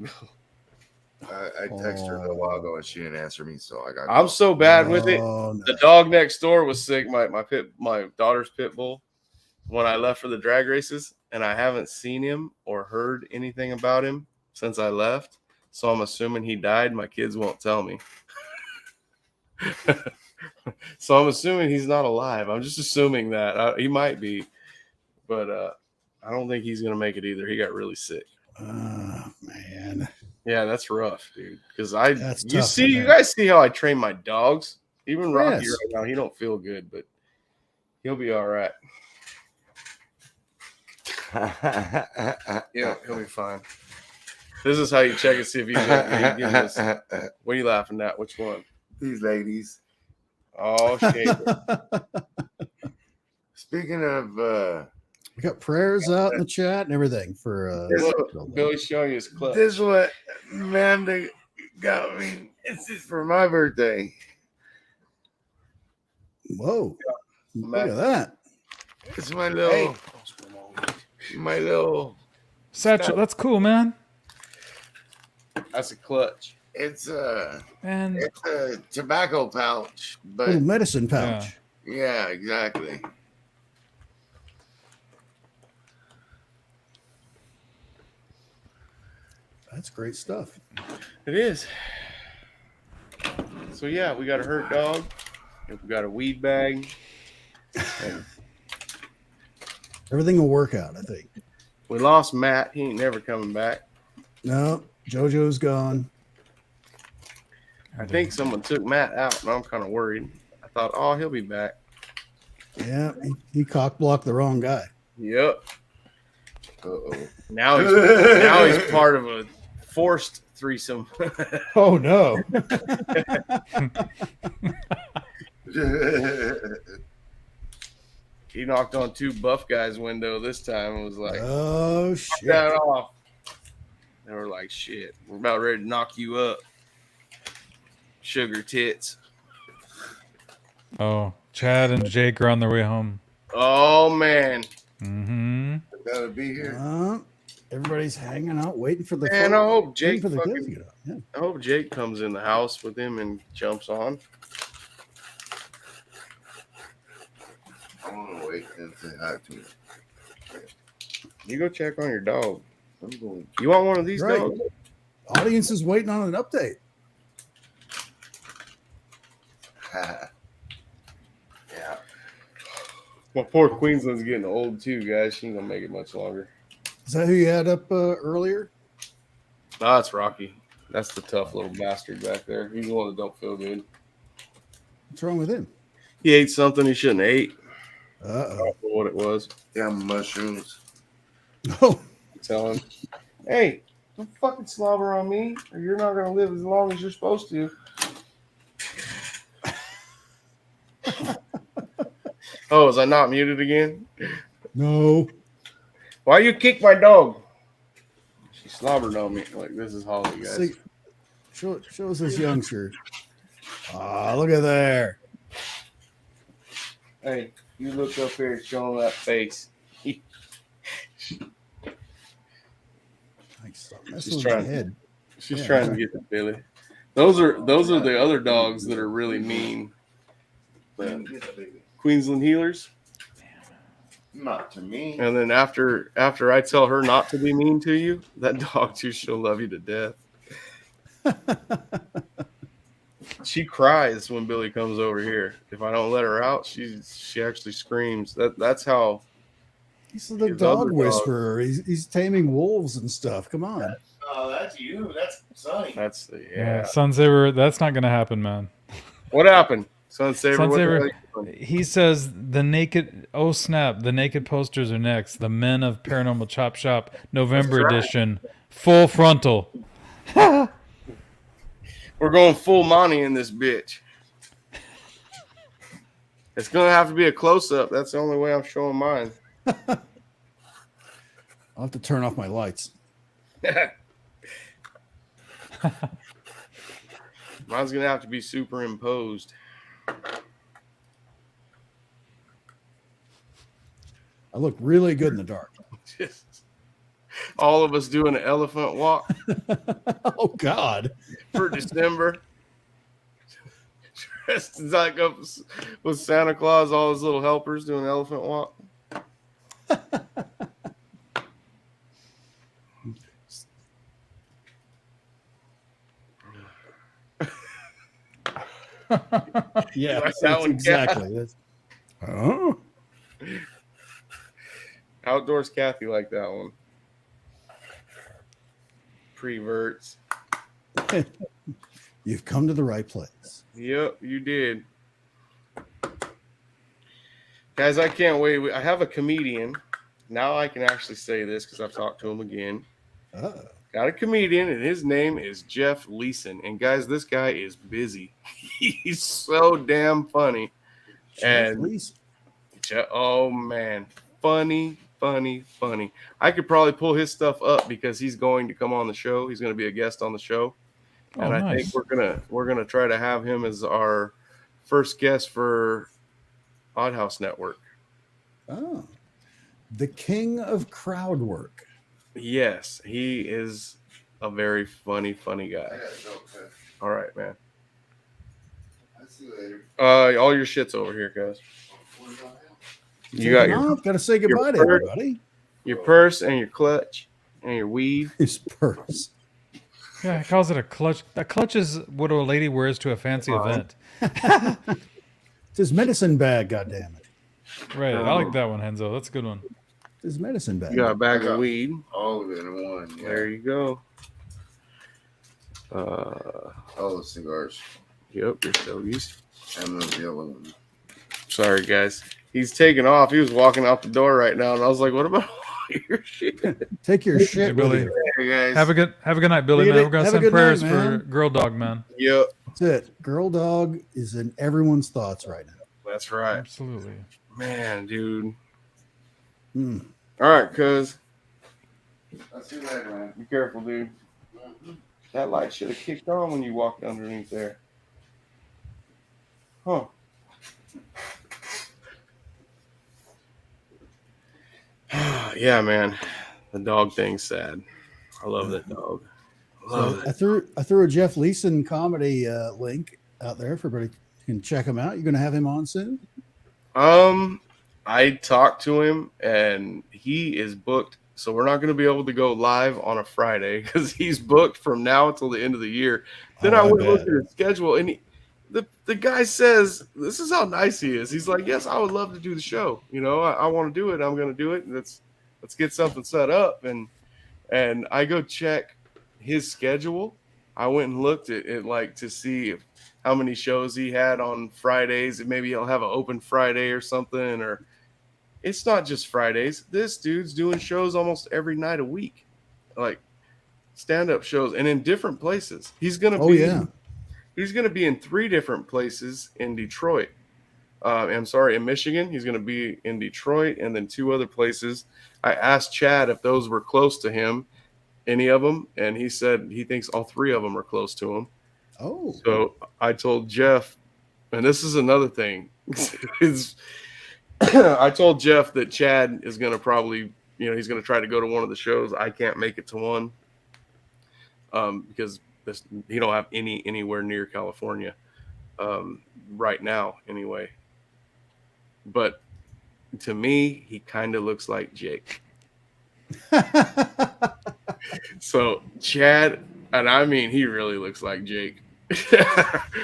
I texted her a little while ago and she didn't answer me, so I got. I'm so bad with it. Oh, no. The dog next door was sick. My daughter's pit bull. When I left for the drag races, and I haven't seen him or heard anything about him since I left. So I'm assuming he died. My kids won't tell me. So I'm assuming he's not alive. I'm just assuming that he might be, but I don't think he's gonna make it either. He got really sick. Oh, man. Yeah, that's rough, dude. Because That's tough, you man. guys see how I train my dogs. Even Rocky Yes. right now, he don't feel good, but he'll be all right. Yeah, he'll be fine. This is how you check and see if he's going to What are you laughing at? Which one? These ladies. Oh, shit. Speaking of, We got prayers out in the chat and everything for Look, Billy's showing you his clip. this is what Amanda got me. This is for my birthday. Whoa. Look Matt. at that. It's my little, Satchel, that's cool, man. That's a clutch. it's And it's a tobacco pouch, but Little medicine pouch. yeah, exactly. That's great stuff. It is. So, yeah, we got a hurt dog. We got a weed bag. And Everything will work out, I think. we lost Matt. He ain't never coming back. No, JoJo's gone. I think someone took Matt out, and I'm kind of worried. I thought, oh, he'll be back. Yeah, he cock blocked the wrong guy. Yep. Uh-oh. Now he's part of a forced threesome. Oh no. He knocked on two buff guys' window this time and was like, Oh "Knock shit. that off." They were like, shit, we're about ready to knock you up. Sugar tits. oh, Chad and Jake are on their way home. Oh, man. Mm-hmm. Gotta be here. Everybody's hanging out, waiting for the Man, I hope waiting Jake for the kids to fucking, get out. Yeah. I hope Jake comes in the house with him and jumps on. I'm gonna wait and say hi to him. You go check on your dog. I'm going. You want one of these Right. dogs? Audience is waiting on an update. Yeah. Well, poor Queensland's getting old too, guys. She ain't gonna make it much longer. Is that who you had up earlier? Nah, it's Rocky. That's the tough little bastard back there. He's the one that don't feel good. What's wrong with him? He ate something he shouldn't have ate. I Uh-oh. don't know what it was. Damn mushrooms. Oh, Tell him, hey, don't fucking slobber on me, or you're not gonna live as long as you're supposed to. Oh, is I not muted again? no. Why you kick my dog? She slobbered on me. Like, this is Holly, guys. See, show us this youngster. Ah, look at there. Hey, you look up here and show him that face. Like, stop messing She's with trying- my head. She's Yeah, trying to right. get to Billy. Those are the other dogs that are really mean. The Queensland Healers. Not to me. And then after I tell her not to be mean to you, that dog too, she'll love you to death. She cries when Billy comes over here. If I don't let her out, she actually screams. That's how. He's the His dog other dog. whisperer. He's taming wolves and stuff. Come on. Oh, that's you. That's Sonny. That's the Yeah, Sunsaber, that's not gonna happen, man. What happened, Sunsaber? What the Sunsaber, hell you doing? he says the naked. Oh snap! The naked posters are next. The Men of Paranormal Chop Shop, November That's right. edition, full frontal. We're going full Monty in this bitch. It's gonna have to be a close up. That's the only way I'm showing mine. I'll have to turn off my lights. Mine's gonna have to be superimposed. I look really good in the dark. Just all of us doing an elephant walk Oh God. for December. Dressed like up with Santa Claus, all his little helpers doing an elephant walk. Yeah, Like that that's one, exactly. That's, oh, Outdoors Kathy like that one. Preverts. you've come to the right place. Yep, you did. Guys, I can't wait. I have a comedian now I can actually say this because I've talked to him again. Uh, Got a comedian, and his name is Jeff Leeson. And guys, this guy is busy. He's so damn funny. Jeff And Leeson. oh man, funny. I could probably pull his stuff up because he's going to come on the show. He's going to be a guest on the show, Oh, and I think nice. we're gonna try to have him as our first guest for Odd House Network. Oh, the king of crowd work. Yes, he is a very funny guy. I gotta go, Cliff. All right, man. I'll see you later. All your shit's over here, guys. You got your Got to say goodbye to purse. everybody. your purse and your clutch and your weave. His purse. Yeah, he calls it a clutch. A clutch is what a lady wears to a fancy event. It's his medicine bag. Goddamn it! Right. I like that one, Henzo. That's a good one. It's his medicine bag. You got a bag I got of weed. All of it in one. Yeah. There you go. All the cigars. Yep, your stogies. And the other one. Sorry, guys. He's taking off. He was walking out the door right now, and I was like, "What about all your shit?" Take your Hey, shit, Billy. with you. Hey guys. Have a good night, Billy, Have man. a We're gonna good send prayers night, for man. Girl Dog, man. Yep, That's it. Girl dog is in everyone's thoughts right now. that's right, Absolutely. man, dude. Mm. All right, cuz I'll see you later, man. be careful, dude. That light should have kicked on when you walked underneath there. Huh. Yeah, man. The dog thing's sad. I love that dog. I love So it. I threw a Jeff Leeson comedy link out there for everybody can check him out. You're going to have him on soon? I talked to him and he is booked. So we're not going to be able to go live on a Friday because he's booked from now until the end of the year. Then Oh, I I went and looked bet. at his schedule and the guy says, this is how nice he is. He's like, yes, I would love to do the show. You know, I want to do it. I'm going to do it. And let's get something set up. And I go check his schedule. I went and looked at it like to see how many shows he had on Fridays. And maybe he'll have an open Friday or something. Or it's not just Fridays. This dude's doing shows almost every night a week, like stand-up shows, and in different places. He's gonna be in 3 different places in Detroit. In Michigan. He's gonna be in Detroit, and then 2 other places. I asked Chad if those were close to him, any of them, and he said he thinks all 3 of them are close to him. Oh. So I told Jeff, and this is another thing, is I told Jeff that Chad is going to probably, he's going to try to go to one of the shows. I can't make it to one because he don't have anywhere near California right now anyway. But to me, he kind of looks like Jake. So Chad, and I mean, he really looks like Jake.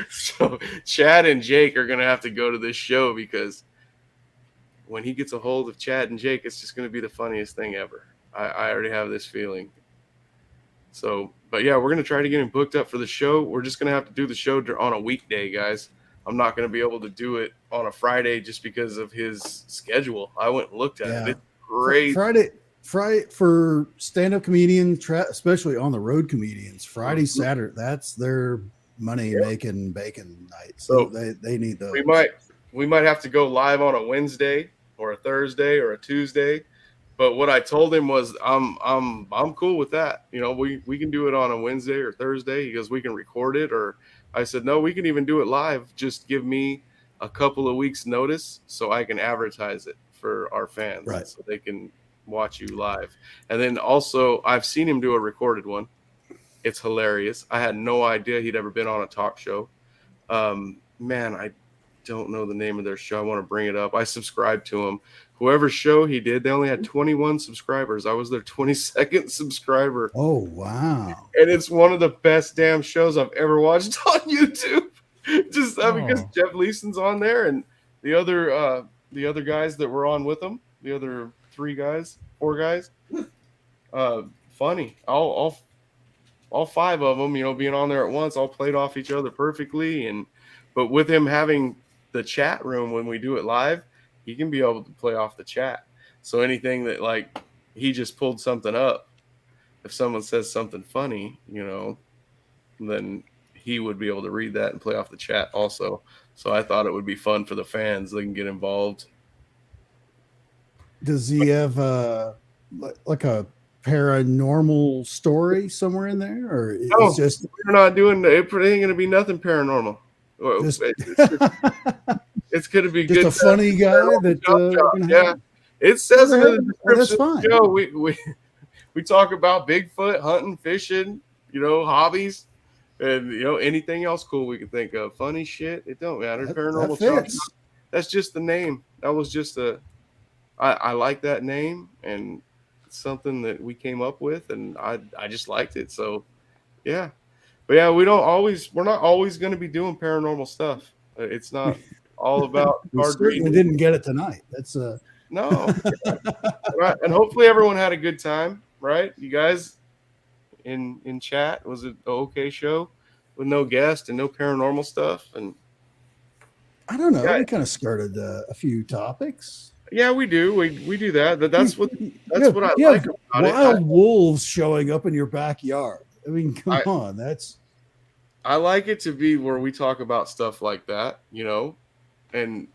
So Chad and Jake are going to have to go to this show because when he gets a hold of Chad and Jake, it's just going to be the funniest thing ever. I already have this feeling. So, but yeah, we're going to try to get him booked up for the show. We're just going to have to do the show on a weekday, guys. I'm not going to be able to do it on a Friday just because of his schedule. I went and looked at it. It's great. Friday for stand-up comedians, especially on the road comedians, Friday, Saturday, that's their money-making bacon night. So they need those. We might have to go live on a Wednesday or a Thursday or a Tuesday. But what I told him was I'm cool with that. We can do it on a Wednesday or Thursday because we can record it. Or I said, no, we can even do it live. Just give me a couple of weeks notice so I can advertise it for our fans, right, so they can watch you live. And then also I've seen him do a recorded one. It's hilarious. I had no idea he'd ever been on a talk show. Man, I don't know the name of their show. I want to bring it up. I subscribed to him. Whoever show he did, they only had 21 subscribers. I was their 22nd subscriber. Oh, wow. And it's one of the best damn shows I've ever watched on YouTube. Just because Jeff Leeson's on there and the other guys that were on with him, the other 4 guys, funny. All 5 of them, being on there at once, all played off each other perfectly. But with him having the chat room when we do it live, he can be able to play off the chat. So anything that like he just pulled something up, if someone says something funny, then he would be able to read that and play off the chat also. So I thought it would be fun for the fans. They can get involved. Does he have like a paranormal story somewhere in there, or No, it's just we're not doing it. Ain't going to be nothing paranormal. Well, just, it's going to be just good. a funny guy that Yeah, it says in the that's description. fine. We talk about Bigfoot, hunting, fishing, hobbies, and anything else cool we can think of. Funny shit. It don't matter. Paranormal that Chop fits. Shop. That's just the name. That was just I like that name, and it's something that we came up with, and I just liked it. So yeah. But yeah, we're not always going to be doing paranormal stuff. It's not all about We card certainly reading. didn't get it tonight. That's No. Right. And hopefully everyone had a good time, right? You guys in chat, was it an okay show with no guest and no paranormal stuff? And I don't know. Yeah. We kind of skirted a few topics. yeah, we do. We do that. That's what I You like have about it. wild wolves showing up in your backyard. I mean, come I- on. That's I like it to be where we talk about stuff like that, and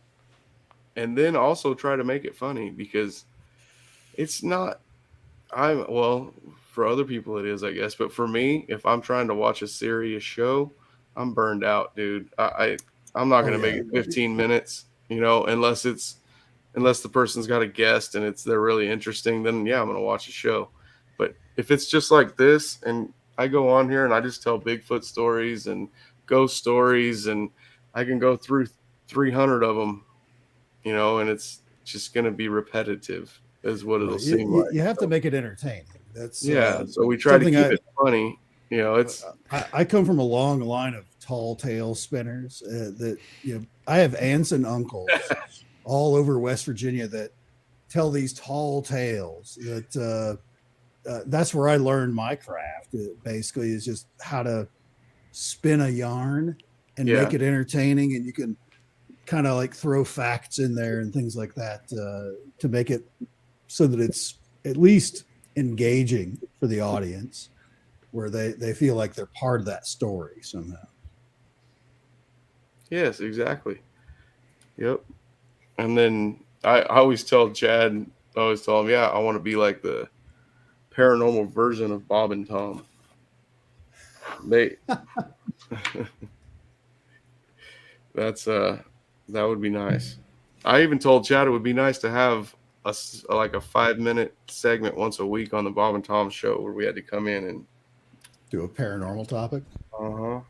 then also try to make it funny, because it's not for other people it is, I guess, but for me, if I'm trying to watch a serious show, I'm burned out, dude. I'm not going to make it 15 minutes, unless the person's got a guest and they're really interesting, then yeah, I'm going to watch a show. But if it's just like this, and I go on here and I just tell Bigfoot stories and ghost stories, and I can go through 300 of them, and it's just going to be repetitive is what it'll seem like. You have to make it entertaining. That's so we try to keep it funny. It's I come from a long line of tall tale spinners that I have aunts and uncles all over West Virginia that tell these tall tales. That's where I learned my craft. Basically, is just how to spin a yarn and make it entertaining, and you can kind of like throw facts in there and things like that to make it so that it's at least engaging for the audience, where they feel like they're part of that story somehow. Yes, exactly. Yep. And then I always tell Chad, I want to be like the paranormal version of Bob and Tom. That would be nice. I even told Chad it would be nice to have a 5-minute segment once a week on the Bob and Tom show where we had to come in and do a paranormal topic. That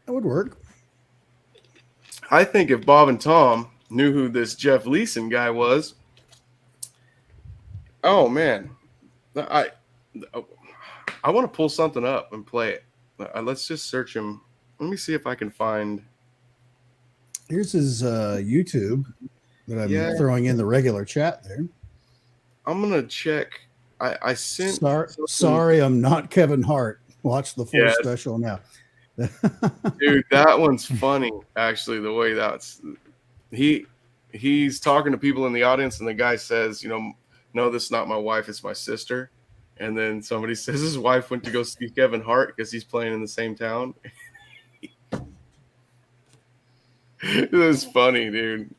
would work. I think if Bob and Tom knew who this Jeff Leeson guy was, oh man, I want to pull something up and play it. Let's just search him. Let me see if I can find. Here's his YouTube that I'm throwing in the regular chat there. I'm gonna check. I sent. Sorry, I'm not Kevin Hart. Watch the full special now. Dude, that one's funny. Actually, the way he's talking to people in the audience, and the guy says, no, this is not my wife, it's my sister. And then somebody says his wife went to go see Kevin Hart because he's playing in the same town. It was funny, dude.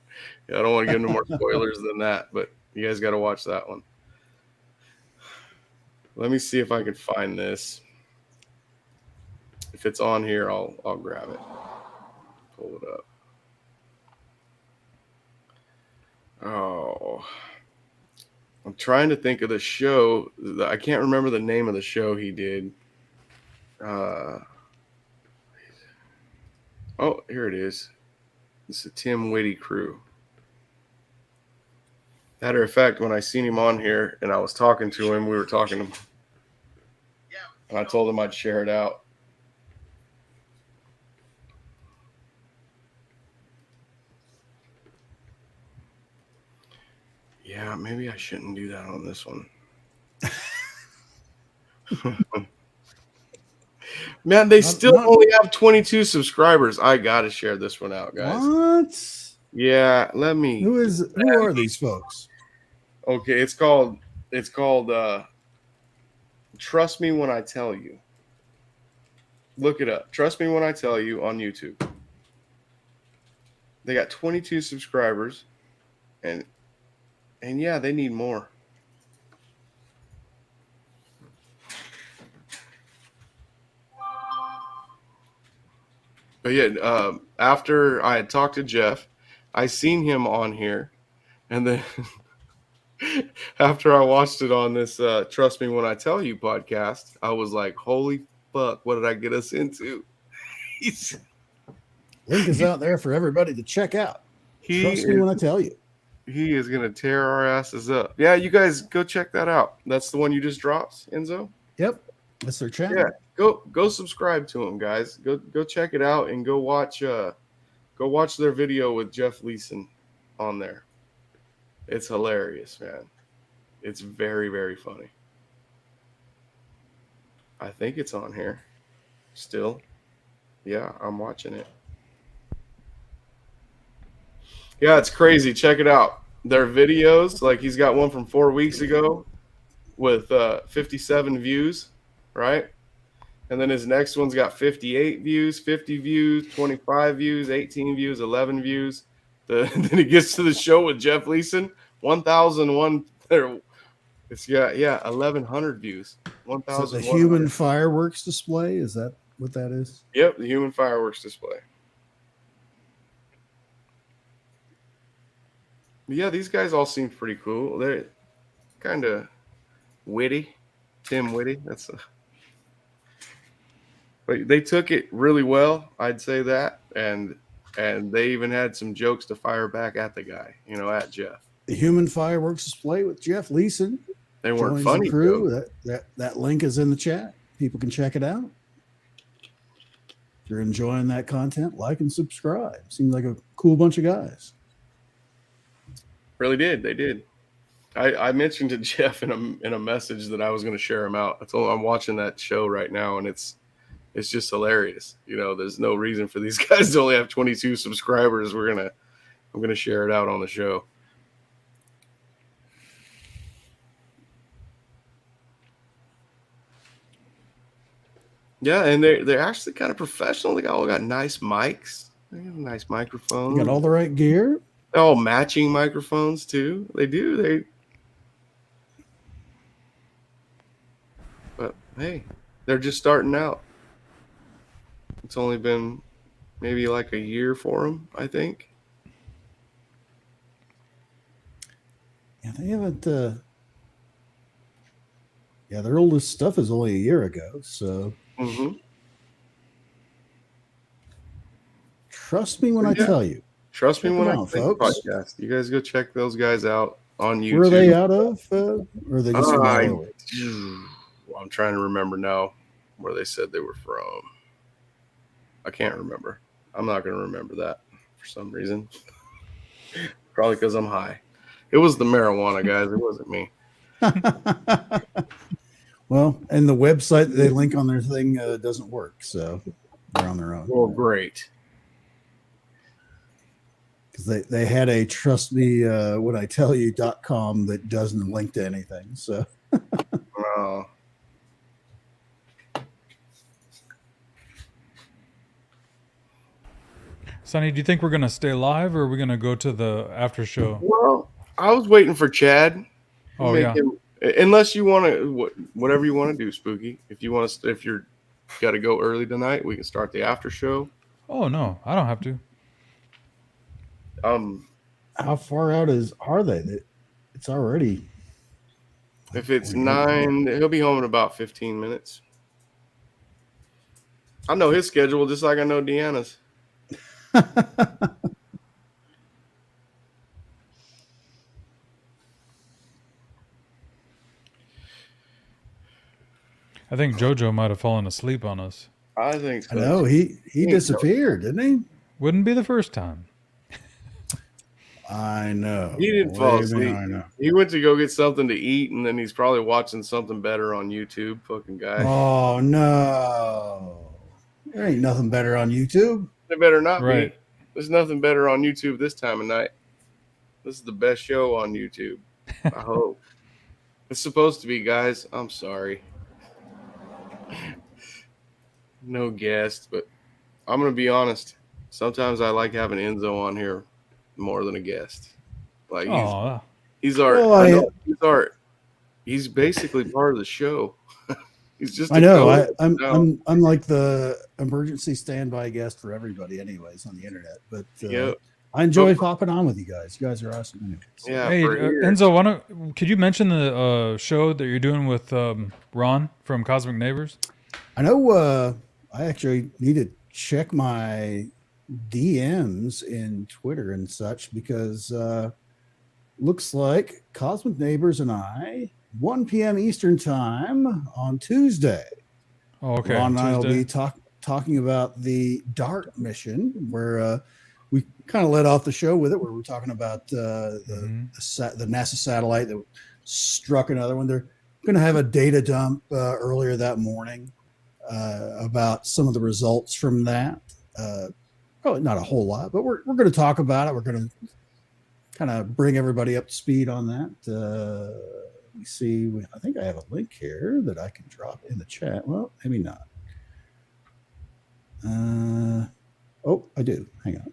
I don't want to give no more spoilers than that, but you guys got to watch that one. Let me see if I can find this. If it's on here, I'll grab it. Pull it up. Oh, I'm trying to think of the show. I can't remember the name of the show he did. Oh, here it is. It's a Tim Whitty crew. Matter of fact, when I seen him on here and I was talking to him, we were talking, and I told him I'd share it out. Yeah, maybe I shouldn't do that on this one. Man, they still only have 22 subscribers. I gotta share this one out, guys. What? Yeah, let me. Who are these folks? Okay, it's called Trust Me When I Tell You. Look it up. Trust Me When I Tell You on YouTube. They got 22 subscribers, and yeah, they need more. But yeah, after I had talked to Jeff, I seen him on here, and then after I watched it on this Trust Me When I Tell You podcast, I was like, holy fuck, what did I get us into? Link is out there for everybody to check out. Trust me when I tell you. He is going to tear our asses up. Yeah, you guys go check that out. That's the one you just dropped, Enzo? Yep. That's their channel. Yeah. Go subscribe to him, guys. Go check it out and go watch their video with Jeff Leeson on there. It's hilarious, man. It's very, very funny. I think it's on here still. Yeah, I'm watching it. Yeah, it's crazy. Check it out. Their videos, like he's got one from 4 weeks ago with 57 views, right? And then his next one's got 58 views, 50 views, 25 views, 18 views, 11 views. Then he gets to the show with Jeff Leeson, 1,001. It's got 1,100 views. 1,000. So the human fireworks display, is that what that is? Yep, the human fireworks display. Yeah, these guys all seem pretty cool. They're kind of witty. Tim Witty. But they took it really well, I'd say that, and they even had some jokes to fire back at the guy, at Jeff. The human fireworks display with Jeff Leeson. They weren't funny. The crew. That link is in the chat. People can check it out. If you're enjoying that content, like and subscribe. Seems like a cool bunch of guys. Really did. They did. I mentioned to Jeff in a message that I was going to share him out. I told him I'm watching that show right now, and it's just hilarious. There's no reason for these guys to only have 22 subscribers. I'm gonna share it out on the show. Yeah, and they're actually kind of professional. They all got nice mics. They got nice microphones. You got all the right gear. They're all matching microphones too. They do. But hey, they're just starting out. It's only been maybe like a year for them, I think. Yeah, they haven't. Their oldest stuff is only a year ago. So, Trust me when I tell you. Trust me when I tell you, podcast. You guys go check those guys out on YouTube. Where are they out of? Or are they just I'm trying to remember now where they said they were from. I can't remember. I'm not going to remember that for some reason. Probably because I'm high. It was the marijuana, guys. It wasn't me. Well, and the website that they link on their thing doesn't work, so they're on their own. Well, great. Because they had a trust me when I tell you.com that doesn't link to anything. So. Sonny, do you think we're going to stay live or are we going to go to the after show? Well, I was waiting for Chad. Oh, yeah. Unless you want to, whatever you want to do, Spooky. If you want to, if you're got to go early tonight, we can start the after show. Oh, no, I don't have to. How far out are they? It's already. If it's 9, he'll be home in about 15 minutes. I know his schedule just like I know Deanna's. I think JoJo might have fallen asleep on us. I think so. I know he disappeared, didn't he? Wouldn't be the first time. I know. He didn't fall asleep. I know. He went to go get something to eat, and then he's probably watching something better on YouTube. Fucking guy. Oh, no. There ain't nothing better on YouTube. There better not be. There's nothing better on YouTube this time of night. This is the best show on YouTube. I hope. It's supposed to be, guys. I'm sorry. No guest, but I'm going to be honest. Sometimes I like having Enzo on here more than a guest. Like Aw. he's our, Well, I know he's our, he's basically part of the show. He's just. I know. ghost. I'm like the emergency standby guest for everybody, anyways, on the internet. But Yep. I enjoy hopping on with you guys. You guys are awesome. Anyways. Yeah. Hey, for years. Enzo, could you mention the show that you're doing with Ron from Cosmic Neighbors? I know. I actually need to check my DMs in Twitter and such because looks like Cosmic Neighbors and I, 1 p.m. Eastern time on Tuesday. Oh, okay. Ron and I will Tuesday. be talking about the DART mission, where we kind of led off the show with it, where we're talking about the NASA satellite that struck another one. They're going to have a data dump earlier that morning about some of the results from that. Probably not a whole lot, but we're going to talk about it. We're going to kind of bring everybody up to speed on that. Let me see. I think I have a link here that I can drop in the chat. Well, maybe not. Oh, I do. Hang on.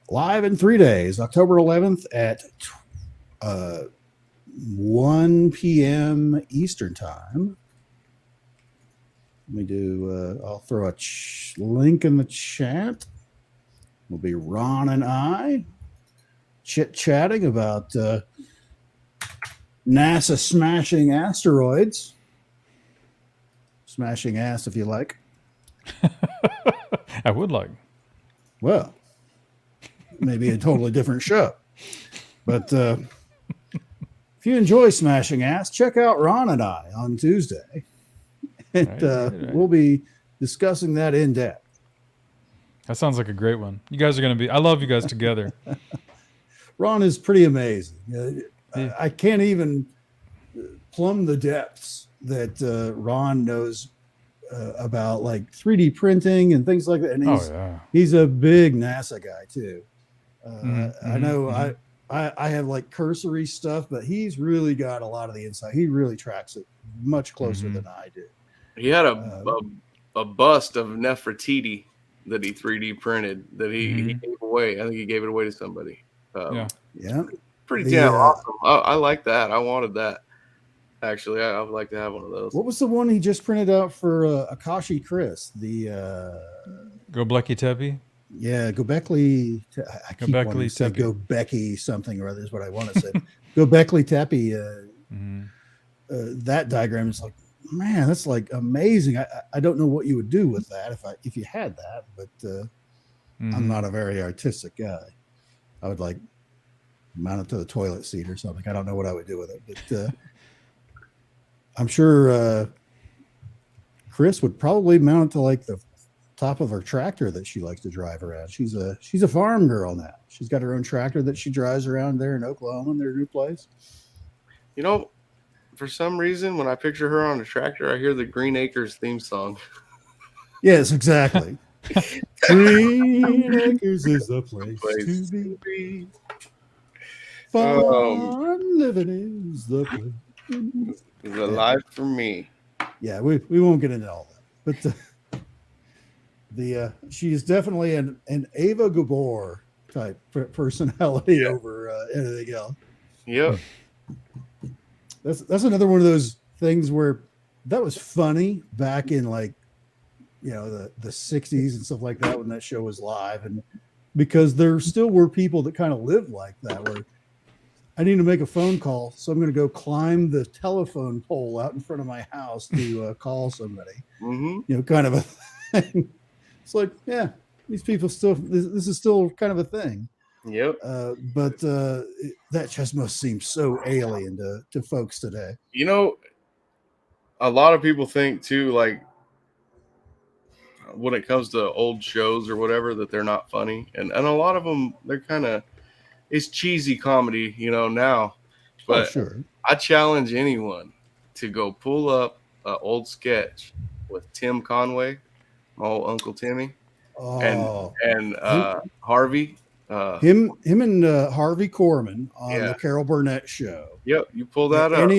Live in 3 days, October 11th at 1 p.m. Eastern time. Let me do, I'll throw a link in the chat. Will be Ron and I chit-chatting about NASA smashing asteroids. Smashing ass, if you like. I would like. Well, maybe a totally different show. But if you enjoy smashing ass, check out Ron and I on Tuesday. And Right. we'll be discussing that in depth. That sounds like a great one. You guys are going to be, I love you guys together. Ron is pretty amazing. Yeah. I can't even plumb the depths that Ron knows about, like 3D printing and things like that. And he's a big NASA guy too. I know I have like cursory stuff, but he's really got a lot of the insight. He really tracks it much closer than I do. He had a bust of Nefertiti that he 3D printed that he gave away. I think he gave it away to somebody. Yeah. Pretty damn awesome. I like that. I wanted that. Actually, I would like to have one of those. What was the one he just printed out for Akashi Chris? The Gobekli Tepe? Yeah, Gobekli. I keep wanting to say Gobekli something or other is what I want to say. Gobekli Tepe. That diagram is like, man, that's like amazing. I don't know what you would do with that if you had that, but I'm not a very artistic guy. I would like mount it to the toilet seat or something. I don't know what I would do with it, but I'm sure Chris would probably mount it to like the top of her tractor that she likes to drive around. She's a farm girl now. She's got her own tractor that she drives around there in Oklahoma in their new place. You know, for some reason, when I picture her on a tractor, I hear the Green Acres theme song. Yes, exactly. Green Acres is the place to be. Fun living is the place. It's a life for me. Yeah, we won't get into all that, but she is definitely an Ava Gabor type personality over anything else. Yep. That's another one of those things where that was funny back in like, you know, the 60s and stuff like that when that show was live, and because there still were people that kind of lived like that where I need to make a phone call, so I'm going to go climb the telephone pole out in front of my house to call somebody. You know, kind of a thing. It's like, yeah, these people still. This is still kind of a thing. Yep. But that just must seem so alien to folks today. You know, a lot of people think too, like when it comes to old shows or whatever, that they're not funny, and a lot of them, they're kind of. It's cheesy comedy, you know, now. But sure. I challenge anyone to go pull up an old sketch with Tim Conway, my old Uncle Timmy, Oh, and him, Harvey. him and Harvey Korman on Yeah. the Carol Burnett show. Yep, you pull that up.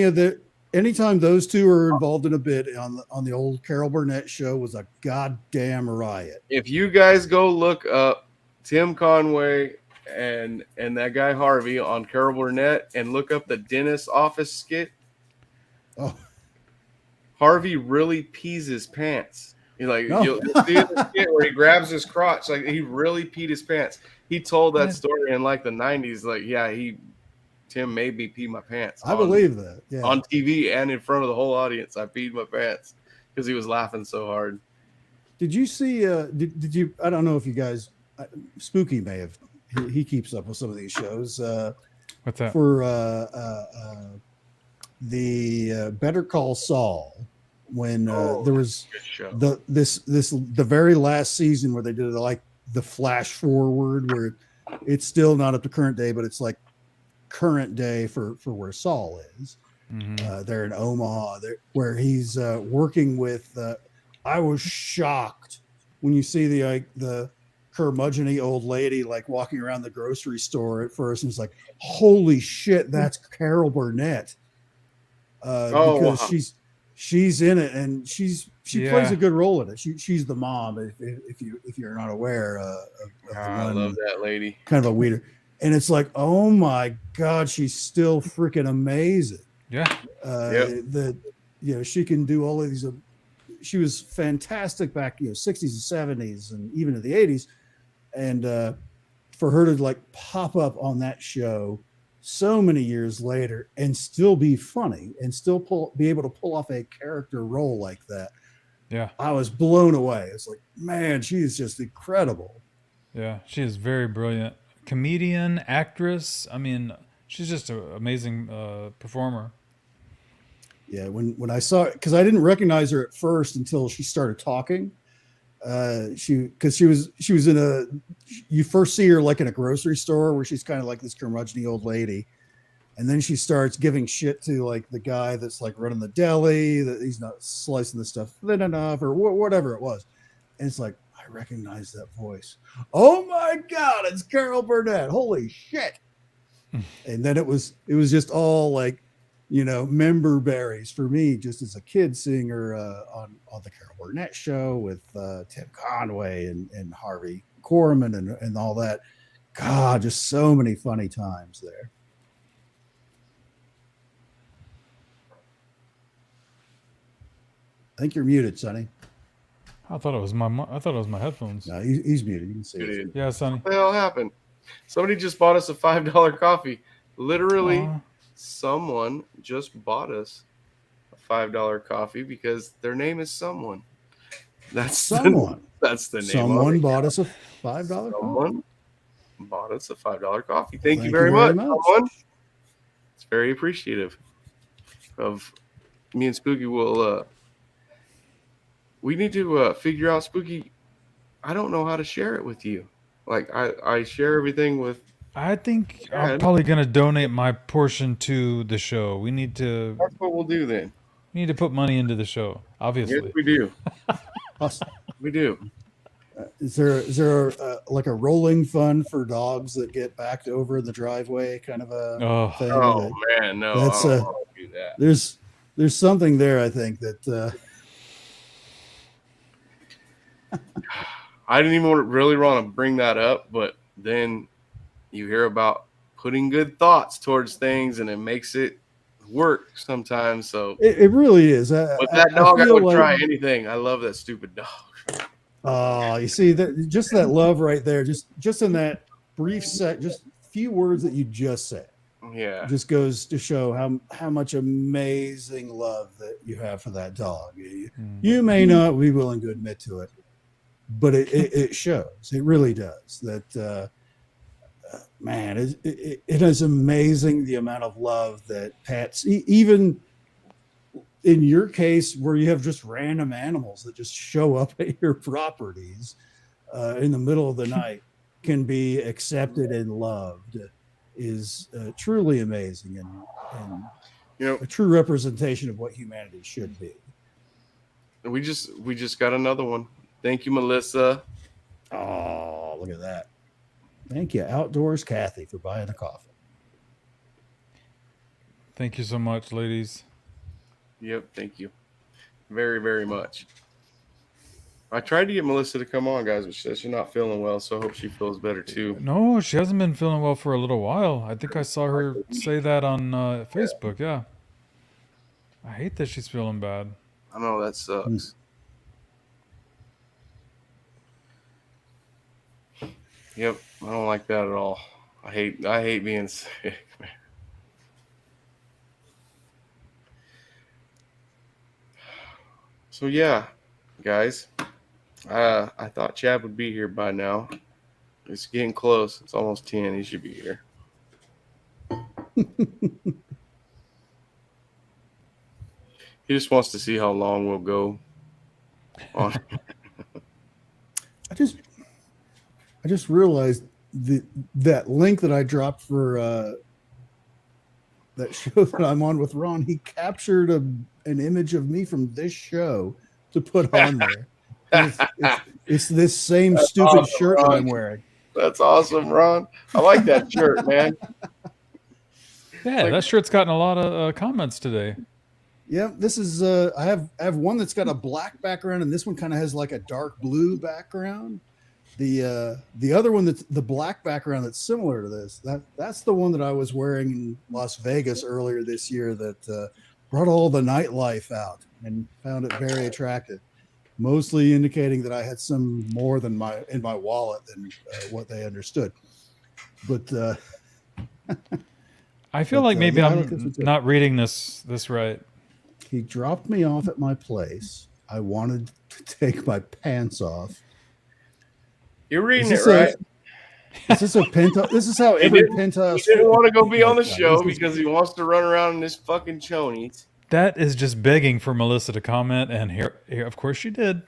Anytime those two are involved in a bit on the old Carol Burnett show was a goddamn riot. If you guys go look up Tim Conway and that guy Harvey on Carol Burnett and look up the dentist office skit, Oh, Harvey really pees his pants. No. You'll see in the skit where he grabs his crotch, like he really peed his pants. He told that story in like the 90s, like, yeah, Tim made me pee my pants. I believe that. Yeah. On TV and in front of the whole audience, I peed my pants because he was laughing so hard. Did you see? Did you? I don't know if you guys. Spooky may have. He keeps up with some of these shows. What's that? For the Better Call Saul, when there was Good show. the very last season where they did like the flash forward, where it's still not up to current day, but it's like current day for where Saul is. Mm-hmm. They're in Omaha, where he's working with. I was shocked when you see the curmudgeon-y old lady like walking around the grocery store at first, and it's like, holy shit, that's Carol Burnett. Because wow. she's in it, and she Yeah. plays a good role in it. She's the mom, if you're not aware of the I one, love that lady. kind of a weeder. And it's like, oh my god, she's still freaking amazing. Yeah. That she can do all of these. She was fantastic back 60s and 70s and even in the 80s, and for her to like pop up on that show so many years later and still be funny and still be able to pull off a character role like that. Yeah. I was blown away. It's like, man, she is just incredible. Yeah. She is very brilliant. Comedian, actress. I mean, she's just an amazing performer. Yeah. When I saw it, because I didn't recognize her at first until she started talking. She was in you first see her like in a grocery store where she's kind of like this curmudgeon old lady, and then she starts giving shit to like the guy that's like running the deli, that he's not slicing the stuff thin enough or whatever it was, and it's like, I recognize that voice. Oh my god, it's Carol Burnett! Holy shit! And then it was just all like, member berries for me, just as a kid, seeing her on the Carol Burnett show with Tim Conway and Harvey Korman and all that. God, just so many funny times there. I think you're muted, Sonny. I thought it was my headphones. No, he's muted. You can see it. Yeah, Sonny. What the hell happened? Somebody just bought us a $5 coffee. Literally, Aw. someone just bought us a $5 coffee because their name is someone. That's Someone. That's the name. Someone of it. bought us a $5 coffee. Someone bought us a $5 coffee. Thank you Thank very you very much. much. Someone. It's very appreciative of me and Spooky. Will we need to figure out, Spooky? I don't know how to share it with you. Like I share everything with. I think I'm Dad. probably gonna donate my portion to the show. We need to That's what we'll do then. put money into the show. Obviously. Yes, we do. Us- We do. Is there like a rolling fund for dogs that get backed over in the driveway, kind of a Oh. thing? Oh man, no. That's, I don't want to do that. There's something there, I think, that I didn't even really want to bring that up, but then you hear about putting good thoughts towards things, and it makes it work sometimes. So it really is. with that dog, I feel would like- try anything. I love that stupid dog. Oh, you see that, just that love right there, just in that brief set, just few words that you just said, Yeah. just goes to show how much amazing love that you have for that dog. You may not be willing to admit to it, but it shows. It really does. That man, it is amazing the amount of love that pets, even in your case, where you have just random animals that just show up at your properties in the middle of the night, can be accepted and loved, is truly amazing and a true representation of what humanity should be. We just got another one. Thank you, Melissa. Oh, look at that. Thank you, Outdoors Kathy, for buying the coffee. Thank you so much, ladies. Yep, thank you very, very much. I tried to get Melissa to come on, guys, but she says she's not feeling well, so I hope she feels better too. No, she hasn't been feeling well for a little while. I think I saw her say that on Facebook. Yeah. I hate that she's feeling bad. I know that sucks. Yep, I don't like that at all. I hate being sick, man. So yeah, guys, I thought Chad would be here by now. It's getting close. It's almost 10. He should be here. He just wants to see how long we'll go on. I just realized that link that I dropped for that show that I'm on with Ron. He captured an image of me from this show to put on there. It's this same That's stupid awesome, shirt Ron. that I'm wearing. That's awesome, Ron. I like that shirt, man. Yeah, that shirt's gotten a lot of comments today. Yeah, this is I have one that's got a black background, and this one kind of has like a dark blue background. The other one that's the black background that's similar to this. That's the one that I was wearing in Las Vegas earlier this year that brought all the nightlife out and found it very attractive. Mostly indicating that I had some more than in my wallet than what they understood. But I feel like maybe yeah, I'm not reading this right. He dropped me off at my place. I wanted to take my pants off. You're reading it right. Is this a penthouse? This is how every penthouse. He didn't want to go be on the show because he wants to run around in his fucking chonies. That is just begging for Melissa to comment, and here, of course, she did.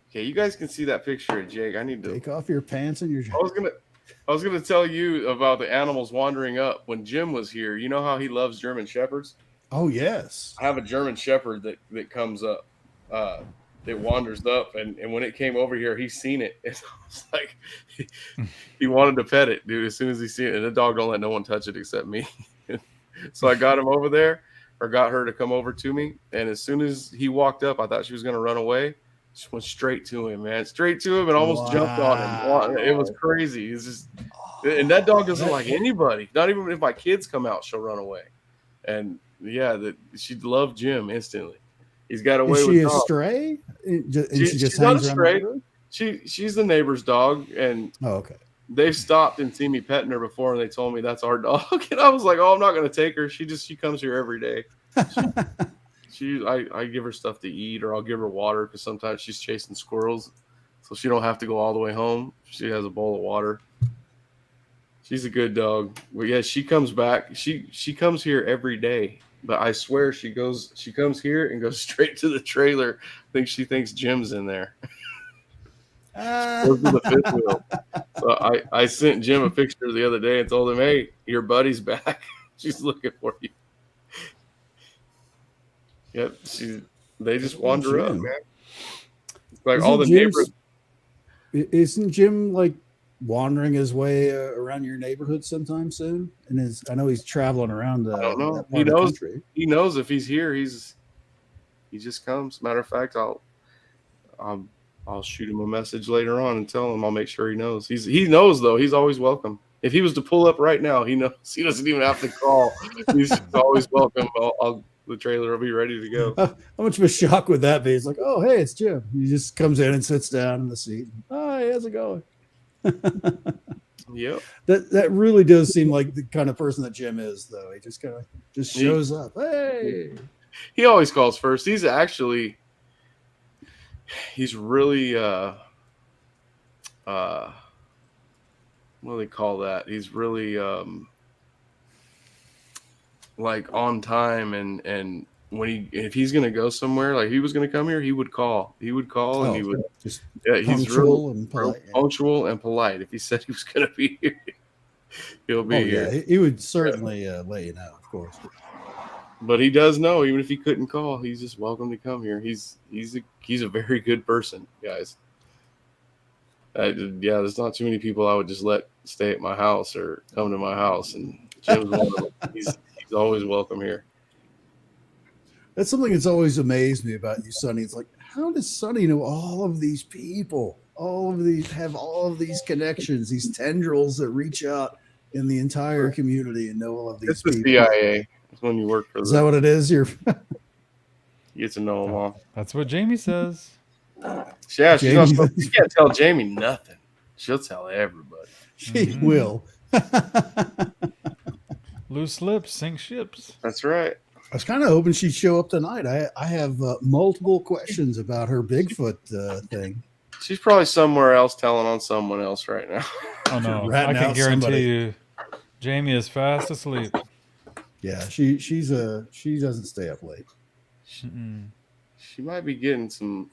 Okay, you guys can see that picture of Jake. I need to take off your pants and your. I was gonna tell you about the animals wandering up when Jim was here. You know how he loves German shepherds? Oh yes. I have a German shepherd that comes up, that wanders up, and when it came over here, he's seen it. It's like he wanted to pet it, dude. As soon as he seen it, and the dog don't let no one touch it except me. So I got him over there, or got her to come over to me, and as soon as he walked up, I thought she was gonna run away. She went straight to him, man, straight to him, and almost jumped on him. It was crazy. It's just, and that dog doesn't like anybody. Not even if my kids come out, she'll run away. And yeah, she loved Jim instantly. He's got away with. Is she a stray? She's not a stray. She's the neighbor's dog, and okay. They've stopped and seen me petting her before, and they told me that's our dog. And I was like, "Oh, I'm not going to take her. She comes here every day. I give her stuff to eat, or I'll give her water because sometimes she's chasing squirrels, so she don't have to go all the way home. She has a bowl of water. She's a good dog. Well, yeah, she comes back. She comes here every day, but I swear she comes here and goes straight to the trailer. I think she thinks Jim's in there. Goes to the fifth wheel. So I sent Jim a picture the other day and told him, "Hey, your buddy's back. She's looking for you." Yep, they just wander up, man. It's like all the neighbors. Isn't Jim like wandering his way around your neighborhood sometime soon? And I know he's traveling around. I don't know. He knows. He knows if he's here. He just comes. Matter of fact, I'll shoot him a message later on and tell him. I'll make sure he knows. He knows though. He's always welcome. If he was to pull up right now, he knows. He doesn't even have to call. He's always welcome. The trailer will be ready to go. How much of a shock would that be? It's like, oh, hey, it's Jim. He just comes in and sits down in the seat. Hi, how's it going? Yep. That really does seem like the kind of person that Jim is, though. He just kind of shows up. Hey. He always calls first. He's really what do they call that? He's really like on time, and if he's gonna go somewhere, like he was gonna come here, he would call. He would call, and he would just he's real punctual and polite. If he said he was gonna be here, he'll be here. Yeah, he would certainly let you know, of course. But he does know, even if he couldn't call, he's just welcome to come here. He's a very good person, guys. Yeah, there's not too many people I would just let stay at my house or come to my house, and Jim's one of them. He's always welcome here. That's something that's always amazed me about you, Sonny. It's like, how does Sonny know all of these people? Have all of these connections, these tendrils that reach out in the entire community and know all of these It's the people. CIA. It's when you work for Is that what it is? You get to know them all. That's what Jamie says. Yeah, Jamie- you can't tell Jamie nothing. She'll tell everybody. She will. Loose lips sink ships. That's right. I was kind of hoping she'd show up tonight. I have multiple questions about her Bigfoot thing. She's probably somewhere else telling on someone else right now. Oh no, Ratting I can out guarantee somebody. you, Jamie is fast asleep. Yeah, she doesn't stay up late. Mm-mm. She might be getting some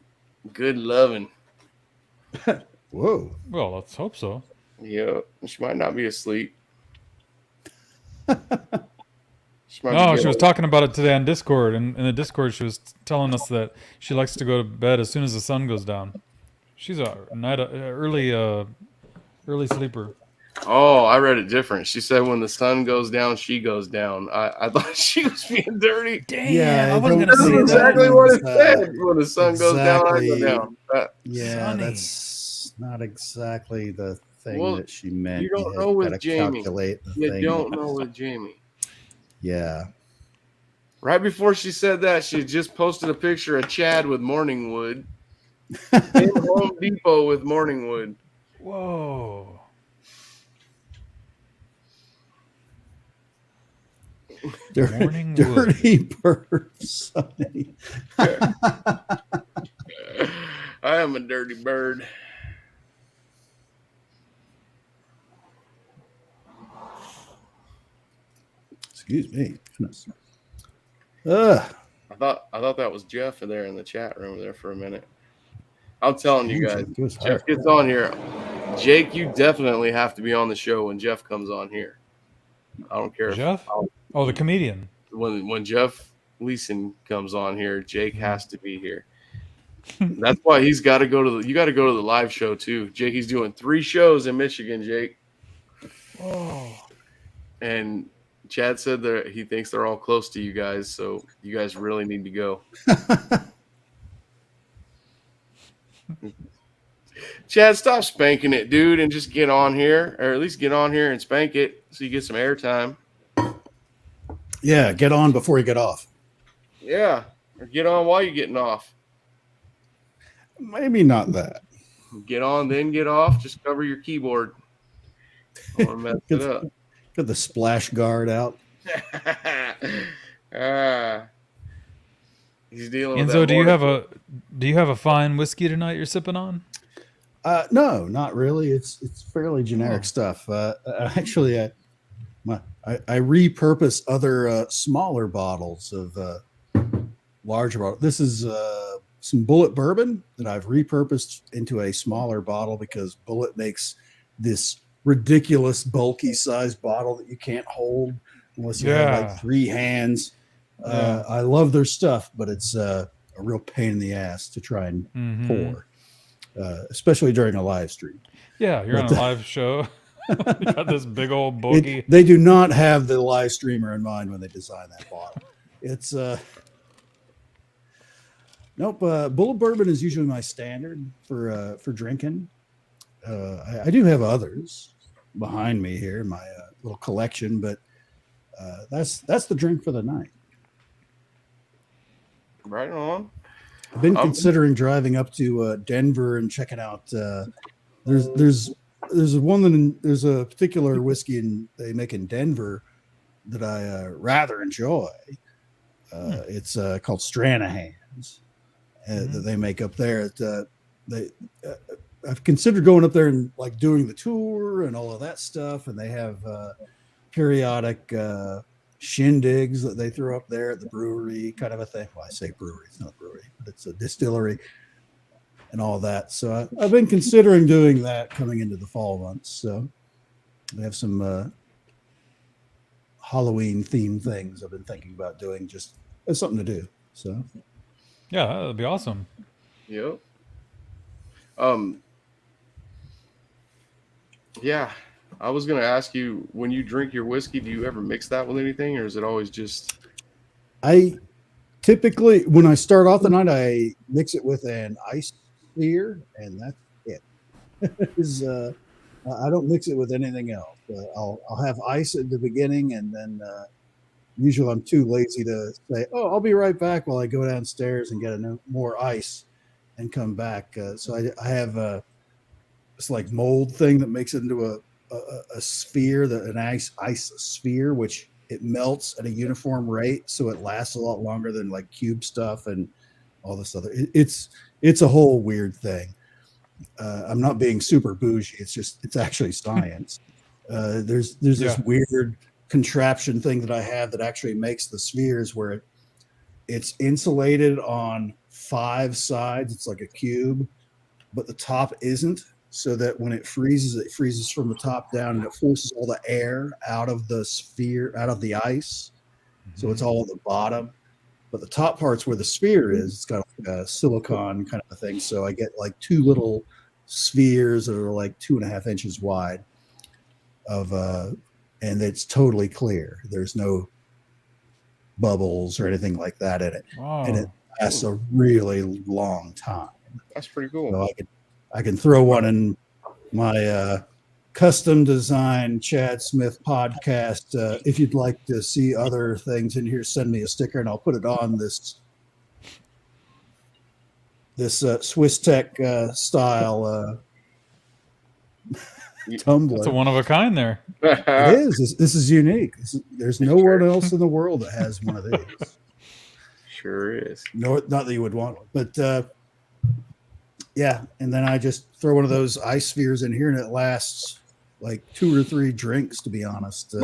good loving. Whoa. Well, let's hope so. Yeah, she might not be asleep. She might No, be she was talking about it today on Discord, and in the Discord, she was telling us that she likes to go to bed as soon as the sun goes down. She's a early sleeper. Oh, I read it different. She said when the sun goes down, she goes down. I thought she was being dirty. Damn, Yeah, I wasn't don't- gonna That's say exactly that. what it said. When the sun goes down, I Exactly. go down. Yeah, Sonny. that's not exactly the thing Well, that she meant. you don't had know with gotta Jamie. calculate the You thing. don't know with Jamie. Yeah. Right before she said that, she had just posted a picture of Chad with Morningwood. In Home Depot with Morningwood. Whoa. Morning wood. Dirty bird, Sonny. I am a dirty bird. Excuse me. Goodness. I thought that was Jeff there in the chat room there for a minute. I'm telling you guys, Jeff gets on here. Jake, you definitely have to be on the show when Jeff comes on here. I don't care Jeff? Oh, the comedian. when Jeff Leeson comes on here, Jake has to be here. That's why he's got to go to you got to go to the live show too. Jake, he's doing 3 shows in Michigan, Jake. Oh. And Chad said that he thinks they're all close to you guys, so you guys really need to go. Chad, stop spanking it, dude, and just get on here, or at least get on here and spank it so you get some airtime. Yeah, get on before you get off. Yeah, or get on while you're getting off. Maybe not that. Get on, then get off. Just cover your keyboard. I want to mess it up. Get the splash guard out. He's dealing with Enzo, that Uh, do you have a fine whiskey tonight you're sipping on? No, not really. It's fairly generic Oh. stuff. Actually, I repurpose other smaller bottles of larger bottles. This is some Bullet bourbon that I've repurposed into a smaller bottle because Bullet makes this ridiculous bulky size bottle that you can't hold unless you have Yeah. like 3 hands. Yeah. I love their stuff, but it's a real pain in the ass to try and Mhm. pour, especially during a live stream. Yeah, you're on a live show. You got this big old bogey. They do not have the live streamer in mind when they design that bottle. It's nope. Bullet bourbon is usually my standard for drinking. I do have others behind me here in my little collection, but that's the drink for the night. Right on. I've been considering driving up to Denver and checking out. There's a particular whiskey they make in Denver that I rather enjoy. It's called Stranahan's that they make up there. I've considered going up there and like doing the tour and all of that stuff, and they have periodic shindigs that they throw up there at the brewery, kind of a thing. Well, I say brewery, it's not a brewery, but it's a distillery and all that. So I've been considering doing that coming into the fall months. So they have some Halloween themed things I've been thinking about doing just as something to do. So Yeah, that'd be awesome. Yep. Yeah, I was gonna ask you, when you drink your whiskey, do you ever mix that with anything, or is it always just? I typically, when I start off the night, I mix it with an ice sphere, and that's it. Is I don't mix it with anything else. I'll have ice at the beginning, and then usually I'm too lazy to say, "Oh, I'll be right back," while I go downstairs and get more ice and come back. So I have this like mold thing that makes it into a sphere, an ice sphere, which it melts at a uniform rate, so it lasts a lot longer than like cube stuff and all this other. It's a whole weird thing. I'm not being super bougie. It's actually science. There's this Yeah. weird contraption thing that I have that actually makes the spheres where it's insulated on 5 sides. It's like a cube, but the top isn't. So that when it freezes from the top down, and it forces all the air out of the sphere, out of the ice. So it's all at the bottom, but the top part's where the sphere is. It's got like a silicon kind of thing. So I get like two little spheres that are like 2.5 inches wide and it's totally clear. There's no bubbles or anything like that in it. And it Wow. lasts a really long time. That's pretty cool. So I can throw one in my custom design Chad Smith podcast. If you'd like to see other things in here, send me a sticker and I'll put it on this Swiss Tech style tumbler. That's a one of a kind there. It is. This is unique. There's nowhere else in the world that has one of these. Sure is. No, not that you would want one, but yeah. And then I just throw one of those ice spheres in here, and it lasts like 2 or 3 drinks, to be honest.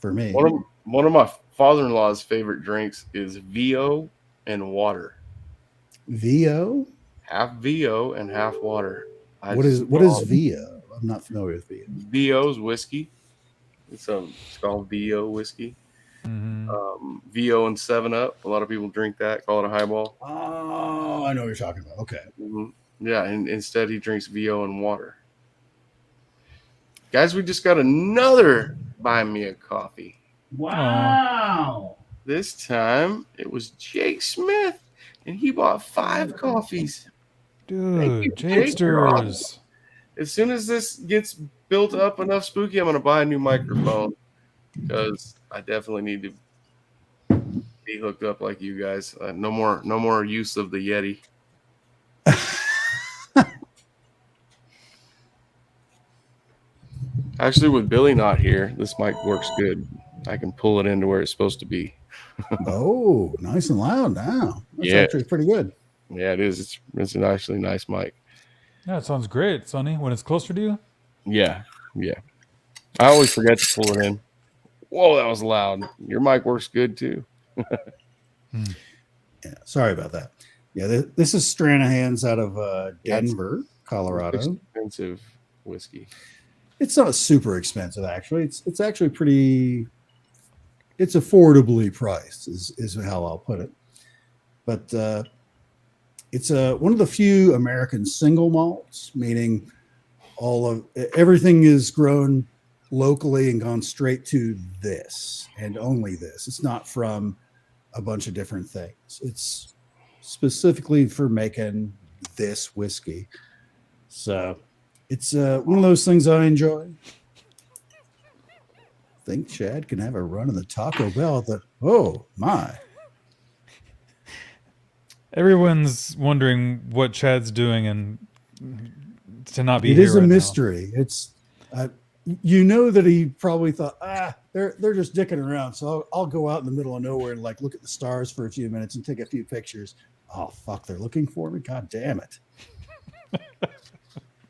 For me, One of my father-in-law's favorite drinks is VO and water. VO. Half VO and half water. What is VO? I'm not familiar with VO. VO is whiskey. It's called VO whiskey. VO and 7-Up. A lot of people drink that, call it a highball. Oh, I know what you're talking about. Okay. Yeah, and instead he drinks VO and water. Guys, we just got another Buy Me a Coffee. Wow. This time it was Jake Smith, and he bought 5 coffees. Dude, Jakesters. As soon as this gets built up enough, Spooky, I'm going to buy a new microphone because I definitely need to be hooked up like you guys. No more use of the Yeti. Actually, with Billy not here, this mic works good. I can pull it into where it's supposed to be. Oh, nice and loud now. That's actually pretty good. Yeah, it is. It's an actually nice mic. Yeah, it sounds great, Sonny. When it's closer to you. Yeah. I always forget to pull it in. Whoa, that was loud. Your mic works good too. Yeah, sorry about that. Yeah, this is Stranahan's out of Denver, Colorado. Expensive whiskey. It's not super expensive, actually. It's actually pretty. It's affordably priced, is how I'll put it. But it's one of the few American single malts, meaning everything is grown locally and gone straight to this and only this. It's not from a bunch of different things. It's specifically for making this whiskey. So it's one of those things I enjoy. I think Chad can have a run in the Taco Bell. Oh my. Everyone's wondering what Chad's doing and to not be It here is a right mystery. It's you know that he probably thought, they're just dicking around. So I'll go out in the middle of nowhere and like look at the stars for a few minutes and take a few pictures. Oh fuck, they're looking for me. God damn it.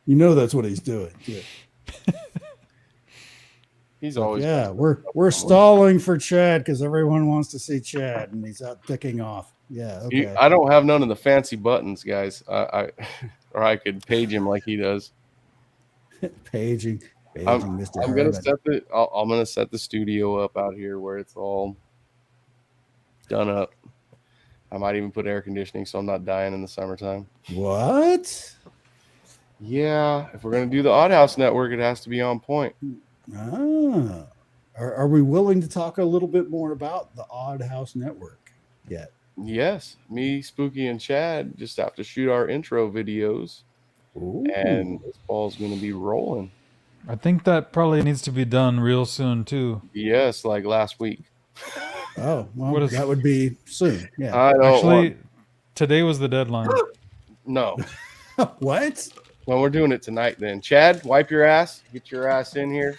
You know that's what he's doing. Yeah. He's always we're stalling for Chad because everyone wants to see Chad and he's out dicking off. Yeah, okay. I don't have none of the fancy buttons, guys. I or I could page him like he does. Paging I'm Mr. gonna Herman. I'm gonna set the studio up out here where it's all done up. I might even put air conditioning so I'm not dying in the summertime. What? Yeah, if we're gonna do the Odd House Network, it has to be on point. Ah, are we willing to talk a little bit more about the Odd House Network yet? Yes, me, Spooky, and Chad just have to shoot our intro videos, and Ooh. this ball's gonna be rolling. I think that probably needs to be done real soon too. Yes, like last week. Oh, well, What is- that would be soon. Yeah. I don't Actually, today was the deadline. no. What? Well, we're doing it tonight then. Chad, wipe your ass. Get your ass in here.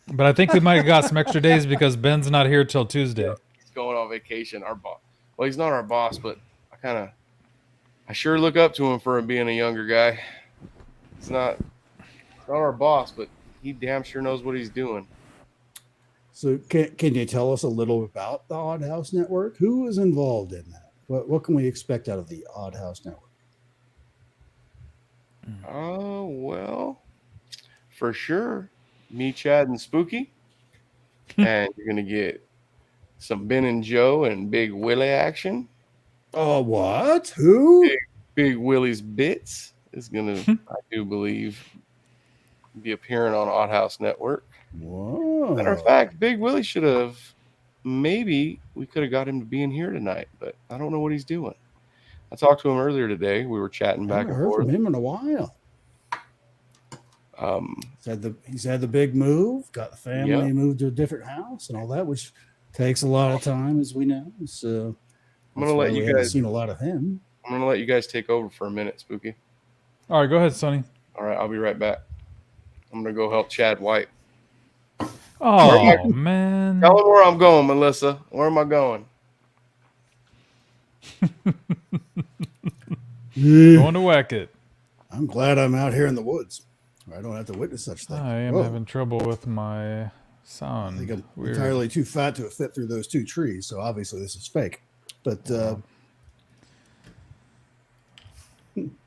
But I think we might have got some extra days because Ben's not here till Tuesday. He's going on vacation. Our boss. Well, he's not our boss, but I sure look up to him for being a younger guy. It's not our boss, but he damn sure knows what he's doing. So can you tell us a little about the Odd House Network? Who is involved in that? What can we expect out of the Odd House Network? Oh, well, for sure. Me, Chad, and Spooky. And you're going to get some Ben and Joe and Big Willie action. Oh, what? Who? Big Willie's Bits is going to, I do believe, be appearing on Odd House Network. Whoa. Matter of fact, Big Willie should have, maybe we could have got him to be in here tonight, but I don't know what he's doing. I talked to him earlier today. We were chatting I back haven't and heard forth. from him in a while. He's had the big move, got the family moved to a different house and all that, which takes a lot of time, as we know. So I'm gonna let you guys seen a lot of him. I'm gonna let you guys take over for a minute, Spooky. All right, go ahead, Sonny. All right, I'll be right back. I'm gonna go help Chad White. Oh, man. Tell him where I'm going, Melissa. Where am I going? Going to whack it. I'm glad I'm out here in the woods. I don't have to witness such things. I am Whoa. having trouble with my I sound. think I'm Weird. entirely too fat to fit through those two trees, so obviously this is fake. But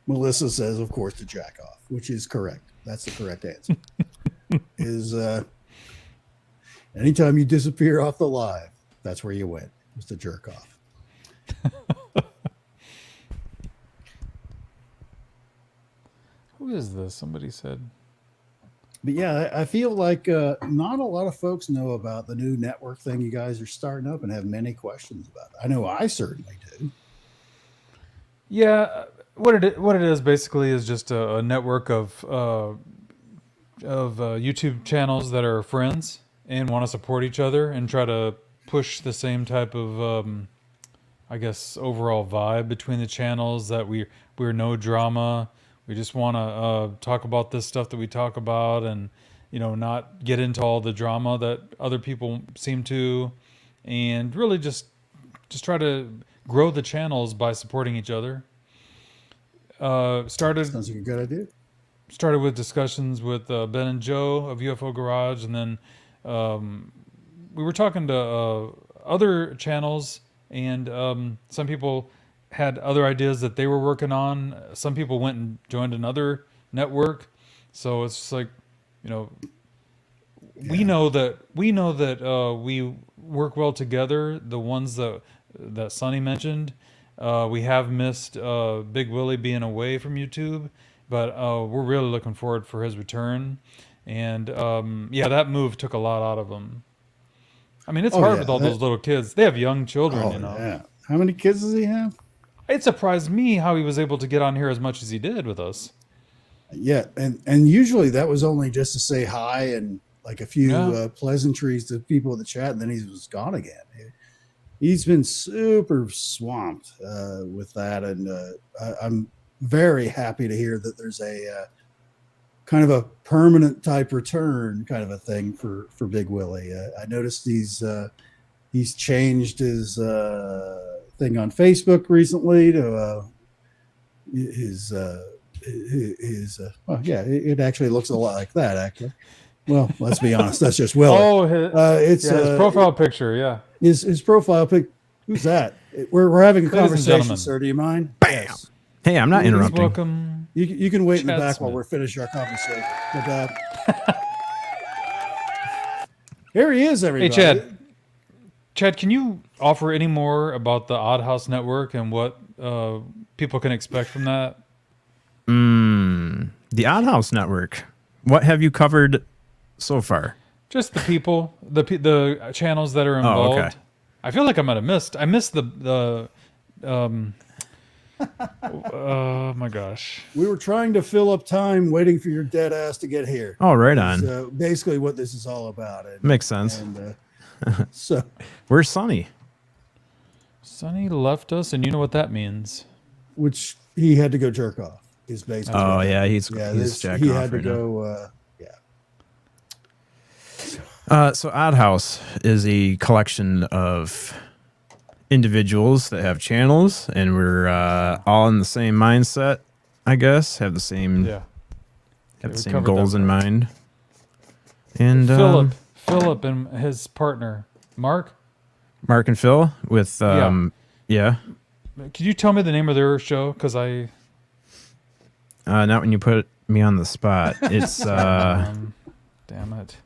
Melissa says, of course, to jack off, which is correct. That's the correct answer. Is anytime you disappear off the live, that's where you went. It's to jerk off. Who is this? Somebody said. But yeah, I feel like not a lot of folks know about the new network thing you guys are starting up and have many questions about it. I know I certainly do. Yeah, what it is basically is just a network of YouTube channels that are friends and want to support each other and try to push the same type of I guess overall vibe between the channels, that we're no drama. We just want to talk about this stuff that we talk about, and not get into all the drama that other people seem to, and really just try to grow the channels by supporting each other. Sounds like a good idea. Started with discussions with Ben and Joe of UFO Garage, and then we were talking to other channels, and some people had other ideas that they were working on. Some people went and joined another network, so it's just like, we know that we work well together. The ones that Sonny mentioned, we have missed Big Willie being away from YouTube, but we're really looking forward for his return. And that move took a lot out of him. I mean, it's hard with all those little kids. They have young children, Yeah. How many kids does he have? It surprised me how he was able to get on here as much as he did with us. Yeah, and usually that was only just to say hi and like a few pleasantries to people in the chat, and then he was gone again. He's been super swamped with that, and I'm very happy to hear that there's a kind of a permanent type return kind of a thing for Big Willie. I noticed he's changed his thing on Facebook recently to his it actually looks a lot like that, actually. Well, let's be honest, that's just Willie. Oh, his profile picture, yeah. His profile pic. Who's that? We're having a Ladies and conversation, gentlemen. sir. Do you mind? Bam. Yes. Hey, I'm not Please interrupting. welcome. You can wait in the Chad back while Smith. we're finishing our conversation. But here he is, everybody. Hey, Chad, can you offer any more about the Odd House Network and what people can expect from that? The Odd House Network. What have you covered so far? Just the people, the channels that are involved. okay. I feel like I might have missed. I missed the oh my gosh. We were trying to fill up time waiting for your dead ass to get here. Oh, right That's, on. basically what this is all about. And, Makes sense. And, so Where's Sonny? Sonny left us, and you know what that means. which he had to go jerk off. Is basically. Oh, yeah, he's this, jacking he off had to right now. go. So Odd House is a collection of individuals that have channels, and we're all in the same mindset, I guess. Have the same Yeah. have the we same covered goals that in part. mind. And Philip and his partner, Mark. Mark and Phil with yeah. Could you tell me the name of their show? Because I Not when you put me on the spot. It's damn it.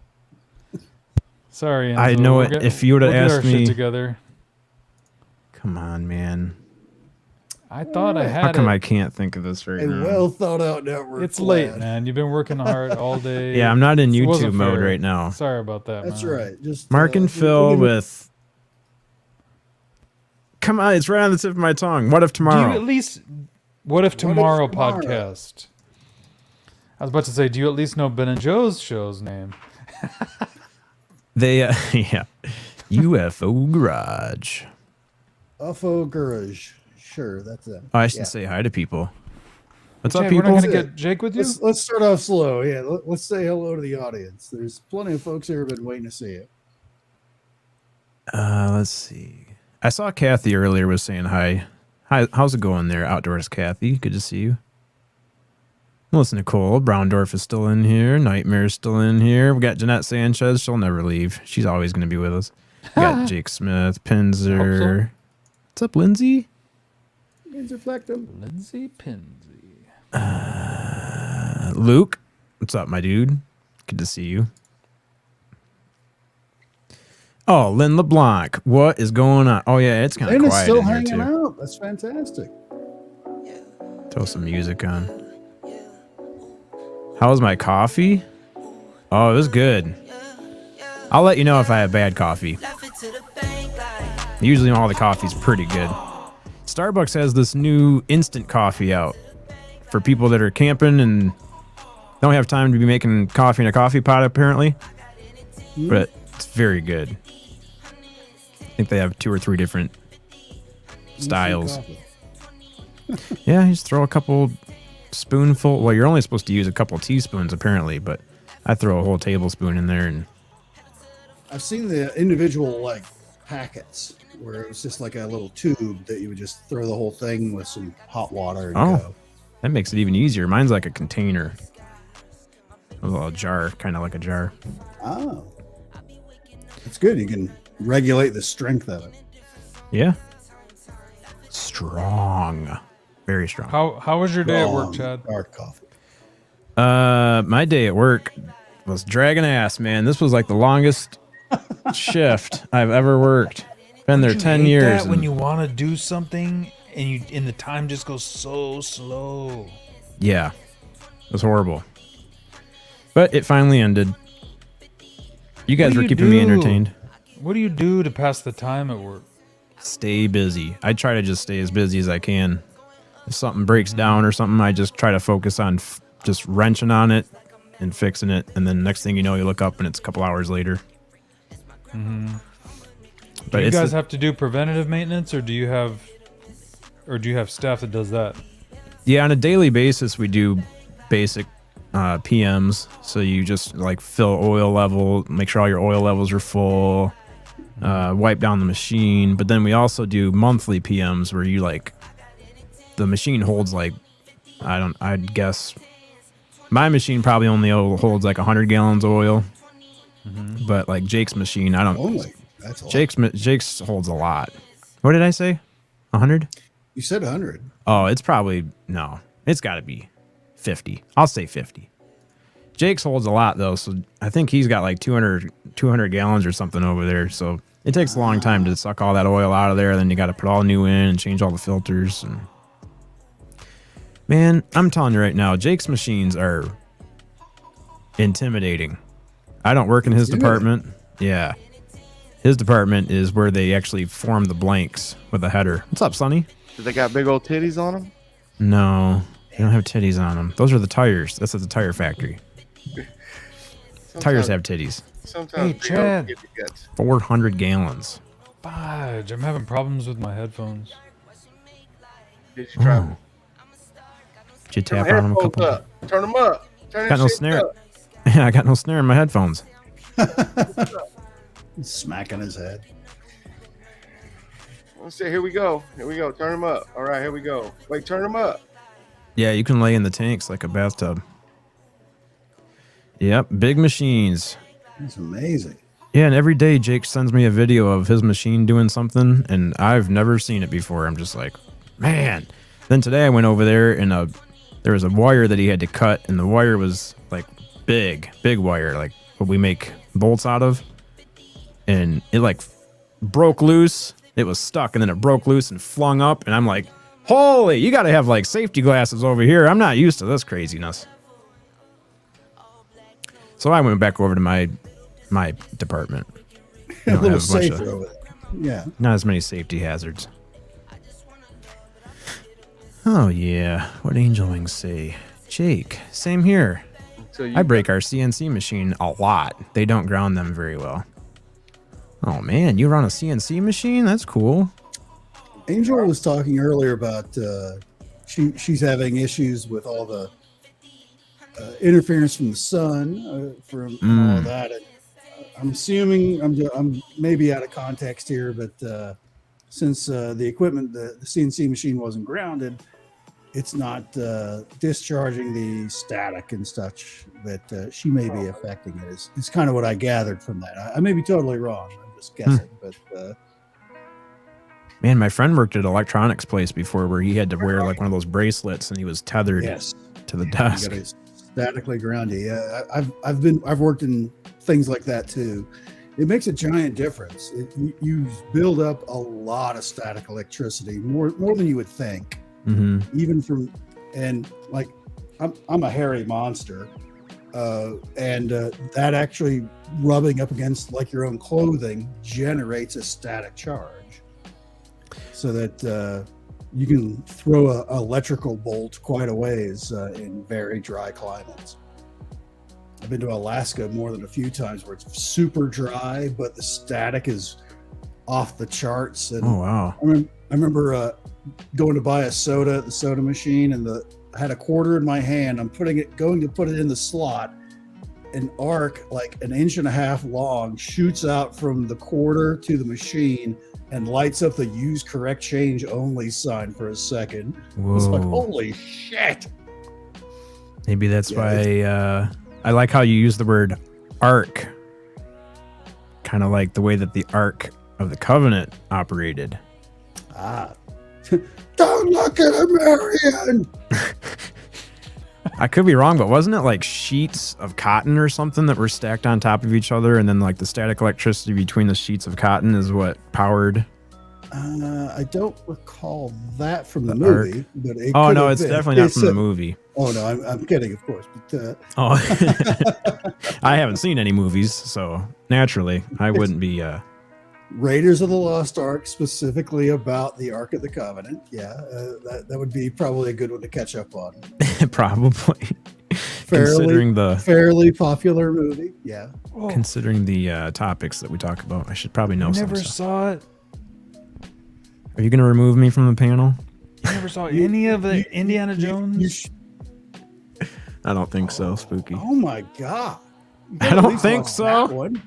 Sorry, Enzo. I know it. If you would have we'll get asked our shit me, together. come on, man. I thought I had How come it. I can't think of this right A now? well thought out network. It's late, plan. man. You've been working hard all day. Yeah, I'm not in It wasn't YouTube mode fair. right now. Sorry about that. That's man. right. Just Mark and Phil we'll give with. Come on, it's right on the tip of my tongue. What if Do you tomorrow? at least What If Tomorrow Tomorrow? podcast? I was about to say, do you at least know Ben and Joe's show's name? They yeah, UFO Garage. UFO Garage. Sure, that's it. Oh, I should Yeah. say hi to people. What's Jake, up, we're people? not gonna get Jake with you. Let's start off slow. Yeah, let's say hello to the audience. There's plenty of folks here who've been waiting to see it. Let's see. I saw Kathy earlier was saying hi. Hi, how's it going there, outdoors, Kathy? Good to see you. Melissa Nicole, Browndorf is still in here. Nightmare's still in here. We got Jeanette Sanchez. She'll never leave. She's always going to be with us. We got Jake Smith, Pinzer. What's up, Lindsay? Lindsay Pinsey. Luke, what's up, my dude? Good to see you. Oh, Lynn LeBlanc, what is going on? Oh, yeah, it's kind of And it's quiet still in here, hanging too. out. That's fantastic. Throw some music on. How was my coffee? Oh, it was good. I'll let you know if I have bad coffee. Usually all the coffee's pretty good. Starbucks has this new instant coffee out for people that are camping and don't have time to be making coffee in a coffee pot, apparently. But it's very good. I think they have 2 or 3 different styles. Yeah, you just throw a couple spoonful. Well, you're only supposed to use a couple teaspoons, apparently, but I throw a whole tablespoon in there. And I've seen the individual like packets where it was just like a little tube that you would just throw the whole thing with some hot water and go. that makes it even easier. Mine's like a container. A little jar, kind of like a jar. Oh, it's good. You can regulate the strength of it. Yeah. Strong. Very strong. How was your day at work, Long, Chad? Dark coffee. My day at work was dragging ass, man. This was like the longest shift I've ever worked. Been there Don't you 10 hate years. that when and- you want to do something and the time just goes so slow. Yeah. It was horrible. But it finally ended. You guys do were you keeping me do? entertained. What do you do to pass the time at work? Stay busy. I try to just stay as busy as I can. If something breaks down or something, I just try to focus on just wrenching on it and fixing it. And then next thing you know, you look up and it's a couple hours later. But Do you it's guys have to do preventative maintenance, or do you have staff that does that? yeah, on a daily basis, we do basic PMs. So you just like fill oil level, make sure all your oil levels are full, wipe down the machine. But then we also do monthly PMs where you like, the machine holds like, I'd guess my machine probably only holds like 100 gallons of oil. But like Jake's machine, I don't. Only. That's a lot. Jake's holds a lot. What did I say? 100? You said 100. Oh, it's probably no. It's got to be 50. I'll say 50. Jake's holds a lot though, so I think he's got like 200 gallons or something over there. So it takes a long time to suck all that oil out of there. Then you got to put all new in and change all the filters. Man, I'm telling you right now, Jake's machines are intimidating. I don't work in his department. Yeah. His department is where they actually form the blanks with a header. What's up, Sonny? Do they got big old titties on them? No, they don't have titties on them. Those are the tires. That's at the tire factory. Tires have titties. Sometimes Hey, Chad. 400 gallons. Fudge, I'm having problems with my headphones. Did you try? Oh. Did you tap on them a couple? Up. Turn them up. Turn Got no that shit snare. up. Yeah, I got no snare in my headphones. He's smacking his head. Let's see. Here we go. Here we go. Turn them up. All right. Here we go. Wait. Turn them up. Yeah, you can lay in the tanks like a bathtub. Yep, big machines. That's amazing. Yeah, and every day Jake sends me a video of his machine doing something, and I've never seen it before. I'm just like, man. Then today I went over there, and there was a wire that he had to cut, and the wire was like big wire, like what we make bolts out of. And it like broke loose. It was stuck, and then it broke loose and flung up, and I'm like, holy, you got to have like safety glasses over here. I'm not used to this craziness. So I went back over to my department. A Don't little have a bunch safer of- over there. Yeah. Not as many safety hazards. Oh yeah, what Angel Wings say? Jake, same here. So you I break our CNC machine a lot. They don't ground them very well. Oh man, you run a CNC machine? That's cool. Angel was talking earlier about she's having issues with all the interference from the sun, from all that. And I'm assuming I'm maybe out of context here, but since the equipment, the CNC machine wasn't grounded, it's not discharging the static and such that she may be affecting it. Is kind of what I gathered from that. I may be totally wrong. I'm just guessing, but. Man, my friend worked at an electronics place before where he had to wear like one of those bracelets and he was tethered Yes, to the you desk. got to statically ground you. Yeah, I've worked in things like that too. It makes a giant difference. You build up a lot of static electricity, more than you would think. Mm-hmm. Even from, and like I'm a hairy monster, and that actually rubbing up against like your own clothing generates a static charge. So that you can throw an electrical bolt quite a ways in very dry climates. I've been to Alaska more than a few times where it's super dry, but the static is off the charts. And Oh wow. I remember going to buy a soda at the soda machine, and I had a quarter in my hand. I'm going to put it in the slot. An arc like 1.5 inches long shoots out from the quarter to the machine and lights up the use correct change only sign for a second. Whoa. It's like, holy shit. Maybe that's Yeah, why I like how you use the word ark. Kind of like the way that the Ark of the Covenant operated. Ah. Don't look at him, Marion. I could be wrong, but wasn't it like sheets of cotton or something that were stacked on top of each other, and then like the static electricity between the sheets of cotton is what powered? I don't recall that from the The movie, but it Oh could no, have it's been. definitely not from the movie. Oh no, I'm kidding, of course. But Oh, I haven't seen any movies, so naturally I wouldn't be. Raiders of the Lost Ark, specifically about the Ark of the Covenant. Yeah, that would be probably a good one to catch up on. Probably. Considering Fairly popular movie. Yeah. Oh, considering the topics that we talk about, I should probably know you some never stuff. saw it. Are you going to remove me from the panel? You never saw any of the Indiana Jones? I don't think so, Spooky. Oh my God. You I gotta at don't least think watch so. that one.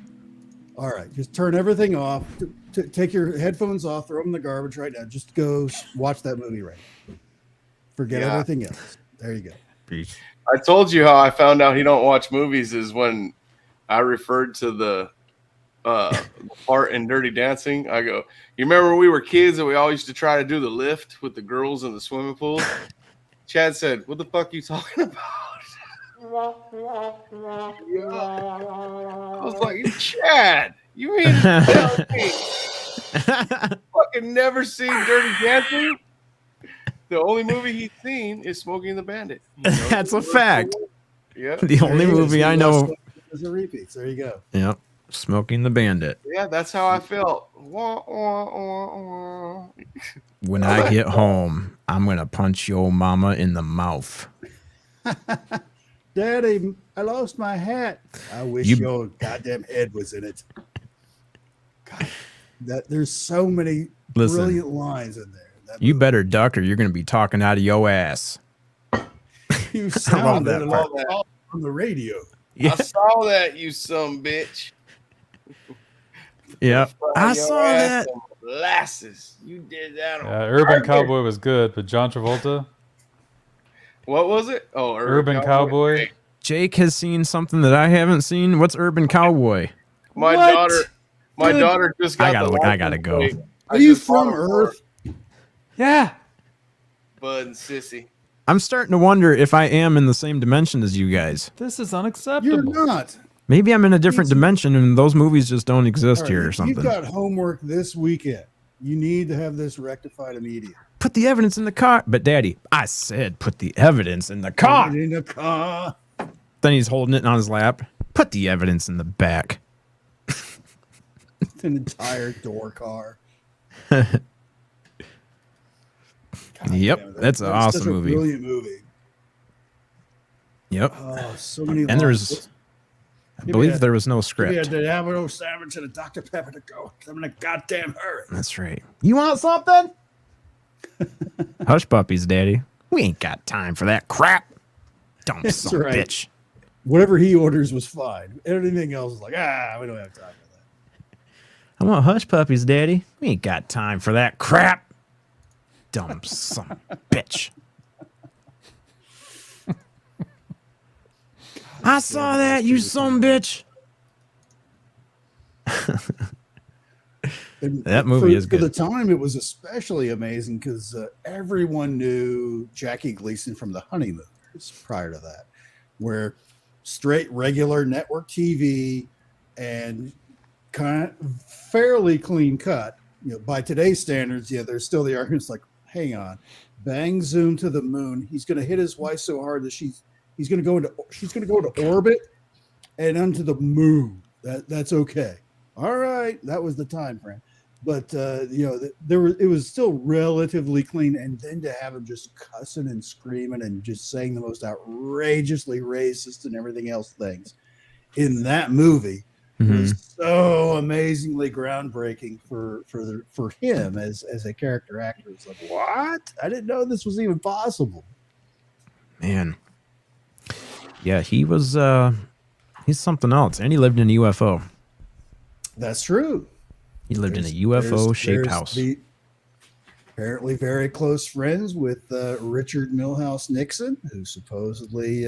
All right, just turn everything off. Take your headphones off, throw them in the garbage right now. Just go watch that movie right now. Forget Yeah. everything else. There you go. Peace. I told you how I found out he don't watch movies is when I referred to the part in Dirty Dancing. I go, you remember when we were kids and we always used to try to do the lift with the girls in the swimming pool? Chad said, what the fuck are you talking about? Yeah. I was like, Chad, you mean to tell me fucking never seen Dirty Dancing? The only movie he's seen is Smoking the Bandit. He knows That's a it. fact. Yeah. The only There he is. movie He I watched know. As a repeats. There you go. Yep. Smoking the Bandit. Yeah, that's how I felt. Wah, wah, wah, wah. When I get home, I'm gonna punch your mama in the mouth. Daddy, I lost my hat. I wish You- your goddamn head was in it. God, there's so many Listen. brilliant lines in there. That You better duck, or you're gonna be talking out of your ass. you love sounded that it part. all on the radio. Yeah. I saw that, you some bitch. Yep. I Your saw ass that. on molasses. You did that on Urban purpose. Cowboy was good, but John Travolta, What was it? Oh, Urban Cowboy. Jake has seen something that I haven't seen. What's Urban Cowboy? My What? daughter just got I gotta the look. I license gotta go. plate. I Are you just bought from them for Earth? Yeah. Bud and Sissy. I'm starting to wonder if I am in the same dimension as you guys. This is You're unacceptable. not. Maybe I'm in a different dimension and those movies just don't exist All here right, or something. You've got homework this weekend. You need to have this rectified immediately. Put the evidence in the car. But Daddy, I said put the evidence in the car. Put it in the car. Then he's holding it on his lap. Put the evidence in the back. An entire door car. Yep, damn it, that's an such awesome a movie. Brilliant movie. Yep. Oh, so many. And there was, I believe there was no Yeah, script. the Avocado sandwich and a Dr. Pepper to go. I'm in a goddamn hurry. That's right. You want something? Hush puppies, Daddy. We ain't got time for that crap. Dumb That's son of a right. bitch. Whatever he orders was fine. Anything else is like, we don't have time for that. I want hush puppies, Daddy. We ain't got time for that crap. Dumb son of a bitch. I saw that, you son of a bitch. And That movie is For the good. time, it was especially amazing because everyone knew Jackie Gleason from The Honeymooners prior to that, where straight regular network TV and kind of fairly clean cut. You know, by today's standards, there's still the arguments like, hang on, bang zoom to the moon. He's going to hit his wife so hard that she's going to go into orbit and onto the moon. That's okay. All right, that was the time frame. But it was still relatively clean, and then to have him just cussing and screaming and just saying the most outrageously racist and everything else things in that movie was so amazingly groundbreaking for him as a character actor. It's like, what? I didn't know this was even possible. Man. Yeah, he was he's something else. And he lived in a UFO. That's true. He lived in a UFO shaped house. Apparently very close friends with Richard Milhouse Nixon, who supposedly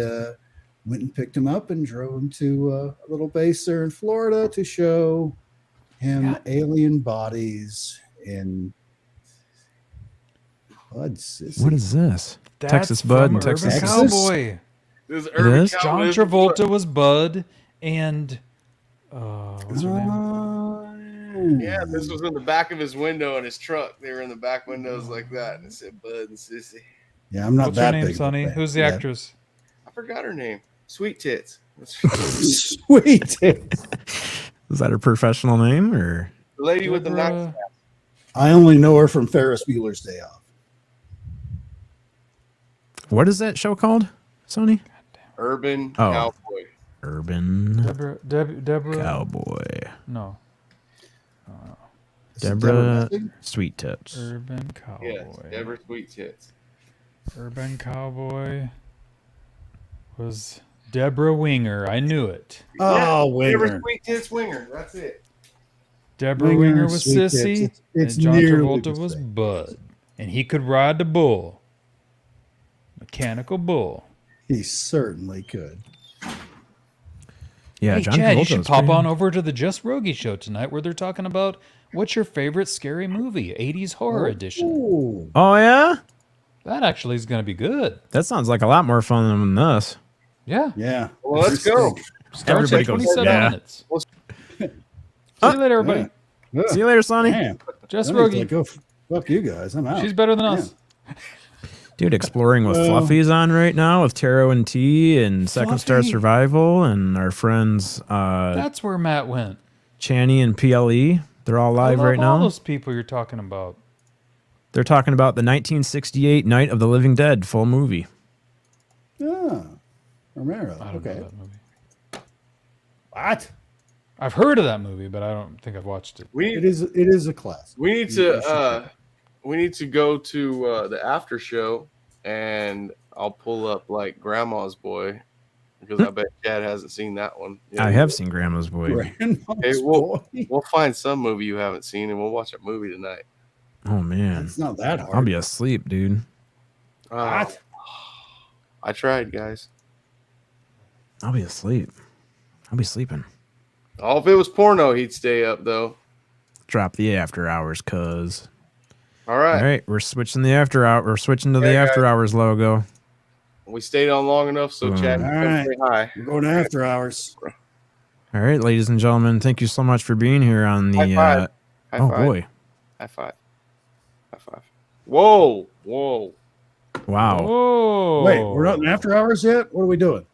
went and picked him up and drove him to a little base there in Florida to show him alien bodies in Bud Sissy. What is this? That's Texas Bud from and Texas Urban Texas. Cowboy. This is It Urban is? Cowboy. John Travolta was Bud, and what's her name? Yeah, this was in the back of his window in his truck. They were in the back windows like that, and it said Bud and Sissy. Yeah, I'm not What's that her name, big. Sonny? Who's the actress? I forgot her name. Sweet Tits. Sweet. Is that her professional name or The lady with the Deborah- knife. I only know her from Ferris Bueller's Day Off. what is that show called? Sony? Urban Oh. Cowboy. Urban Deborah. Cowboy. No, Is it Deborah Messing? Sweet Tits. Urban Cowboy. Yes, Deborah Sweet Tits. Urban Cowboy was Deborah Winger. I knew it. Oh, Deborah Winger. Sweet Tits Winger. That's it. Deborah Winger was Sweet Tits. Sissy, It's and John nearly Travolta the was same. Bud, and he could ride the bull, mechanical bull. He certainly could. Yeah, Hey, John Chad, you Travolta should was pop pretty- on over to the Just Rogie show tonight, where they're talking about what's your favorite scary movie, 80s horror edition. Ooh. Oh yeah? That actually is going to be good. That sounds like a lot more fun than this. Yeah. Yeah. Well, let's go. Starts Everybody at goes, 27 yeah. minutes. See you later, everybody. Yeah. See you later, Sonny. Damn. Just I need to Rogie. go fuck you guys. I'm out. She's better than Yeah. us. Dude, Exploring with Well- Fluffy's on right now with Taro and T and Second Star Fluffy. Survival and our friends That's where Matt went. Channy and PLE. They're all live I love right all now. those people you're talking about. They're talking about the 1968 Night of the Living Dead full movie. Yeah. Romero. I don't Okay. know that movie. What? I've heard of that movie, but I don't think I've watched it. We It is a class. we need to go to the after show, and I'll pull up like Grandma's Boy because I bet Chad hasn't seen that one. I have seen Grandma's Boy. Grandma's we'll- Boy. We'll find some movie you haven't seen, and we'll watch a movie tonight. Oh man, It's not that hard. I'll be asleep, dude. What? I tried, guys. I'll be asleep. I'll be sleeping. Oh, if it was porno, he'd stay up though. Drop the after hours, cuz. All right. All right, we're switching the after hour. We're switching to the Yeah, after hours logo. We stayed on long enough, so Chad can All come right. say hi. We're going to after hours. All right, ladies and gentlemen, thank you so much for being here on the. High five. High Oh five. boy! High five. High five. Whoa. Whoa. Wow. Oh, Wait, we're not in after hours yet? What are we doing?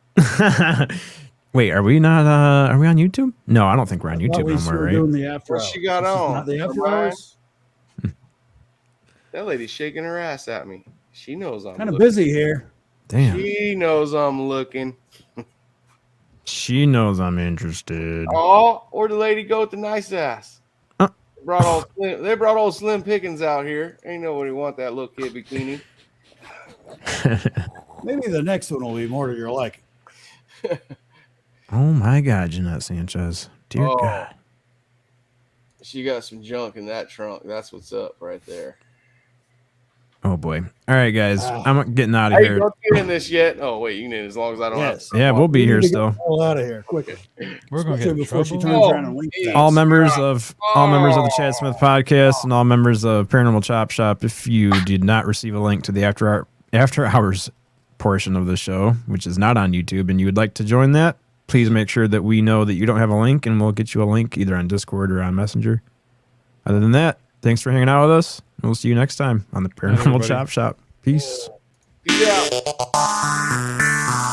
Wait, are we not? Are we on YouTube? No, I don't think we're on I thought YouTube we anymore, were right? doing the after What hours. she got This is on? not the after Never mind. hours? That lady's shaking her ass at me. She knows I'm Kind of looking. busy here. Damn. She knows I'm looking. She knows I'm interested. Oh, where'd the lady go with the nice ass? Uh. They brought old Slim Pickens out here. Ain't nobody want that little kid bikini. Maybe the next one will be more to your liking. Oh my God, Jeanette Sanchez. Dear Oh. God. She got some junk in that trunk. That's what's up right there. Oh boy. All right, guys. Wow. I'm getting out of Hey, here. don't get in this yet. Oh, wait, you can in as long as I don't Yes. have Yeah, we'll be We here need to still. Get the hell out of here quickly. we're going to Especially get in before she trouble. turns around and winks at Oh. us. All members of the Chad Smith podcast and all members of Paranormal Chop Shop, if you did not receive a link to the after hours portion of the show, which is not on YouTube, and you would like to join that, please make sure that we know that you don't have a link, and we'll get you a link either on Discord or on Messenger. Other than that, thanks for hanging out with us, and we'll see you next time on the Paranormal everybody. Chop Shop. Peace. Peace out.